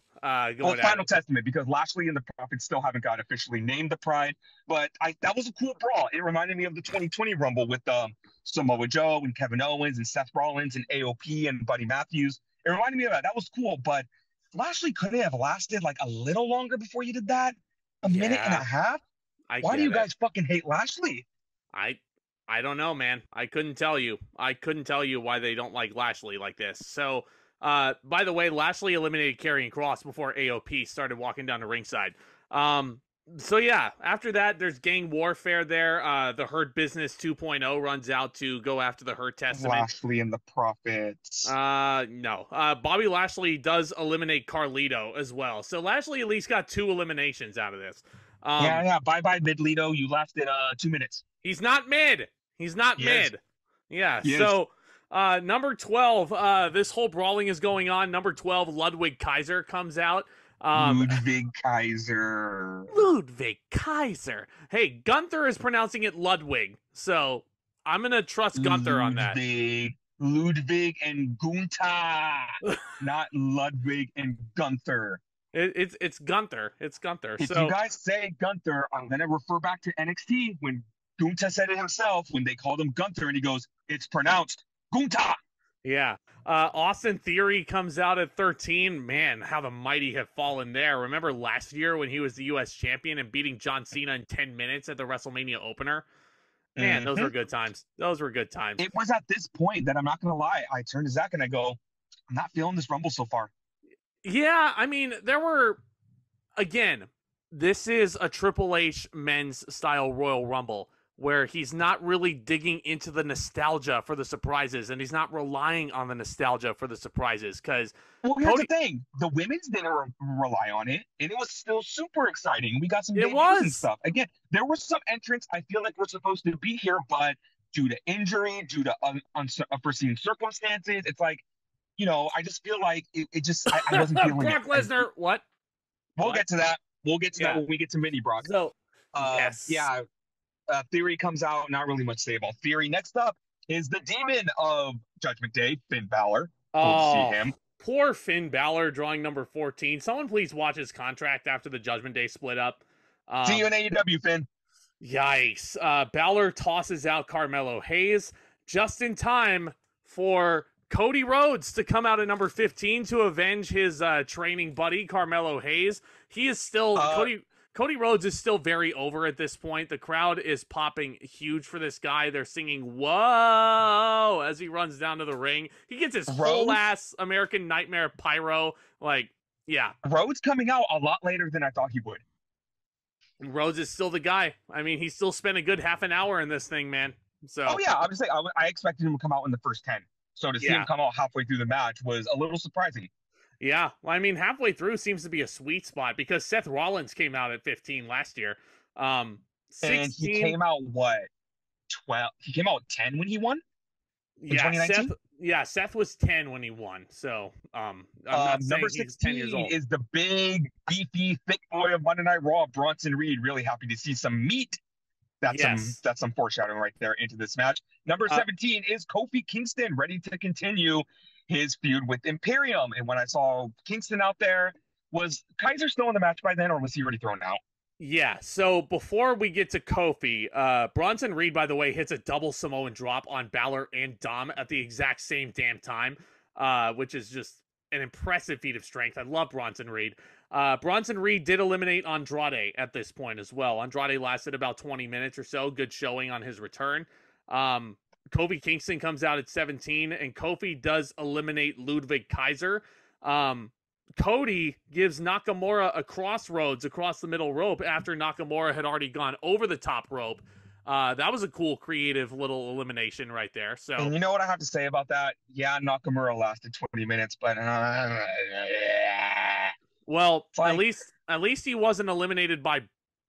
going at Final it. Testament, because Lashley and the Prophet still haven't got officially named the Pride, but that was a cool brawl. It reminded me of the 2020 Rumble with Samoa Joe and Kevin Owens and Seth Rollins and AOP and Buddy Matthews. It reminded me of that. That was cool, but Lashley couldn't have lasted like a little longer before you did that. A minute and a Yeah, half? I Why do get you it. guys fucking hate Lashley? I I don't know, man. I couldn't tell you. I couldn't tell you why they don't like Lashley like this. So, by the way, Lashley eliminated Karrion Kross before AOP started walking down the ringside. So yeah, after that, there's gang warfare there. The Hurt Business 2.0 runs out to go after the Hurt Testament. Lashley and the Prophets. No. Bobby Lashley does eliminate Carlito as well. So Lashley at least got 2 eliminations out of this. Yeah. Bye, Midlito. You lasted 2 minutes. He's not mid. He's not Yes. mid. Yeah. Yes. So number 12, this whole brawling is going on. Number 12, Ludwig Kaiser comes out. Ludwig Kaiser. Ludwig Kaiser. Hey, Gunther is pronouncing it Ludwig, so I'm gonna trust Gunther on that. Ludwig and Gunther, not Ludwig and Gunther. It's Gunther. It's Gunther. If So you guys say Gunther, I'm gonna refer back to NXT when Gunther said it himself when they called him Gunther, and he goes, "It's pronounced Gunther." yeah. Austin Theory comes out at 13. Man, how the mighty have fallen there. Remember last year when he was the U.S. champion and beating John Cena in 10 minutes at the WrestleMania opener? Man, those were good times. Those were good times. It was at this point that I'm not gonna lie. I turned to Zach and I go, "I'm not feeling this Rumble so far." Yeah, I mean, there were, again, this is a Triple H men's style Royal Rumble where he's not really digging into the nostalgia for the surprises, and he's not relying on the nostalgia for the surprises, because Well, here's the thing: the women's didn't rely on it, and it was still super exciting. We got some debuts and stuff. Again, there were some entrants I feel like were supposed to be here, but due to injury, due to unforeseen circumstances, it's like, I just feel like it just I wasn't feeling Brock Lesnar, what? We'll get to that. We'll get to that when we get to Mini Brock. So, yes. Yeah. Theory comes out. Not really much to say about Theory. Next up is the demon of Judgment Day, Finn Balor. Cool to see him. Poor Finn Balor drawing number 14. Someone please watch his contract after the Judgment Day split up. See you in AEW, Finn. Yikes. Balor tosses out Carmelo Hayes just in time for Cody Rhodes to come out at number 15 to avenge his training buddy, Carmelo Hayes. He is still... Cody Rhodes is still very over at this point. The crowd is popping huge for this guy. They're singing, "Whoa," as he runs down to the ring. He gets his whole ass American Nightmare pyro. Yeah. Rhodes coming out a lot later than I thought he would. And Rhodes is still the guy. I mean, he still spent a good half an hour in this thing, man. So. Oh, yeah. Obviously, I expected him to come out in the first 10. So to see him come out halfway through the match was a little surprising. Yeah, well, I mean, halfway through seems to be a sweet spot because Seth Rollins came out at 15 last year. 16... And he came out, 12? He came out 10 when he won? In 2019? Seth was 10 when he won. So, I'm not number saying he's 10 years old. is the big, beefy, thick boy of Monday Night Raw, Bronson Reed. Really happy to see some meat. That's some foreshadowing right there into this match. Number 17 is Kofi Kingston, ready to continue his feud with Imperium. And when I saw Kingston out there, was Kaiser still in the match by then, or was he already thrown out? Yeah, so before we get to Kofi, Bronson Reed, by the way, hits a double Samoan drop on Balor and Dom at the exact same damn time, which is just an impressive feat of strength. I love Bronson Reed. Bronson Reed did eliminate Andrade at this point as well. Andrade lasted about 20 minutes or so. Good showing on his return. Kofi Kingston comes out at 17, and Kofi does eliminate Ludwig Kaiser. Cody gives Nakamura a crossroads across the middle rope after Nakamura had already gone over the top rope. That was a cool, creative little elimination right there. So, and you know what I have to say about that? Yeah, Nakamura lasted 20 minutes, but well, at least he wasn't eliminated by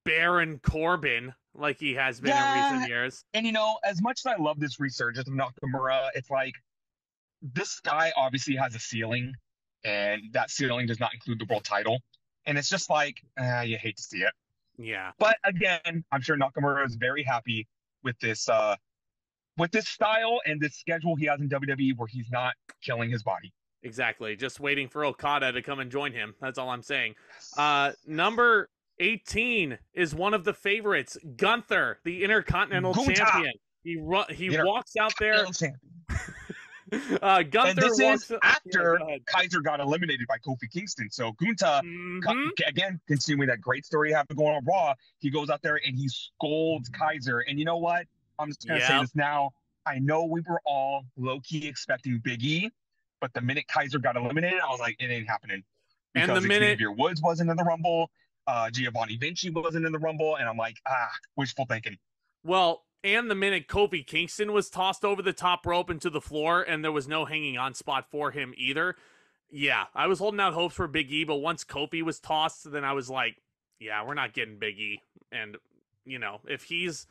Baron Corbin like he has been in recent years. And as much as I love this resurgence of Nakamura, it's like this guy obviously has a ceiling, and that ceiling does not include the world title. And it's just like, you hate to see it. Yeah. But again, I'm sure Nakamura is very happy with this style and this schedule he has in WWE where he's not killing his body. Exactly. Just waiting for Okada to come and join him. That's all I'm saying. Yes. Number 18 is one of the favorites, Gunther, the Intercontinental Gunta, Champion. He you know, walks out there. champion. And Gunther this walks. is Yeah, after go ahead. Kaiser got eliminated by Kofi Kingston. So Gunta, Mm-hmm. again, continuing that great story you have going on Raw, he goes out there and he scolds Kaiser. And you know what? I'm just going to say Yeah. this now. I know we were all low-key expecting Big E, but the minute Kaiser got eliminated, I was like, it ain't happening. And Because the minute Xavier Woods wasn't in the Rumble, Giovanni Vinci wasn't in the Rumble, and I'm like, wishful thinking. Well, and the minute Kofi Kingston was tossed over the top rope into the floor and there was no hanging on spot for him either. Yeah, I was holding out hopes for Big E, but once Kofi was tossed, then I was like, yeah, we're not getting Big E. And, you know, if he's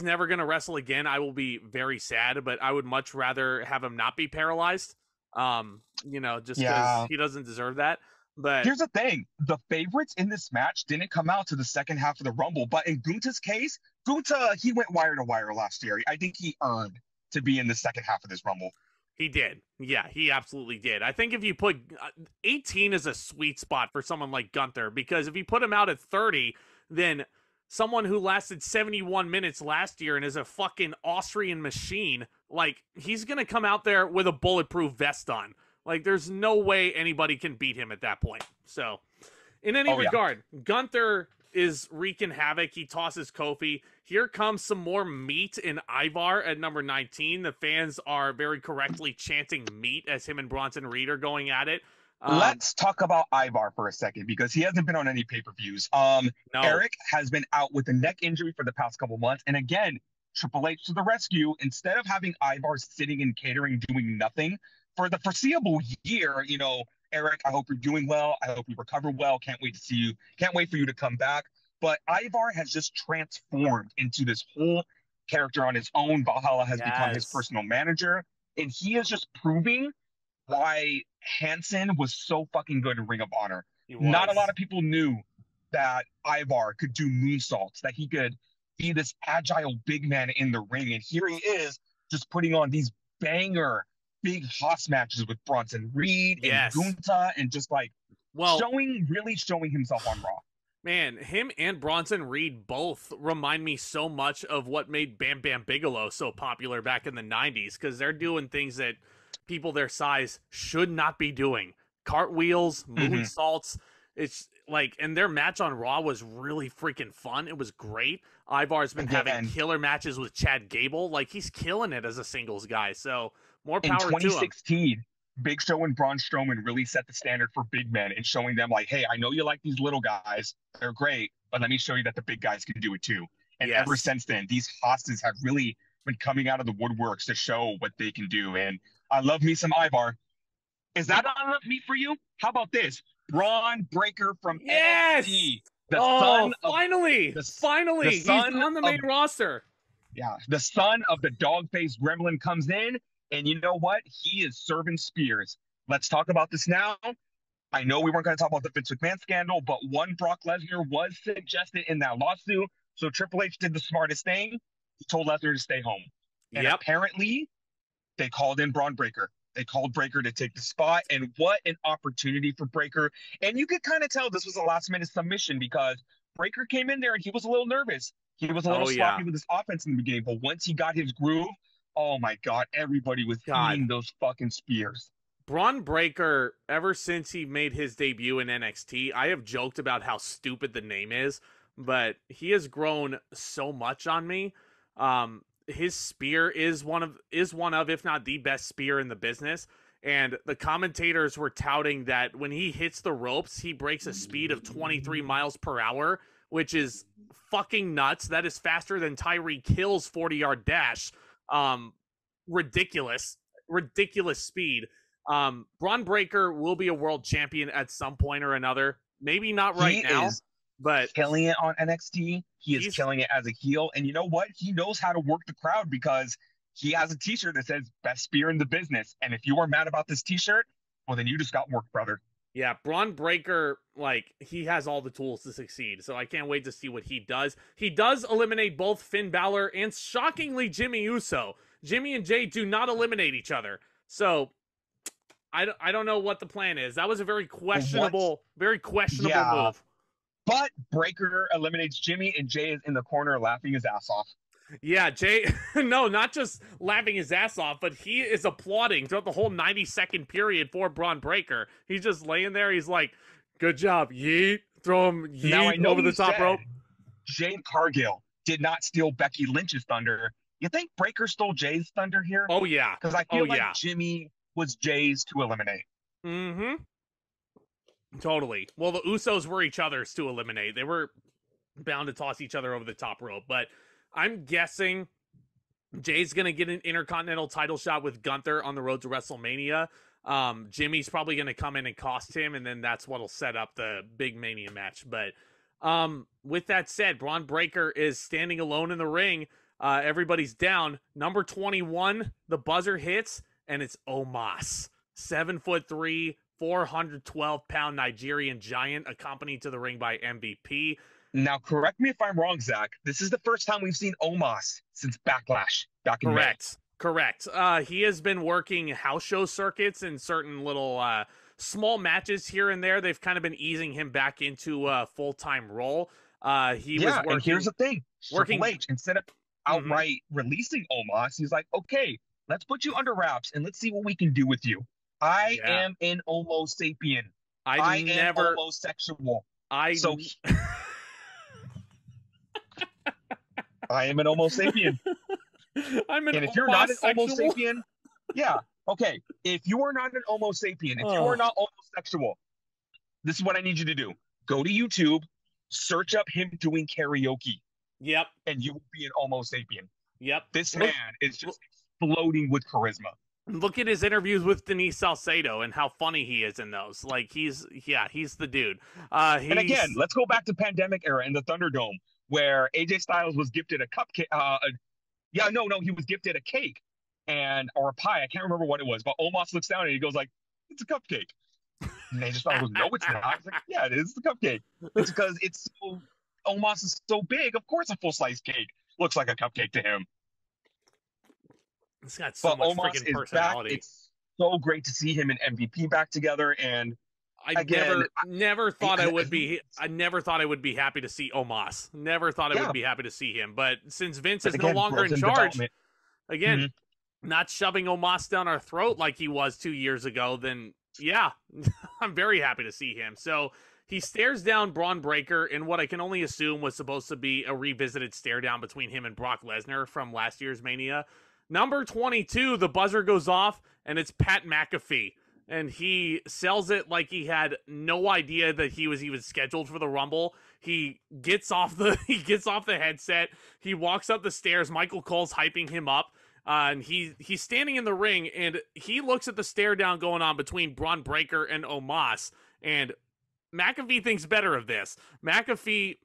never going to wrestle again, I will be very sad, but I would much rather have him not be paralyzed. You know, just because he doesn't deserve that. But here's the thing. The favorites in this match didn't come out to the second half of the Rumble, but in Gunta's case, Gunta, he went wire to wire last year. I think he earned to be in the second half of this Rumble. He did. Yeah, he absolutely did. I think if you put 18 is a sweet spot for someone like Gunther, because if you put him out at 30, then someone who lasted 71 minutes last year and is a fucking Austrian machine, like, he's going to come out there with a bulletproof vest on. Like, there's no way anybody can beat him at that point. So, in any regard, Gunther is wreaking havoc. He tosses Kofi. Here comes some more meat in Ivar at number 19. The fans are very correctly chanting meat as him and Bronson Reed are going at it. Let's talk about Ivar for a second because he hasn't been on any pay-per-views. No. Eric has been out with a neck injury for the past couple months. And again, Triple H to the rescue. Instead of having Ivar sitting and catering, doing nothing for the foreseeable year, you know, Eric, I hope you're doing well. I hope you recover well. Can't wait to see you. Can't wait for you to come back. But Ivar has just transformed into this whole character on his own. Valhalla has become his personal manager. And he is just proving why Hansen was so fucking good in Ring of Honor. Not a lot of people knew that Ivar could do moonsaults, that he could be this agile big man in the ring. And here he is just putting on these banger big Haas matches with Bronson Reed and Gunta and just like really showing himself on Raw. Man, him and Bronson Reed both remind me so much of what made Bam Bam Bigelow so popular back in the 90s, because they're doing things that people their size should not be doing. Cartwheels, moonsaults. It's like, and their match on Raw was really freaking fun. It was great. Ivar's been having killer matches with Chad Gable. Like, he's killing it as a singles guy. So more power to him. In 2016, Big Show and Braun Strowman really set the standard for big men and showing them like, hey, I know you like these little guys. They're great, but let me show you that the big guys can do it too. And ever since then, these Haas's have really been coming out of the woodworks to show what they can do. And I love me some Ivar. Is that not enough meat for you? How about this? Braun Breaker from NXT. Finally, he's on the main roster. Yeah, the son of the dog-faced gremlin comes in, and you know what? He is serving spears. Let's talk about this now. I know we weren't going to talk about the Vince McMahon scandal, but one Brock Lesnar was suggested in that lawsuit. So Triple H did the smartest thing. He told Lesnar to stay home. And apparently, they called in Braun Breaker. They called Breaker to take the spot, and what an opportunity for Breaker. And you could kind of tell this was a last-minute submission because Breaker came in there and he was a little nervous. He was a little sloppy with his offense in the beginning, but once he got his groove, oh my God, everybody was eating those fucking spears. Braun Breaker, ever since he made his debut in NXT, I have joked about how stupid the name is, but he has grown so much on me. His spear is one of, if not the best spear in the business. And the commentators were touting that when he hits the ropes, he breaks a speed of 23 miles per hour, which is fucking nuts. That is faster than Tyreek Hill's 40-yard dash. Ridiculous speed. Braun Breaker will be a world champion at some point or another. Maybe not right now, but killing it on NXT. He's killing it as a heel. And you know what? He knows how to work the crowd because he has a t-shirt that says best spear in the business. And if you are mad about this t-shirt, well, then you just got work, brother. Yeah, Braun Breaker, like, he has all the tools to succeed. So I can't wait to see what he does. He does eliminate both Finn Balor and, shockingly, Jimmy Uso. Jimmy and Jay do not eliminate each other. So I don't know what the plan is. That was a very What? questionable Yeah, move. but Breaker eliminates Jimmy, and Jay is in the corner laughing his ass off. Yeah, Jay, no, not just laughing his ass off, but he is applauding throughout the whole 90-second period for Braun Breaker. He's just laying there. He's like, good job, yeet. Throw him Now, I yeet know over you the top said rope. Jade Cargill did not steal Becky Lynch's thunder. You think Breaker stole Jay's thunder here? Oh, yeah. Because I Oh, feel like yeah. Jimmy was Jay's to eliminate. Mm-hmm. Totally. Well, the Usos were each other's to eliminate. They were bound to toss each other over the top rope, but I'm guessing Jay's going to get an Intercontinental title shot with Gunther on the road to WrestleMania. Jimmy's probably going to come in and cost him, and then that's what'll set up the big Mania match. But with that said, Braun Breaker is standing alone in the ring. Everybody's down. Number 21, the buzzer hits, and it's Omos. 7'3", 412-pound Nigerian giant, accompanied to the ring by MVP. Now, correct me if I'm wrong, Zach. This is the first time we've seen Omos since Backlash back in May. Correct. He has been working house show circuits and certain little small matches here and there. They've kind of been easing him back into a full-time role. He was working. And here's the thing. Working. Triple H, instead of outright releasing Omos, he's like, okay, let's put you under wraps and let's see what we can do with you. I am an Homo sapien. I am homosexual. I am an Homo sapien. And if you're not an Homo sapien, okay. If you are not an Homo sapien, if you are not homosexual, this is what I need you to do. Go to YouTube, search up him doing karaoke. Yep. And you will be an Homo sapien. Yep. This man is just exploding with charisma. Look at his interviews with Denise Salcedo and how funny he is in those. Like, he's the dude. And again, let's go back to pandemic era in the Thunderdome, where AJ Styles was gifted a cupcake. He was gifted a cake or a pie. I can't remember what it was, but Omos looks down and he goes like, "It's a cupcake." And AJ Styles goes, "No, it's not." I was like, "Yeah, it is. It's a cupcake." It's because Omos is so big. Of course, a full size cake looks like a cupcake to him. It's got so much Omos freaking personality. Back. It's so great to see him and MVP back together. And I never thought I would be happy to see Omos. Never thought I would be happy to see him. But since Vince is no longer in charge, not shoving Omos down our throat like he was 2 years ago, then yeah, I'm very happy to see him. So he stares down Braun Breaker in what I can only assume was supposed to be a revisited stare down between him and Brock Lesnar from last year's Mania. Number 22, the buzzer goes off, and it's Pat McAfee. And he sells it like he had no idea that he was even scheduled for the Rumble. He gets off the headset. He walks up the stairs. Michael Cole's hyping him up. And he's standing in the ring, and he looks at the stare down going on between Braun Breaker and Omos. And McAfee thinks better of this. McAfee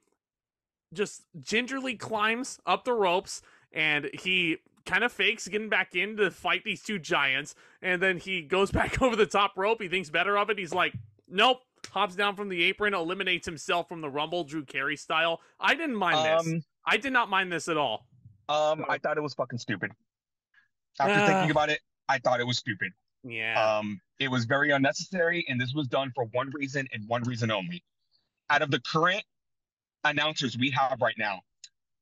just gingerly climbs up the ropes, and he kind of fakes getting back in to fight these two giants, and then he goes back over the top rope. He thinks better of it. He's like, nope. Hops down from the apron, eliminates himself from the Rumble, Drew Carey style. I didn't mind this. I did not mind this at all. I thought it was fucking stupid. After thinking about it, I thought it was stupid. Yeah. It was very unnecessary, and this was done for one reason and one reason only. Out of the current announcers we have right now,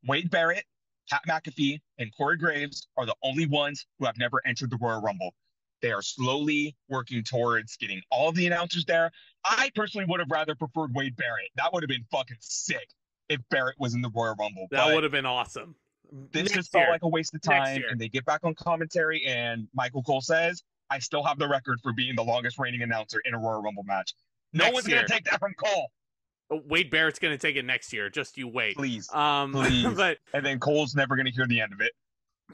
Wade Barrett, Pat McAfee, and Corey Graves are the only ones who have never entered the Royal Rumble. They are slowly working towards getting all of the announcers there. I personally would have rather preferred Wade Barrett. That would have been fucking sick if Barrett was in the Royal Rumble. That would have been awesome. This just felt like a waste of time, and they get back on commentary, and Michael Cole says, I still have the record for being the longest reigning announcer in a Royal Rumble match. No one's going to take that from Cole. Wade Barrett's going to take it next year. Just you wait. Please. Please. But, and then Cole's never going to hear the end of it.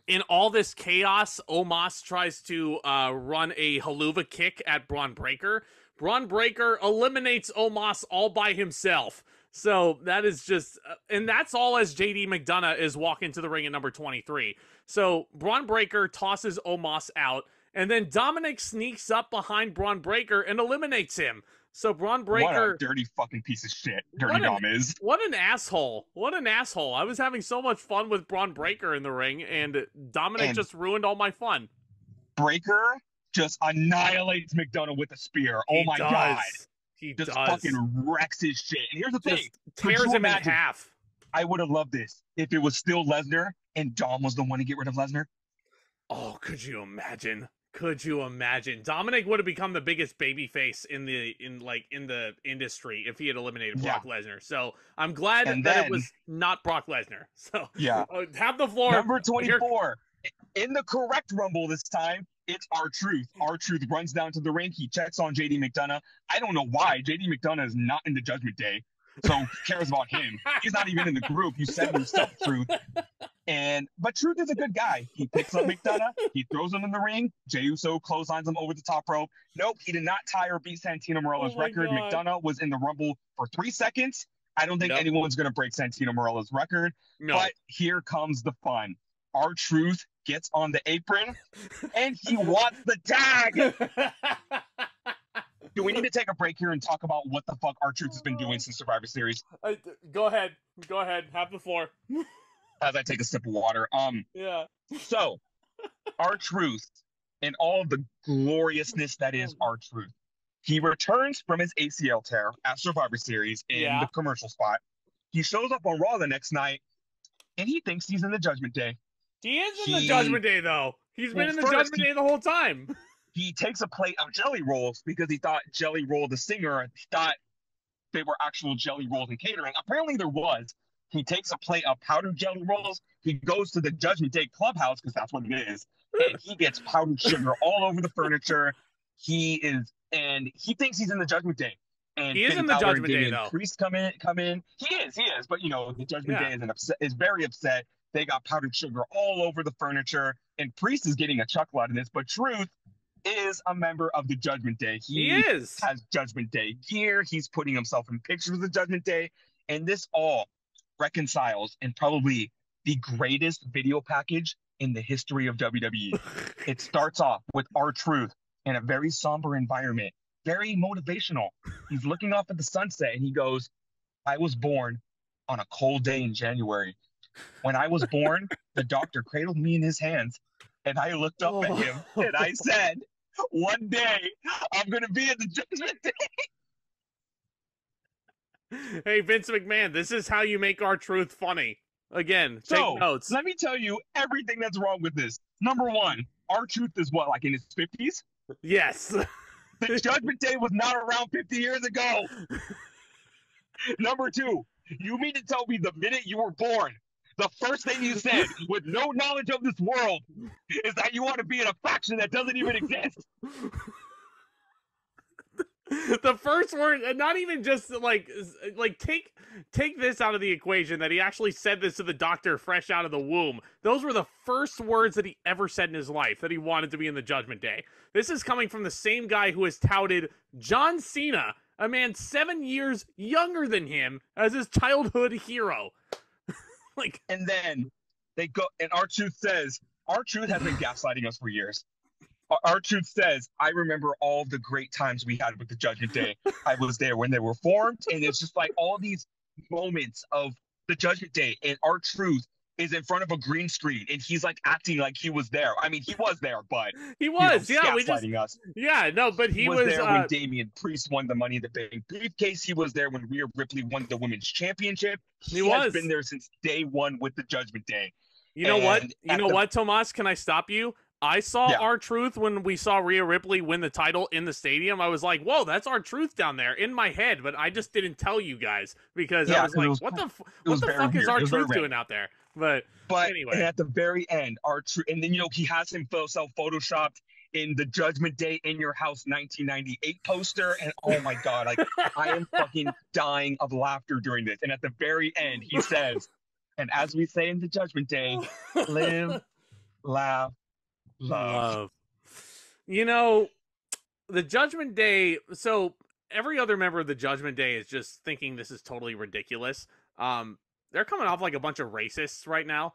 In all this chaos, Omos tries to run a haluva kick at Braun Breaker. Braun Breaker eliminates Omos all by himself. So that is just, and that's all as JD McDonough is walking to the ring at number 23. So Braun Breaker tosses Omos out, and then Dominic sneaks up behind Braun Breaker and eliminates him. So Braun Breaker... What a dirty fucking piece of shit Dirty Dom is. What an asshole. What an asshole. I was having so much fun with Braun Breaker in the ring, and Dominic just ruined all my fun. Breaker just annihilates McDonough with a spear. Oh He my does. God. He Just does. fucking wrecks his shit. And here's the thing. Just tears him in half. I would have loved this if it was still Lesnar and Dom was the one to get rid of Lesnar. Oh, could you imagine? Could you imagine? Dominic would have become the biggest babyface in the industry if he had eliminated Brock Lesnar. So I'm glad that it was not Brock Lesnar. So have the floor. Number 24. In the correct Rumble this time, it's R-Truth. R-Truth runs down to the ring. He checks on JD McDonough. I don't know why. JD McDonough is not in the Judgment Day. So who cares about him? He's not even in the group. You said yourself, Truth. But Truth is a good guy. He picks up McDonough. He throws him in the ring. Jey Uso clotheslines him over the top rope. Nope, he did not tie or beat Santino Marella's record. God. McDonough was in the Rumble for 3 seconds. I don't think anyone's going to break Santino Marella's record. No. But here comes the fun. R-Truth gets on the apron, and he wants the tag. Do we need to take a break here and talk about what the fuck R-Truth has been doing since Survivor Series? Go ahead. Have the floor. As I take a sip of water. So, R-Truth and all of the gloriousness that is R-Truth. He returns from his ACL tear at Survivor Series in the commercial spot. He shows up on Raw the next night, and he thinks he's in the Judgment Day. He is in the Judgment Day, though. He's been in the Judgment Day the whole time. He takes a plate of jelly rolls because he thought Jelly Roll, the singer, thought they were actual jelly rolls and catering. Apparently there was. He takes a plate of powdered jelly rolls. He goes to the Judgment Day clubhouse because that's what it is. And he gets powdered sugar all over the furniture. He thinks he's in the Judgment Day. And he is in the Judgment Day, though. Priest come in. He is. But, the Judgment Day is very upset. They got powdered sugar all over the furniture. And Priest is getting a chuckle out of this. But Truth is a member of the Judgment Day. He has Judgment Day gear. He's putting himself in pictures of the Judgment Day. And this all reconciles in probably the greatest video package in the history of WWE. It starts off with R-Truth in a very somber environment, very motivational. He's looking off at the sunset and he goes, I was born on a cold day in January. When I was born, the doctor cradled me in his hands and I looked up at him and I said, one day I'm going to be in the Judgment Day. Hey, Vince McMahon, this is how you make R-Truth funny. Again, take notes. Let me tell you everything that's wrong with this. Number one, R-Truth is what, like in his 50s? Yes. The Judgment Day was not around 50 years ago. Number two, you mean to tell me the minute you were born, the first thing you said with no knowledge of this world is that you want to be in a faction that doesn't even exist? The first word, and not even just like take this out of the equation that he actually said this to the doctor fresh out of the womb. Those were the first words that he ever said in his life, that he wanted to be in the Judgment Day. This is coming from the same guy who has touted John Cena, a man 7 years younger than him, as his childhood hero. And then they go, and R-Truth says, R-Truth has been gaslighting us for years. R-Truth says, I remember all the great times we had with the Judgment Day. I was there when they were formed, and it's just like all these moments of the Judgment Day, and R-Truth is in front of a green screen, and he's like acting like he was there. I mean, he was there, but he was, gaslighting us. Yeah, no, but he was there when Damian Priest won the Money in the Bank briefcase. He was there when Rhea Ripley won the Women's Championship. He has been there since day one with the Judgment Day. You know what? You know what, Tomas? Can I stop you? I saw R-Truth when we saw Rhea Ripley win the title in the stadium. I was like, whoa, that's R-Truth down there in my head, but I just didn't tell you guys because I was like, what the fuck is R-Truth doing out there? But anyway. And at the very end, R-Truth, and then, he has himself photoshopped in the Judgment Day in Your House 1998 poster. And oh my God, I am fucking dying of laughter during this. And at the very end, he says, and as we say in the Judgment Day, live, laugh, love. The Judgment Day, so every other member of the Judgment Day is just thinking this is totally ridiculous. They're coming off like a bunch of racists right now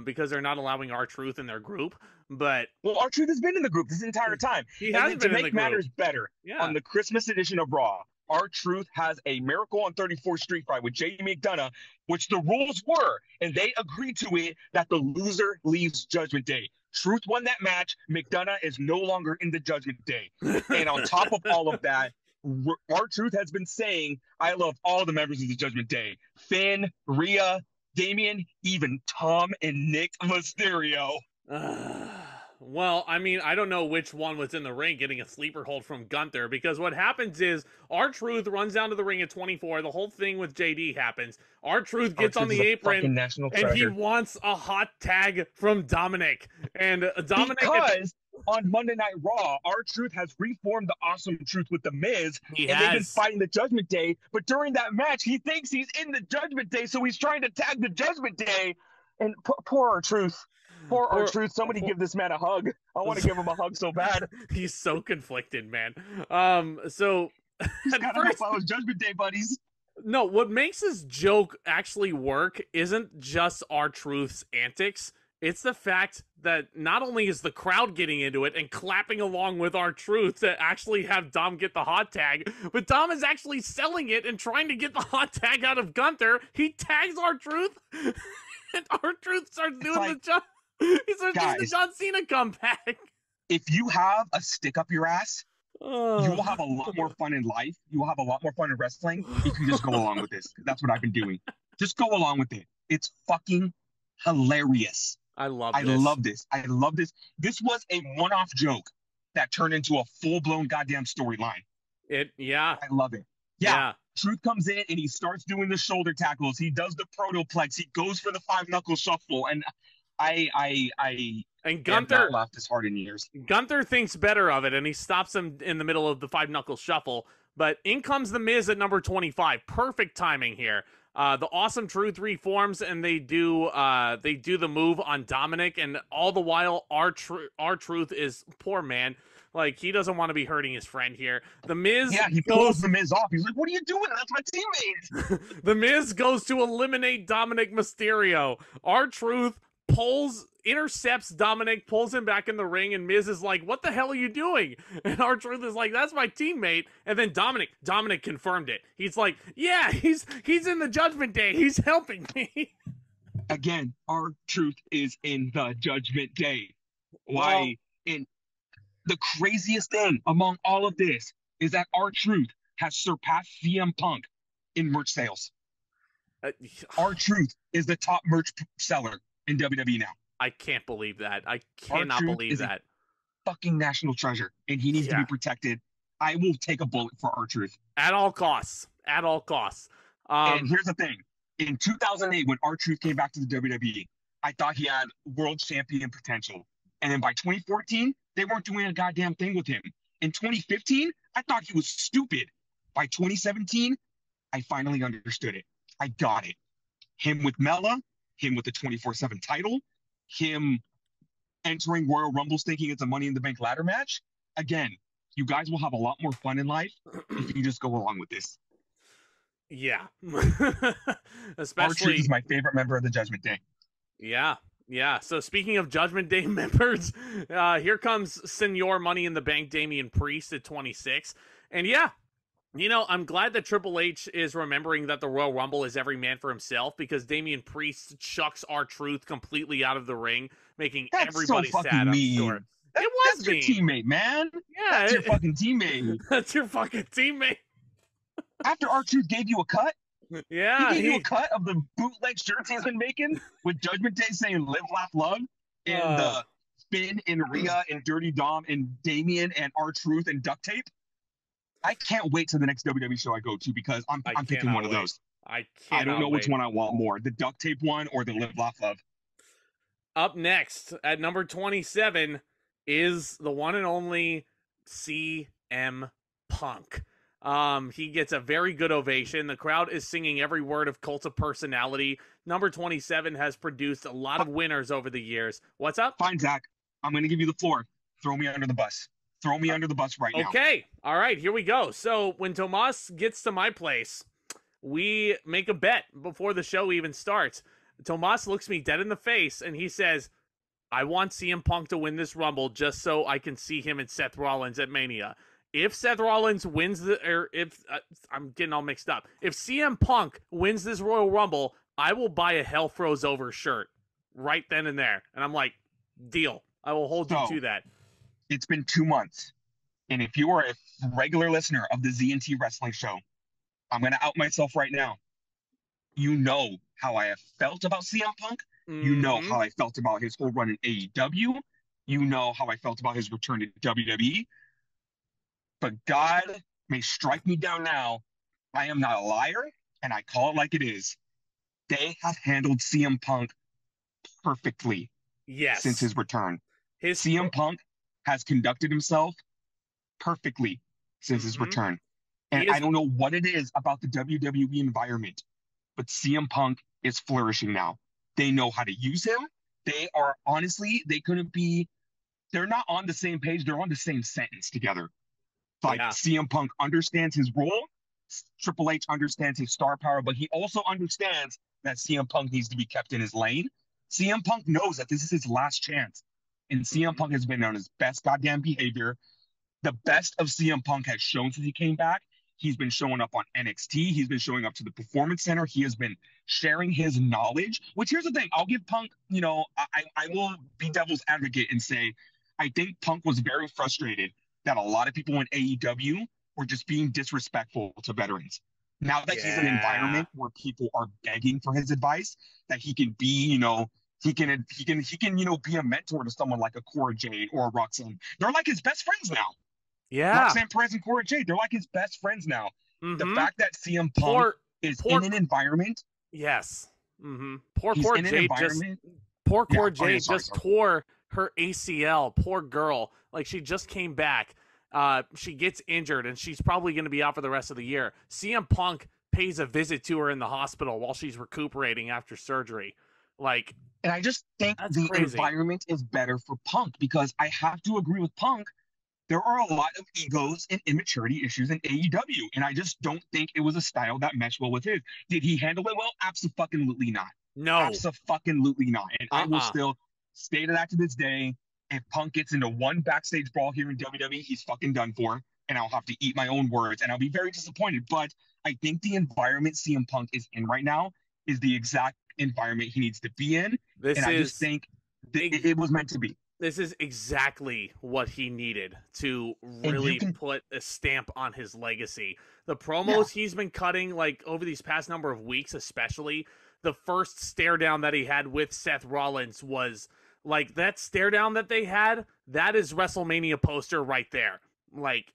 because they're not allowing R-Truth in their group. But R-Truth has been in the group this entire time. He has been in the group. To make matters better, on the Christmas edition of Raw, R-Truth has a Miracle on 34th Street fight with Jamie McDonough, which the rules were, and they agreed to it, that the loser leaves Judgment Day. Truth won that match. McDonough is no longer in the Judgment Day. And on top of all of that, R-Truth has been saying, I love all the members of the Judgment Day. Finn, Rhea, Damian, even Tom and Nick Mysterio. Well, I mean, I don't know which one was in the ring getting a sleeper hold from Gunther, because what happens is R-Truth runs down to the ring at 24. The whole thing with JD happens. R-Truth gets on the apron, and he wants a hot tag from Dominic. And Dominic... Because on Monday Night Raw, R-Truth has reformed the Awesome Truth with The Miz, and they've been fighting the Judgment Day. But during that match, he thinks he's in the Judgment Day, so he's trying to tag the Judgment Day. And poor R-Truth. Poor R-Truth, somebody give this man a hug. I want to give him a hug so bad. He's so conflicted, man. So he's got to follow his Judgment Day buddies. No, what makes this joke actually work isn't just R-Truth's antics. It's the fact that not only is the crowd getting into it and clapping along with R-Truth to actually have Dom get the hot tag, but Dom is actually selling it and trying to get the hot tag out of Gunther. He tags R-Truth, and R-Truth starts doing the job. He starts doing the John Cena comeback. If you have a stick up your ass, you will have a lot more fun in life. You will have a lot more fun in wrestling if you just go along with this. That's what I've been doing. Just go along with it. It's fucking hilarious. I love this. I love this. This was a one-off joke that turned into a full-blown goddamn storyline. Yeah. I love it. Yeah. Truth comes in and he starts doing the shoulder tackles. He does the protoplex. He goes for the 5-knuckle shuffle. And and Gunther have not laughed this hard in years. Gunther thinks better of it, and he stops him in the middle of the 5-knuckle shuffle. But in comes the Miz at number 25. Perfect timing here. The Awesome Truth reforms, and they do the move on Dominic, and all the while R-Truth is poor man. Like, he doesn't want to be hurting his friend here. The Miz he pulls the Miz off. He's like, what are you doing? That's my teammate. The Miz goes to eliminate Dominic Mysterio. R-Truth intercepts Dominic, pulls him back in the ring, and Miz is like, what the hell are you doing? And R-Truth is like, that's my teammate. And then Dominic confirmed it. He's like, yeah, he's in the Judgment Day. He's helping me. Again, R-Truth is in the Judgment Day. Why? And the craziest thing among all of this is that R-Truth has surpassed CM Punk in merch sales. R-Truth is the top merch seller in WWE now. I can't believe that. I cannot believe that. Fucking national treasure, and he needs to be protected. I will take a bullet for R-Truth at all costs. At all costs. And here's the thing: in 2008, when R-Truth came back to the WWE, I thought he had world champion potential. And then by 2014, they weren't doing a goddamn thing with him. In 2015, I thought he was stupid. By 2017, I finally understood it. I got it. Him with Mella, him with the 24/7 title, him entering Royal Rumbles thinking it's a Money in the Bank ladder match. Again, you guys will have a lot more fun in life if you just go along with this. Yeah. Especially R-Truth is my favorite member of the Judgment Day. Yeah. Yeah. So speaking of Judgment Day members, here comes Senor Money in the Bank Damian Priest at 26. And yeah, you know, I'm glad that Triple H is remembering that the Royal Rumble is every man for himself, because Damian Priest chucks R-Truth completely out of the ring, making everybody sad. I'm sure. That's your teammate, man. Yeah. That's your fucking teammate. That's your fucking teammate. After R-Truth gave you a cut? Yeah. He gave you a cut of the bootleg shirts he's been making with Judgment Day saying live, laugh, love, and the Spin and Rhea and Dirty Dom and Damian and R-Truth and duct tape. I can't wait to the next WWE show I go to, because I'm picking one of those. I don't know which one I want more, the duct tape one or the live, laugh, love. Up next at number 27 is the one and only CM Punk. He gets a very good ovation. The crowd is singing every word of Cult of Personality. Number 27 has produced a lot of winners over the years. What's up? Fine, Zach. I'm going to give you the floor. Throw me under the bus. Throw me under the bus right now. Okay. All right, here we go. So when Tomas gets to my place, we make a bet before the show even starts. Tomas looks me dead in the face, and he says, I want CM Punk to win this Rumble just so I can see him and Seth Rollins at Mania. If Seth Rollins wins I'm getting all mixed up. If CM Punk wins this Royal Rumble, I will buy a Hell Froze Over shirt right then and there. And I'm like, deal. I will hold you So to that. it's been 2 months. And if you are a regular listener of the ZNT Wrestling Show, I'm going to out myself right now. You know how I have felt about CM Punk. You know Mm-hmm. how I felt about his whole run in AEW. You know how I felt about his return to WWE. But God may strike me down now. I am not a liar, and I call it like it is. They have handled CM Punk perfectly since Yes. his return. His CM Punk has conducted himself perfectly since his mm-hmm. return. And He I is don't know what it is about the WWE environment, but CM Punk is flourishing now. They know how to use him. They are honestly, they couldn't be, they're not on the same page. They're on the same sentence together. Like yeah. CM Punk understands his role. Triple H understands his star power, but he also understands that CM Punk needs to be kept in his lane. CM Punk knows that this is his last chance. And CM Mm-hmm. Punk has been on his best goddamn behavior. The best of CM Punk has shown since he came back. He's been showing up on NXT. He's been showing up to the Performance Center. He has been sharing his knowledge. Which here's the thing: I'll give Punk. I will be devil's advocate and say, I think Punk was very frustrated that a lot of people in AEW were just being disrespectful to veterans. Now that he's in an Yeah. environment where people are begging for his advice, that he can be, be a mentor to someone like a Cora Jade or a Roxanne. They're like his best friends now. Yeah. Roxanne Perez and Cora Jade, they're like his best friends now. The Mm-hmm. fact that CM Punk Poor is poor in an environment, yes. Mm-hmm. Poor he's Cora in an Jade just environment. poor Yeah. Cora Oh yeah. Jade Sorry. just Sorry. tore her ACL. Poor girl. Like she just came back. She gets injured and she's probably going to be out for the rest of the year. CM Punk pays a visit to her in the hospital while she's recuperating after surgery. Like And I just think that's the crazy. environment is better for Punk because I have to agree with Punk. There are a lot of egos and immaturity issues in AEW, and I just don't think it was a style that meshed well with his. Did he handle it well? Absolutely not. No. Absolutely not. And I will Uh-uh. still stay to that to this day. If Punk gets into one backstage brawl here in WWE, he's fucking done for, and I'll have to eat my own words, and I'll be very disappointed. But I think the environment CM Punk is in right now is the exact environment he needs to be in, and This I just is think that it was meant to be. this is exactly what he needed to And you really can, put a stamp on his legacy. The yeah, promos he's been cutting, like over these past number of weeks, especially the first stare down that he had with Seth Rollins was like that stare down that they had. That is WrestleMania poster right there. Like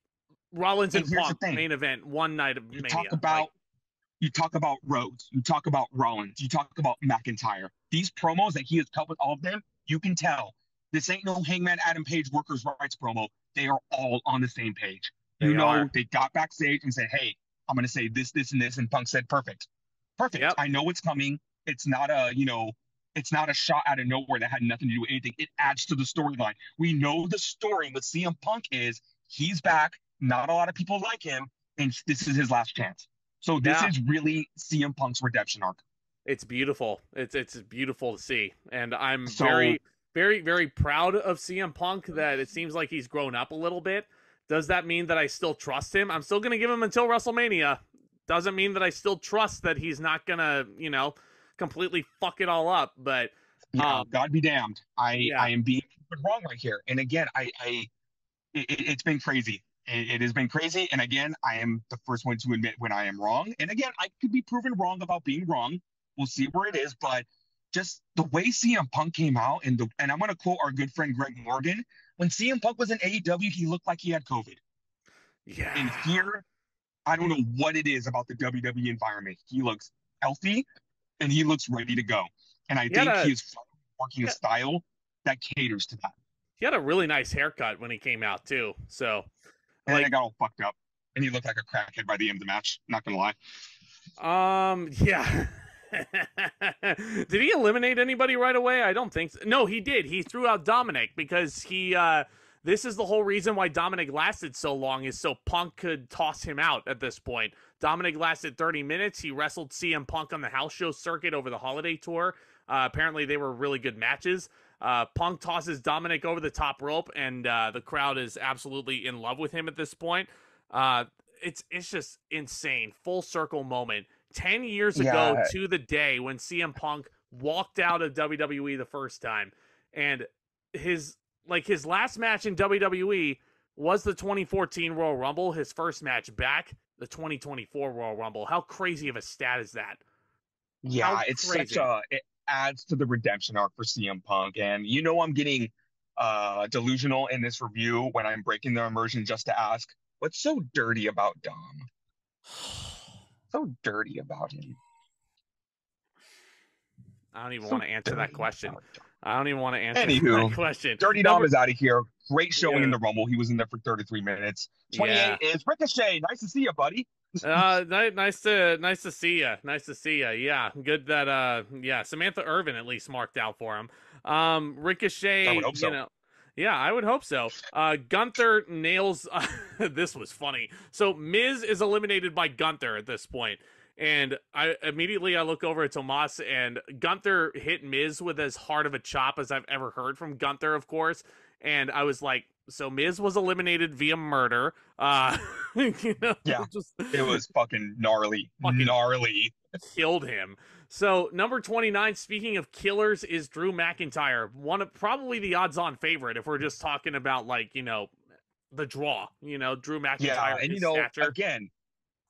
Rollins and and here's the Punk thing: main event, one night of you talk Mania. Like, about you talk about Rhodes, you talk about Rollins, you talk about McIntyre. These promos that he has cut with all of them, you can tell this ain't no Hangman Adam Page workers' rights promo. They are all on the same page. they are. They got backstage and said, "Hey, I'm going to say this, this, and this," and Punk said, "Perfect, perfect. Yep. I know it's coming. It's not it's not a shot out of nowhere that had nothing to do with anything. It adds to the storyline. We know the story with CM Punk is he's back. Not a lot of people like him, and this is his last chance. So this Yeah. is really CM Punk's redemption arc. It's beautiful. It's beautiful to see, and I'm So very proud of CM Punk that it seems like he's grown up a little bit. Does that mean that I still trust him? I'm still gonna give him until WrestleMania. Doesn't mean that I still trust that he's not gonna, completely fuck it all up. But yeah, God be damned. yeah, I am being wrong right here. And again, it's been crazy. It has been crazy. And again, I am the first one to admit when I am wrong. And again, I could be proven wrong about being wrong. We'll see where it is. But just the way CM Punk came out and I'm gonna quote our good friend Greg Morgan, when CM Punk was in AEW, he looked like he had COVID. And yeah, here, I don't know what it is about the WWE environment. He looks healthy and he looks ready to go. And I he had think a he is working a style that caters to that. he had a really nice haircut when he came out too. So And then like it got all fucked up. And he looked like a crackhead by the end of the match. Not gonna lie. Yeah. Did he eliminate anybody right away? I don't think so. No, he did. He threw out Dominic because this is the whole reason why Dominic lasted so long is so Punk could toss him out at this point. Dominic lasted 30 minutes. He wrestled CM Punk on the house show circuit over the holiday tour. Apparently they were really good matches. Punk tosses Dominic over the top rope, and the crowd is absolutely in love with him at this point. Uh, it's just insane. Full circle moment. 10 years ago Yeah, to the day when CM Punk walked out of WWE the first time, and his like his last match in WWE was the 2014 Royal Rumble. His first match back, the 2024 Royal Rumble. How crazy of a stat is that? How Yeah, it's such crazy. a it adds to the redemption arc for CM Punk. And you know I'm getting delusional in this review when I'm breaking the immersion just to ask, what's so dirty about Dom? So dirty about him. I don't even So want to answer that dirty question. about Dom. I don't even want to answer that Anywho, question. Dirty Dom Number, is out of here. Great showing in yeah, the Rumble. He was in there for 33 minutes. yeah. 28 is Ricochet. Nice to see you, buddy. Nice to see you. Nice to see you. Yeah, good that yeah, Samantha Irvin at least marked out for him. I would Ricochet, hope so. yeah, I would hope so. Gunther nails. This was funny. So Miz is eliminated by Gunther at this point, and I look over at Tomas, and Gunther hit Miz with as hard of a chop as I've ever heard from Gunther, of course. And I was like, so Miz was eliminated via murder. You know, Yeah, just it was fucking gnarly. fucking Gnarly. killed him. So number 29, speaking of killers, is Drew McIntyre. One of probably the odds-on favorite if we're just talking about like, the draw. Drew Yeah, McIntyre, and his stature. again,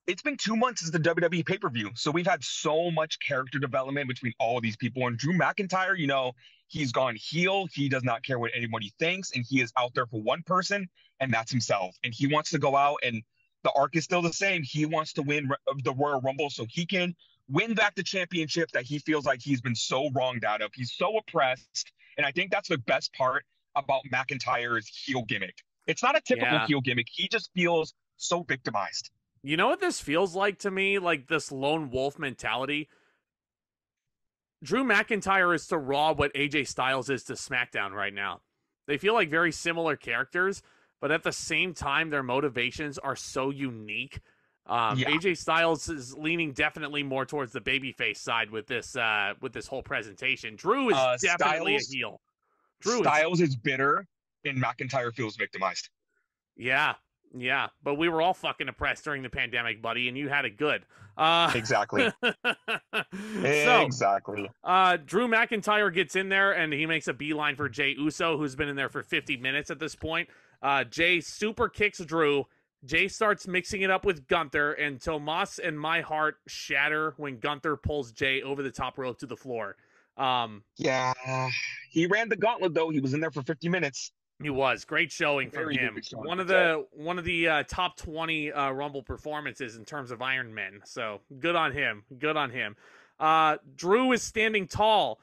it's been 2 months since the WWE pay-per-view. So we've had so much character development between all of these people. And Drew McIntyre, he's gone heel. He does not care what anybody thinks. And he is out there for one person, and that's himself. And he wants to go out, and the arc is still the same. He wants to win the Royal Rumble so he can win back the championship that he feels like he's been so wronged out of. He's so oppressed. And I think that's the best part about McIntyre's heel gimmick. It's not a typical Yeah. heel gimmick. He just feels so victimized. You know what this feels like to me? Like this lone wolf mentality. Drew McIntyre is to Raw what AJ Styles is to SmackDown right now. They feel like very similar characters, but at the same time, their motivations are so unique. Yeah. AJ Styles is leaning definitely more towards the babyface side with this whole presentation. Drew is definitely a heel. Styles is bitter, and McIntyre feels victimized. Yeah, yeah, but we were all fucking oppressed during the pandemic, buddy, and you had it good. Exactly. So, Exactly. Drew McIntyre gets in there and he makes a beeline for Jey Uso, who's been in there for 50 minutes at this point. Jey super kicks Drew. Jey starts mixing it up with Gunther, and Tomas and my heart shatter when Gunther pulls Jey over the top rope to the floor. Yeah. He ran the gauntlet though. He was in there for 50 minutes. He was great showing from Very him. good showing One from of the top 20 Rumble performances in terms of Iron Men. So good on him. Good on him. Drew is standing tall.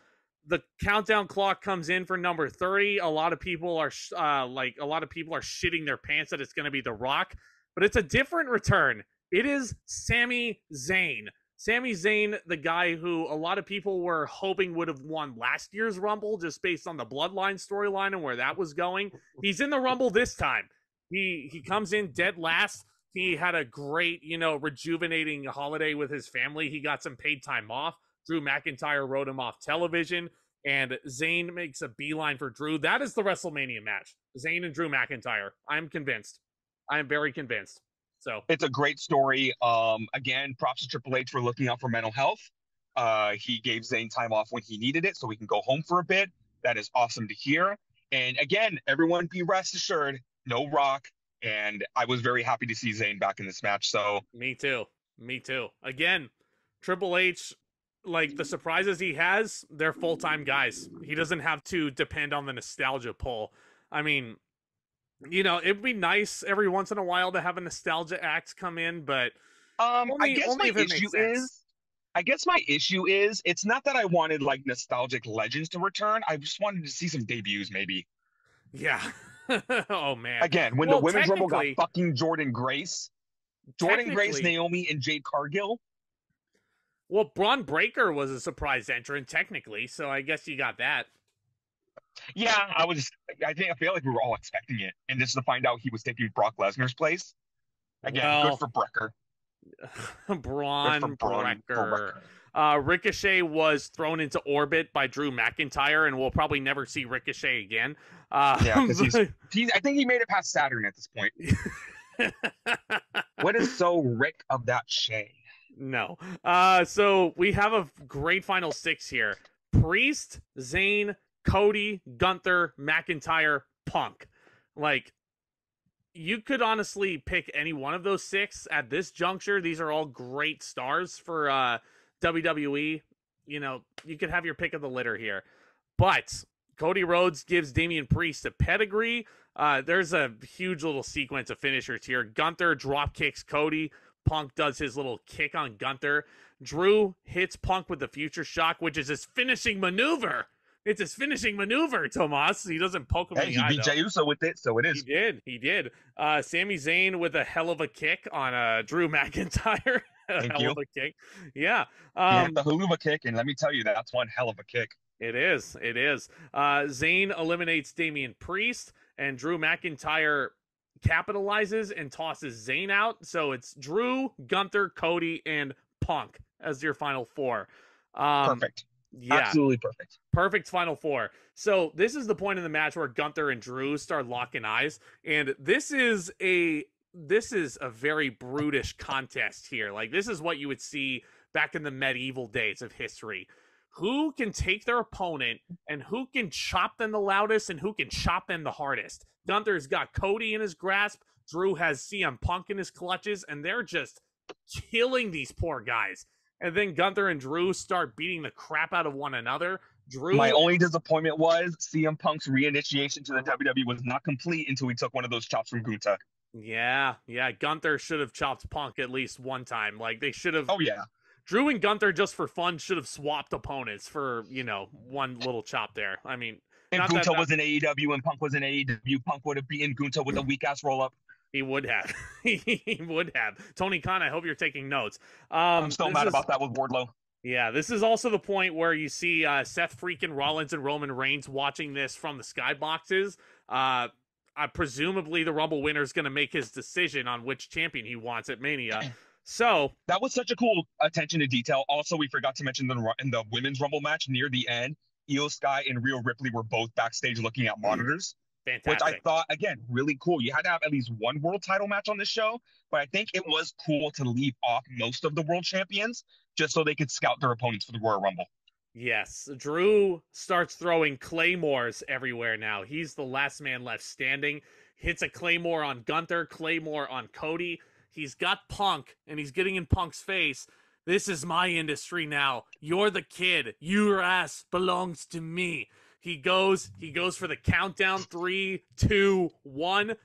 The countdown clock comes in for number 30. A lot of people are shitting their pants that it's going to be The Rock, but it's a different return. It is Sami Zayn. Sami Zayn, the guy who a lot of people were hoping would have won last year's Rumble just based on the Bloodline storyline and where that was going. He's in the Rumble this time. He comes in dead last. He had a great, rejuvenating holiday with his family. He got some paid time off. Drew McIntyre wrote him off television, and Zayn makes a beeline for Drew. That is the WrestleMania match. Zayn and Drew McIntyre. I'm convinced. I am very convinced. So it's a great story. Again, props to Triple H for looking out for mental health. He gave Zayn time off when he needed it so he can go home for a bit. That is awesome to hear. And again, everyone be rest assured, no Rock. And I was very happy to see Zayn back in this match. So me too. Again, Triple H, like the surprises he has, they're full-time guys. He doesn't have to depend on the nostalgia pull. I mean, it'd be nice every once in a while to have a nostalgia act come in, but I guess my issue is it's not that I wanted like nostalgic legends to return. I just wanted to see some debuts, maybe. Yeah. Oh man. Again, when the women's rumble got fucking Jordan Grace, Naomi, and Jade Cargill. Well, Braun Breaker was a surprise entrant technically, so I guess you got that. Yeah, I feel like we were all expecting it, and just to find out he was taking Brock Lesnar's place. Again, good for Breaker. Braun Breaker. Ricochet was thrown into orbit by Drew McIntyre, and we'll probably never see Ricochet again. Yeah, because I think he made it past Saturn at this point. What is so Rick of that Shay? No. So we have a great final six here. Priest, Zayn, Cody, Gunther, McIntyre, Punk. Like, you could honestly pick any one of those 6 at this juncture. These are all great stars for WWE. You know, you could have your pick of the litter here. But Cody Rhodes gives Damian Priest a pedigree. There's a huge little sequence of finishers here. Gunther drop kicks Cody. Punk does his little kick on Gunther. Drew hits Punk with the future shock, which is his finishing maneuver. It's his finishing maneuver, Tomas. He doesn't poke him in the eye, he beat Jey Uso with it, so it is. He did. Sami Zayn with a hell of a kick on Drew McIntyre. Thank you. Of a kick. Yeah. The haluva kick, and let me tell you, that's one hell of a kick. It is. Zayn eliminates Damian Priest, and Drew McIntyre capitalizes and tosses Zayn out. So it's Drew, Gunther, Cody, and Punk as your final 4. Perfect. Yeah. Absolutely perfect. Perfect final 4. So this is the point in the match where Gunther and Drew start locking eyes, and this is a very brutish contest here. Like, this is what you would see back in the medieval days of history. Who can take their opponent and who can chop them the loudest and who can chop them the hardest. Gunther's got Cody in his grasp. Drew has CM Punk in his clutches, and they're just killing these poor guys. And then Gunther and Drew start beating the crap out of one another. My only disappointment was CM Punk's reinitiation to the WWE was not complete until he took one of those chops from Gunther. Yeah. Gunther should have chopped Punk at least one time. Like, they should have. Oh, yeah. Drew and Gunther, just for fun, should have swapped opponents for, one little chop there. I mean, if Gunther was in AEW and Punk was in AEW, Punk would have beaten Gunther with a weak-ass roll-up. He would have. He would have. Tony Khan, I hope you're taking notes. I'm so mad about that with Wardlow. Yeah, this is also the point where you see Seth freaking Rollins and Roman Reigns watching this from the skyboxes. Presumably, the Rumble winner is going to make his decision on which champion he wants at Mania. So that was such a cool attention to detail. Also, we forgot to mention in the women's Rumble match near the end, Io Sky and Rhea Ripley were both backstage looking at monitors. Fantastic. Which I thought, again, really cool. You had to have at least one world title match on this show, but I think it was cool to leave off most of the world champions just so they could scout their opponents for the Royal Rumble. Yes, Drew starts throwing claymores everywhere now. He's the last man left standing. Hits a claymore on Gunther, claymore on Cody. He's got Punk, and he's getting in Punk's face. This is my industry now. You're the kid. Your ass belongs to me. He goes for the countdown. 3, 2, 1.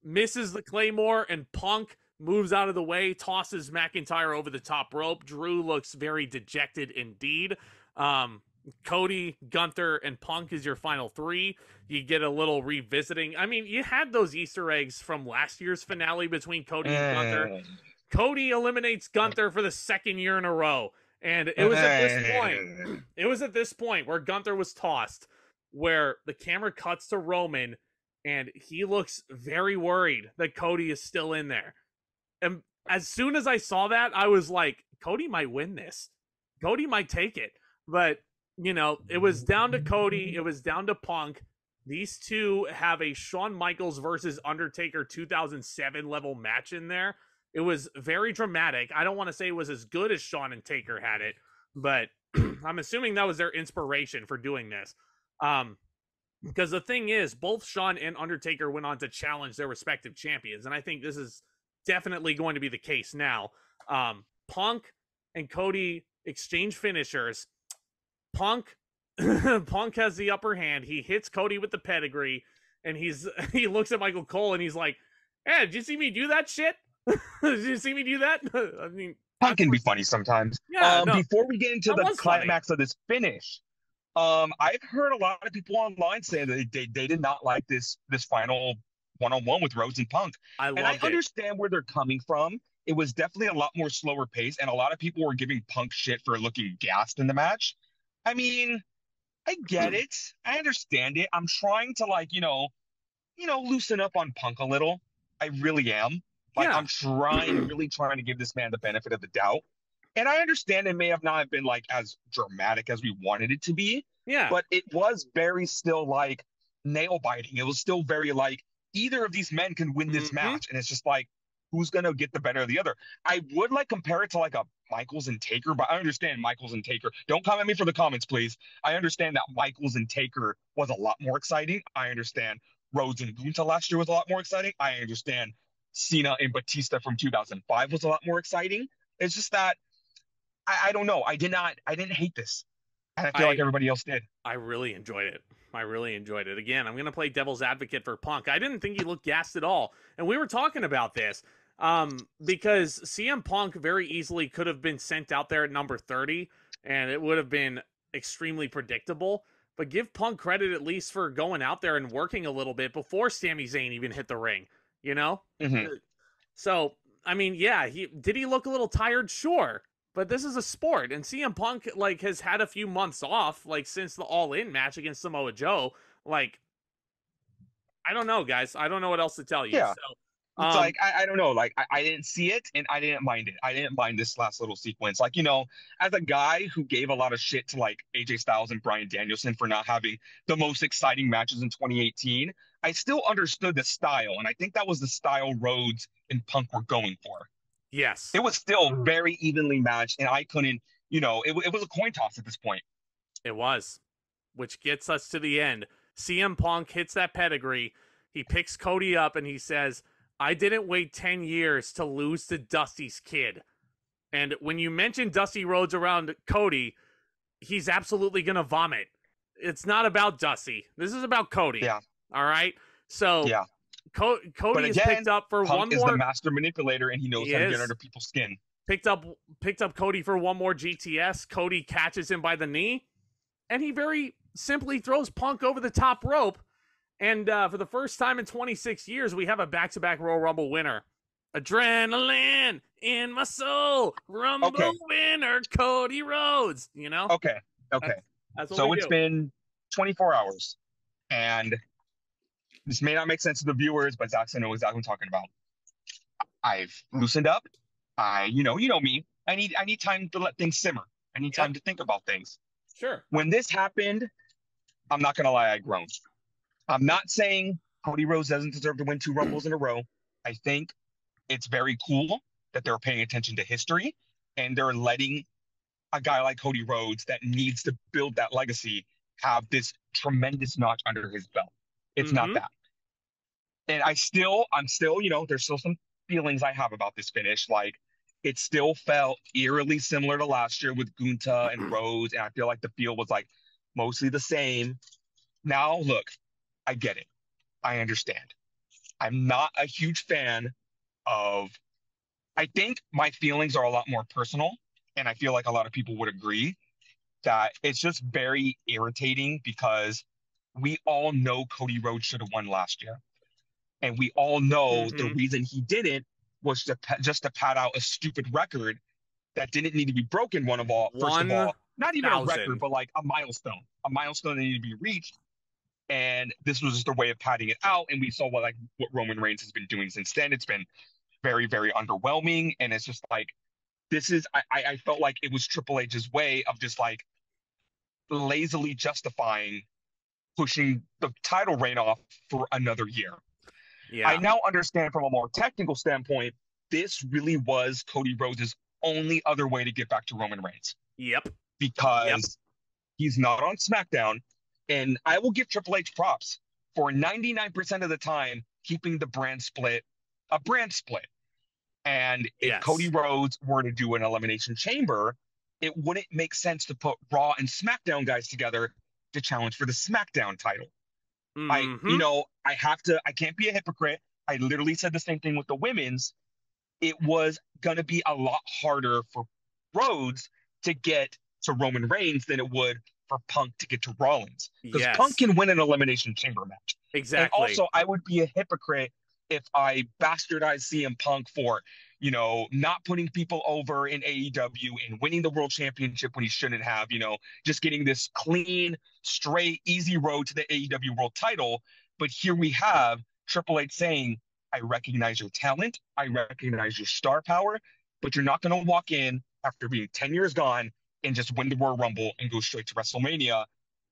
Misses the claymore, and Punk moves out of the way, tosses McIntyre over the top rope. Drew looks very dejected indeed. Cody, Gunther, and Punk is your final 3. You get a little revisiting. I mean, you had those Easter eggs from last year's finale between Cody and Gunther. Cody eliminates Gunther for the 2nd year in a row. And it was at this point where Gunther was tossed, where the camera cuts to Roman, and he looks very worried that Cody is still in there. And as soon as I saw that, I was like, Cody might win this. Cody might take it. But, it was down to Cody. It was down to Punk. These two have a Shawn Michaels versus Undertaker 2007 level match in there. It was very dramatic. I don't want to say it was as good as Shawn and Taker had it, but I'm assuming that was their inspiration for doing this. Because the thing is, both Shawn and Undertaker went on to challenge their respective champions, and I think this is definitely going to be the case now. Punk and Cody exchange finishers. Punk has the upper hand. He hits Cody with the pedigree, and he looks at Michael Cole and he's like, "Hey, did you see me do that shit? Did you see me do that?" I mean, Punk can be funny sometimes. Yeah, before we get into the climax of this finish, I've heard a lot of people online saying that they did not like this final one-on-one with Rhodes and Punk. I understand where they're coming from. It was definitely a lot more slower pace, and a lot of people were giving Punk shit for looking gassed in the match. I mean, I get it. I understand it. I'm trying to loosen up on Punk a little. I really am. I'm really trying to give this man the benefit of the doubt. And I understand it may have not been as dramatic as we wanted it to be. Yeah. But it was very still nail biting. It was still very either of these men can win this match. And it's just who's going to get the better of the other? I would compare it to a Michaels and Taker, but I understand Michaels and Taker. Don't come at me for the comments, please. I understand that Michaels and Taker was a lot more exciting. I understand Rhodes and Gunther last year was a lot more exciting. I understand Cena and Batista from 2005 was a lot more exciting. It's just that I don't know. I didn't hate this. And I feel like I everybody else did. I really enjoyed it. I really enjoyed it. Again, I'm going to play devil's advocate for Punk. I didn't think he looked gassed at all. And we were talking about this because CM Punk very easily could have been sent out there at number 30, and it would have been extremely predictable. But give Punk credit at least for going out there and working a little bit before Sami Zayn even hit the ring, you know? Mm-hmm. So, I mean, yeah, did he look a little tired? Sure. But this is a sport, and CM Punk like has had a few months off, like since the All In match against Samoa Joe. Like, I don't know, guys. I don't know what else to tell you. Yeah. So, It's like I don't know. Like I didn't see it, and I didn't mind it. I didn't mind this last little sequence. Like as a guy who gave a lot of shit to like AJ Styles and Bryan Danielson for not having the most exciting matches in 2018, I still understood the style, and I think that was the style Rhodes and Punk were going for. yes, It was still very evenly matched, and I couldn't. It was a coin toss at this point. it was, which gets us to the end. CM Punk hits that pedigree. He picks Cody up and he says, I didn't wait 10 years to lose to Dusty's kid. And when you mention Dusty Rhodes around Cody, he's absolutely going to vomit. It's not about Dusty. This is about Cody. Yeah. All right? So Yeah. Cody is picked up for Punk one is more. the master manipulator, and he knows how to get under people's skin. Picked up Cody for one more GTS. Cody catches him by the knee, and he very simply throws Punk over the top rope. And for the first time in 26 years, we have a back-to-back Royal Rumble winner. Adrenaline in my soul, Rumble winner, Cody Rhodes. You know? Okay. That's what So it's been 24 hours, and this may not make sense to the viewers, but Zach, I know exactly what I'm talking about. I've loosened up. You know me. I need time to let things simmer. I need time to think about things. Sure. When this happened, I'm not gonna lie, I groaned. I'm not saying Cody Rhodes doesn't deserve to win 2 Rumbles in a row. I think it's very cool that they're paying attention to history and they're letting a guy like Cody Rhodes that needs to build that legacy have this tremendous notch under his belt. It's not that. And I'm still, there's still some feelings I have about this finish. Like, it still felt eerily similar to last year with Gunther and Rhodes, and I feel like the feel was like mostly the same. Now, look, I get it. I understand. I'm not a huge fan of. I think my feelings are a lot more personal, and I feel like a lot of people would agree that it's just very irritating because we all know Cody Rhodes should have won last year. And we all know the reason he didn't was just to pad out a stupid record that didn't need to be broken. First of all, not even a record, but like a milestone that needed to be reached. And this was just a way of padding it out. And we saw what Roman Reigns has been doing since then. It's been very, very underwhelming. And it's just like, I felt like it was Triple H's way of just like lazily justifying pushing the title reign off for another year. Yeah. I now understand from a more technical standpoint, this really was Cody Rhodes' only other way to get back to Roman Reigns. Yep. Because he's not on SmackDown. And I will give Triple H props for 99% of the time keeping the brand split a brand split. And if Cody Rhodes were to do an Elimination Chamber, it wouldn't make sense to put Raw and SmackDown guys together to challenge for the SmackDown title. I can't be a hypocrite. I literally said the same thing with the women's. It was going to be a lot harder for Rhodes to get to Roman Reigns than it would for Punk to get to Rollins. Because Punk can win an Elimination Chamber match. Exactly. And also, I would be a hypocrite if I bastardize CM Punk for, not putting people over in AEW and winning the World Championship when he shouldn't have, just getting this clean, straight, easy road to the AEW World title. But here we have Triple H saying, I recognize your talent. I recognize your star power, but you're not going to walk in after being 10 years gone and just win the Royal Rumble and go straight to WrestleMania.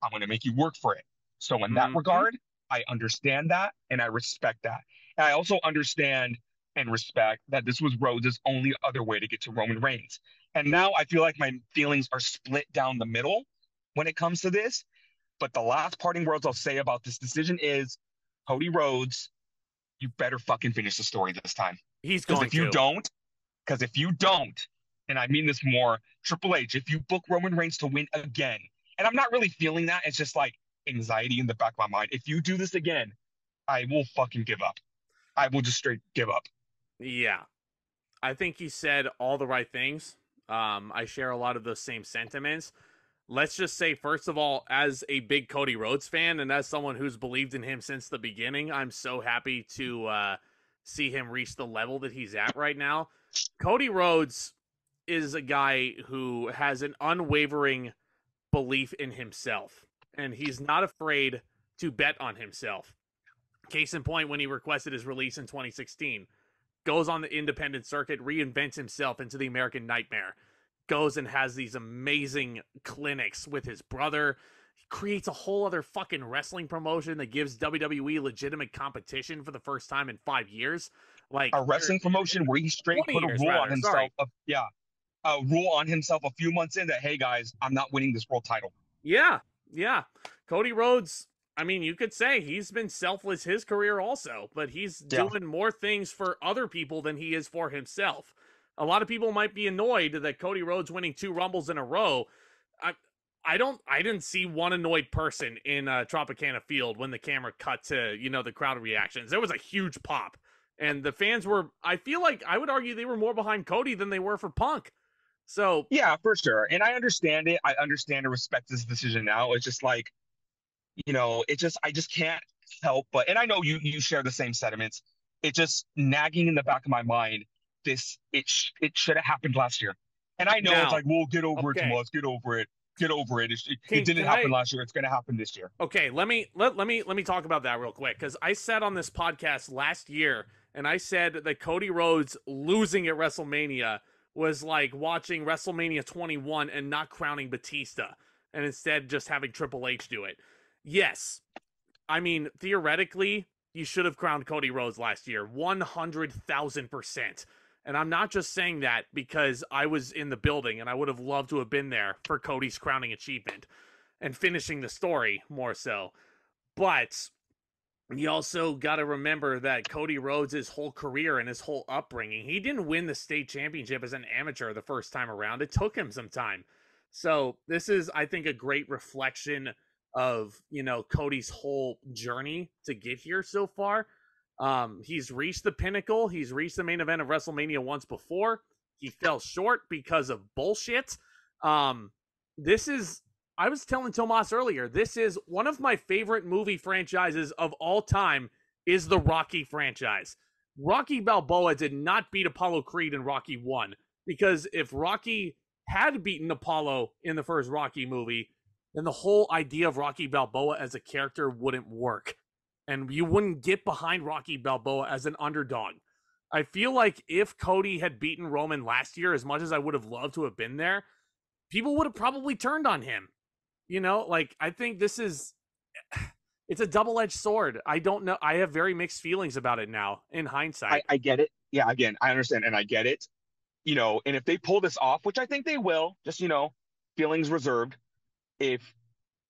I'm going to make you work for it. So in that regard, I understand that and I respect that. And I also understand and respect that this was Rhodes' only other way to get to Roman Reigns. And now I feel like my feelings are split down the middle when it comes to this. But the last parting words I'll say about this decision is Cody Rhodes, you better fucking finish the story this time. He's Because going if you to. don't, because if you don't, and I mean this more, Triple H, if you book Roman Reigns to win again, and I'm not really feeling that, it's just like anxiety in the back of my mind. If you do this again, I will fucking give up. I will just straight give up. Yeah. I think he said all the right things. I share a lot of those same sentiments. Let's just say, first of all, as a big Cody Rhodes fan and as someone who's believed in him since the beginning, I'm so happy to see him reach the level that he's at right now. Cody Rhodes is a guy who has an unwavering belief in himself, and he's not afraid to bet on himself. Case in point, when he requested his release in 2016, goes on the independent circuit, reinvents himself into the American Nightmare, goes and has these amazing clinics with his brother. He creates a whole other fucking wrestling promotion that gives WWE legitimate competition for the first time in 5 years. Like A wrestling promotion where he straight 20 put a years, rule on rather. himself. Sorry. A rule on himself a few months in that, hey guys, I'm not winning this world title. Yeah. Cody Rhodes, I mean, you could say he's been selfless his career also, but he's doing more things for other people than he is for himself. A lot of people might be annoyed that Cody Rhodes winning 2 Rumbles in a row. I didn't see one annoyed person in Tropicana Field when the camera cut to, the crowd reactions. There was a huge pop. And the fans were, I feel like, I would argue they were more behind Cody than they were for Punk. So yeah, for sure. And I understand it. I understand and respect this decision now. It's just like, I just can't help but, and I know you share the same sentiments. It just nagging in the back of my mind. It should have happened last year. And I know it's like, well, get over it, Tomas, get over it. Get over it. It didn't happen last year. It's going to happen this year. Okay, let me talk about that real quick, because I said on this podcast last year, and I said that Cody Rhodes losing at WrestleMania was like watching WrestleMania 21 and not crowning Batista, and instead just having Triple H do it. Yes, I mean, theoretically, you should have crowned Cody Rhodes last year, 100,000%. And I'm not just saying that because I was in the building and I would have loved to have been there for Cody's crowning achievement and finishing the story more so. But you also got to remember that Cody Rhodes' whole career and his whole upbringing, he didn't win the state championship as an amateur the first time around. It took him some time. So this is, I think, a great reflection of, Cody's whole journey to get here so far. He's reached the pinnacle. He's reached the main event of WrestleMania once before. He fell short because of bullshit. I was telling Tomas earlier, this is one of my favorite movie franchises of all time is the Rocky franchise. Rocky Balboa did not beat Apollo Creed in Rocky 1, because if Rocky had beaten Apollo in the first Rocky movie, then the whole idea of Rocky Balboa as a character wouldn't work. And you wouldn't get behind Rocky Balboa as an underdog. I feel like if Cody had beaten Roman last year, as much as I would have loved to have been there, people would have probably turned on him. I think it's a double-edged sword. I don't know. I have very mixed feelings about it now in hindsight. I get it. Yeah, again, I understand and I get it. And if they pull this off, which I think they will, just, feelings reserved, if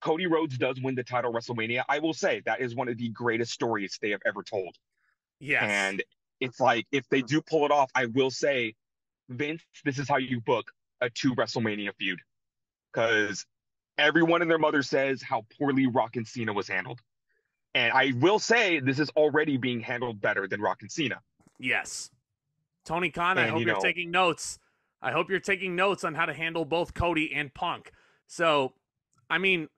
Cody Rhodes does win the title WrestleMania, I will say that is one of the greatest stories they have ever told. Yes. And it's like, if they do pull it off, I will say, Vince, this is how you book a 2 WrestleMania feud. Because everyone and their mother says how poorly Rock and Cena was handled. And I will say this is already being handled better than Rock and Cena. Yes. Tony Khan, I hope you're taking notes. I hope you're taking notes on how to handle both Cody and Punk. So, I mean,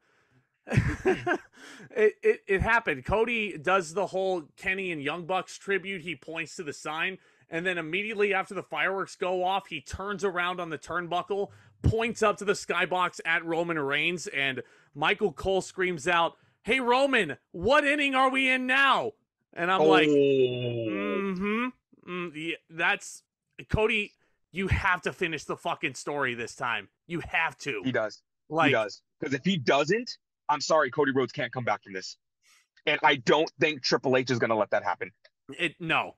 it happened. Cody does the whole Kenny and Young Bucks tribute. He points to the sign, and then immediately after the fireworks go off, he turns around on the turnbuckle, points up to the skybox at Roman Reigns, and Michael Cole screams out, "Hey Roman, what inning are we in now?" And I'm yeah, that's Cody. You have to finish the fucking story this time. You have to. He does. He does. Because if he doesn't, I'm sorry, Cody Rhodes can't come back from this. And I don't think Triple H is going to let that happen. No.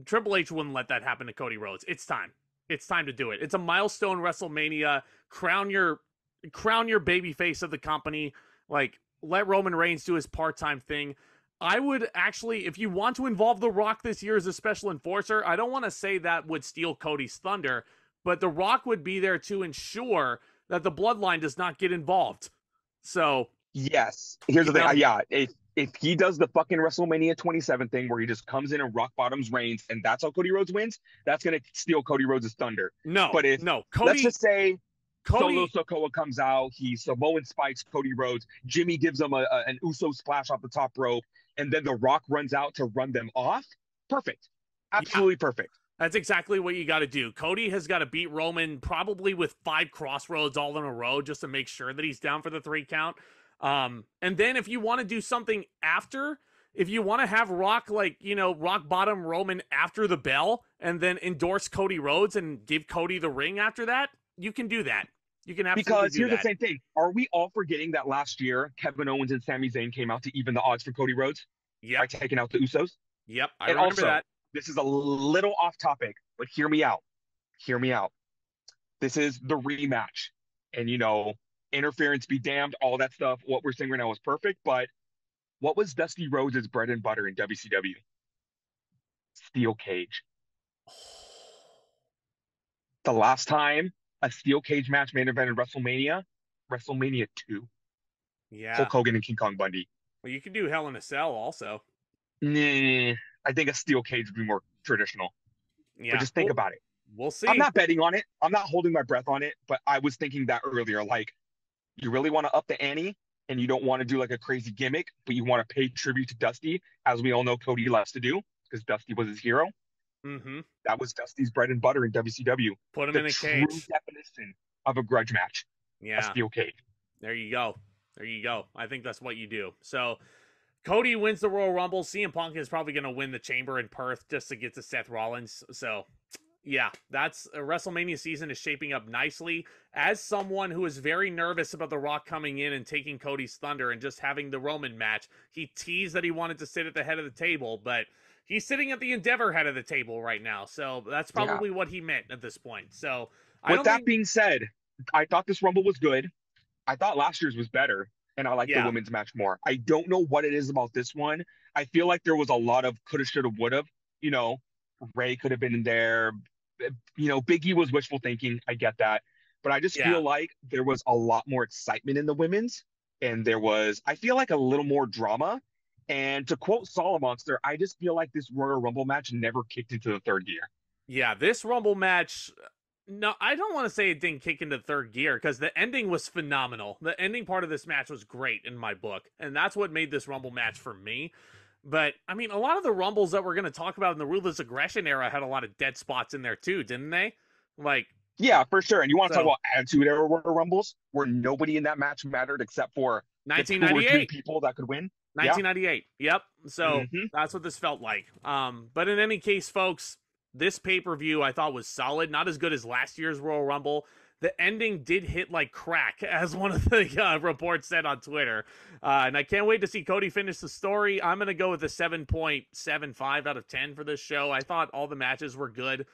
Triple H wouldn't let that happen to Cody Rhodes. It's time. It's time to do it. It's a milestone WrestleMania. Crown your babyface of the company. Let Roman Reigns do his part-time thing. I would actually, if you want to involve The Rock this year as a special enforcer, I don't want to say that would steal Cody's thunder, but The Rock would be there to ensure that the bloodline does not get involved. So, Yes. Here's you the thing. know, Yeah, if he does the fucking WrestleMania 27 thing where he just comes in and rock bottoms Reigns and that's how Cody Rhodes wins, that's gonna steal Cody Rhodes' thunder. no, But if no, let's just say Solo Cody, Sikoa comes out, he Samoan spikes Cody Rhodes, Jimmy gives him an Uso splash off the top rope, and then The Rock runs out to run them off. Perfect. yeah, Absolutely perfect. that's exactly what you got to do. Cody has got to beat Roman probably with 5 crossroads all in a row just to make sure that he's down for the 3 count. And then if you want to do something after, if you want to have Rock, like, you know, rock bottom Roman after the bell and then endorse Cody Rhodes and give Cody the ring after that, you can do that. You can absolutely Because do here's that. the same thing. Are we all forgetting that last year Kevin Owens and Sami Zayn came out to even the odds for Cody Rhodes by Yep. taking out the Usos? Yep. I And remember also, that. this is a little off topic, but hear me out. Hear me out. This is the rematch. And, you know, interference be damned, all that stuff. What we're saying right now is perfect. But what was Dusty Rhodes' bread and butter in WCW? Steel cage. The last time a steel cage match main event in WrestleMania, WrestleMania 2, Yeah. Hulk Hogan and King Kong Bundy. Well, you could do Hell in a Cell also. Nah, I think a steel cage would be more traditional. But Yeah. just think about it. We'll I'm see. not betting on it. I'm not holding my breath on it, but I was thinking that earlier. Like, you really want to up the ante and you don't want to do like a crazy gimmick, but you want to pay tribute to Dusty, as we all know Cody loves to do, because Dusty was his hero. Mm-hmm. That was Dusty's bread and butter in WCW. Put him The in a true cage. definition of a grudge match, a Yeah. steel cage. There you go. There you go. I think that's what you do. So Cody wins the Royal Rumble. CM Punk is probably going to win the Chamber in Perth just to get to Seth Rollins. So, yeah, that's WrestleMania season is shaping up nicely. As someone who is very nervous about The Rock coming in and taking Cody's thunder and just having the Roman match, he teased that he wanted to sit at the head of the table, but he's sitting at the Endeavor head of the table right now. So that's Yeah. probably what he meant at this point. So I With don't that think. being said, I thought this Rumble was good. I thought last year's was better, and I like the Yeah. women's match more. I don't know what it is about this one. I feel like there was a lot of coulda, shoulda, woulda. You know, Ray could have been in there. You know, Big E was wishful thinking. I get that. But I just Yeah. feel like there was a lot more excitement in the women's, and there was, I feel like, a little more drama. And to quote Solomonster, I just feel like this Royal Rumble match never kicked into the third gear. Yeah, this Rumble match. No, I don't want to say it didn't kick into third gear because the ending was phenomenal. The ending part of this match was great in my book, and that's what made this Rumble match for me. But, I mean, a lot of the Rumbles that we're going to talk about in the Ruthless Aggression era had a lot of dead spots in there too, didn't they? Like, Yeah, for sure. And you want to talk so about Attitude Era Royal Rumbles where nobody in that match mattered except for the 2 or 3 1998. people that could win? 1998. Yep. So Hmm. that's what this felt like. But in any case, folks, this pay-per-view I thought was solid. Not as good as last year's Royal Rumble. The ending did hit like crack, as one of the reports said on Twitter. And I can't wait to see Cody finish the story. I'm going to go with a 7.75 out of 10 for this show. I thought all the matches were good.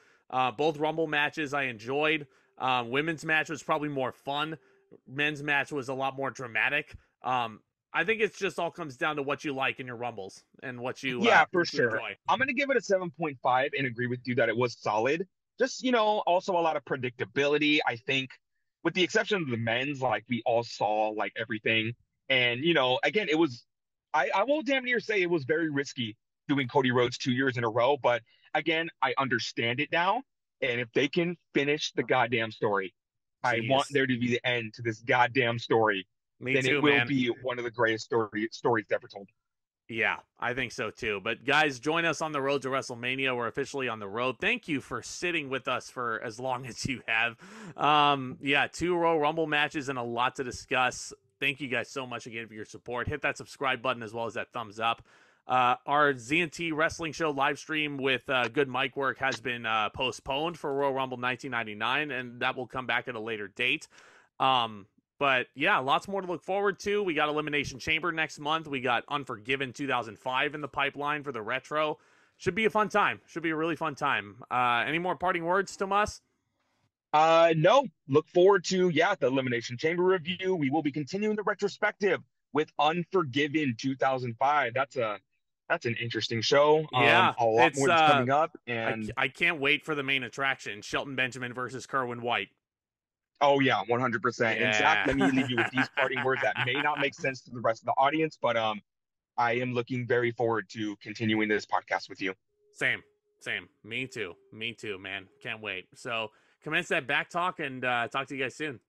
Both Rumble matches I enjoyed. Women's match was probably more fun. Men's match was a lot more dramatic. I think it's just all comes down to what you like in your Rumbles and what you Yeah, for what you sure. enjoy. I'm going to give it a 7.5 and agree with you that it was solid. Just, you know, also a lot of predictability. I think, with the exception of the men's, like we all saw like everything. And, you know, again, it was, I will damn near say it was very risky doing Cody Rhodes 2 years in a row. But again, I understand it now. And if they can finish the goddamn story, I want Jeez. there to be the end to this goddamn story. Me Then too, it will man. be one of the greatest stories ever told. Yeah, I think so too. But guys, join us on the road to WrestleMania. We're officially on the road. Thank you for sitting with us for as long as you have. Yeah, 2 Royal Rumble matches and a lot to discuss. Thank you guys so much again for your support. Hit that subscribe button as well as that thumbs up. Our ZNT wrestling show live stream with good mic work has been postponed for Royal Rumble 1999, and that will come back at a later date. But yeah, lots more to look forward to. We got Elimination Chamber next month. We got Unforgiven 2005 in the pipeline for the retro. Should be a fun time. Should be a really fun time. Any more parting words, Tomas? No, look forward to, the Elimination Chamber review. We will be continuing the retrospective with Unforgiven 2005. That's a That's an interesting show. Yeah, A lot it's more that's coming up, and I can't wait for the main attraction, Shelton Benjamin versus Kerwin White. oh yeah, 100%. And Zach, Yeah. let me leave you with these parting words that may not make sense to the rest of the audience, but I am looking very forward to continuing this podcast with you. Same. Me too, man. Can't wait. So commence that back talk and talk to you guys soon.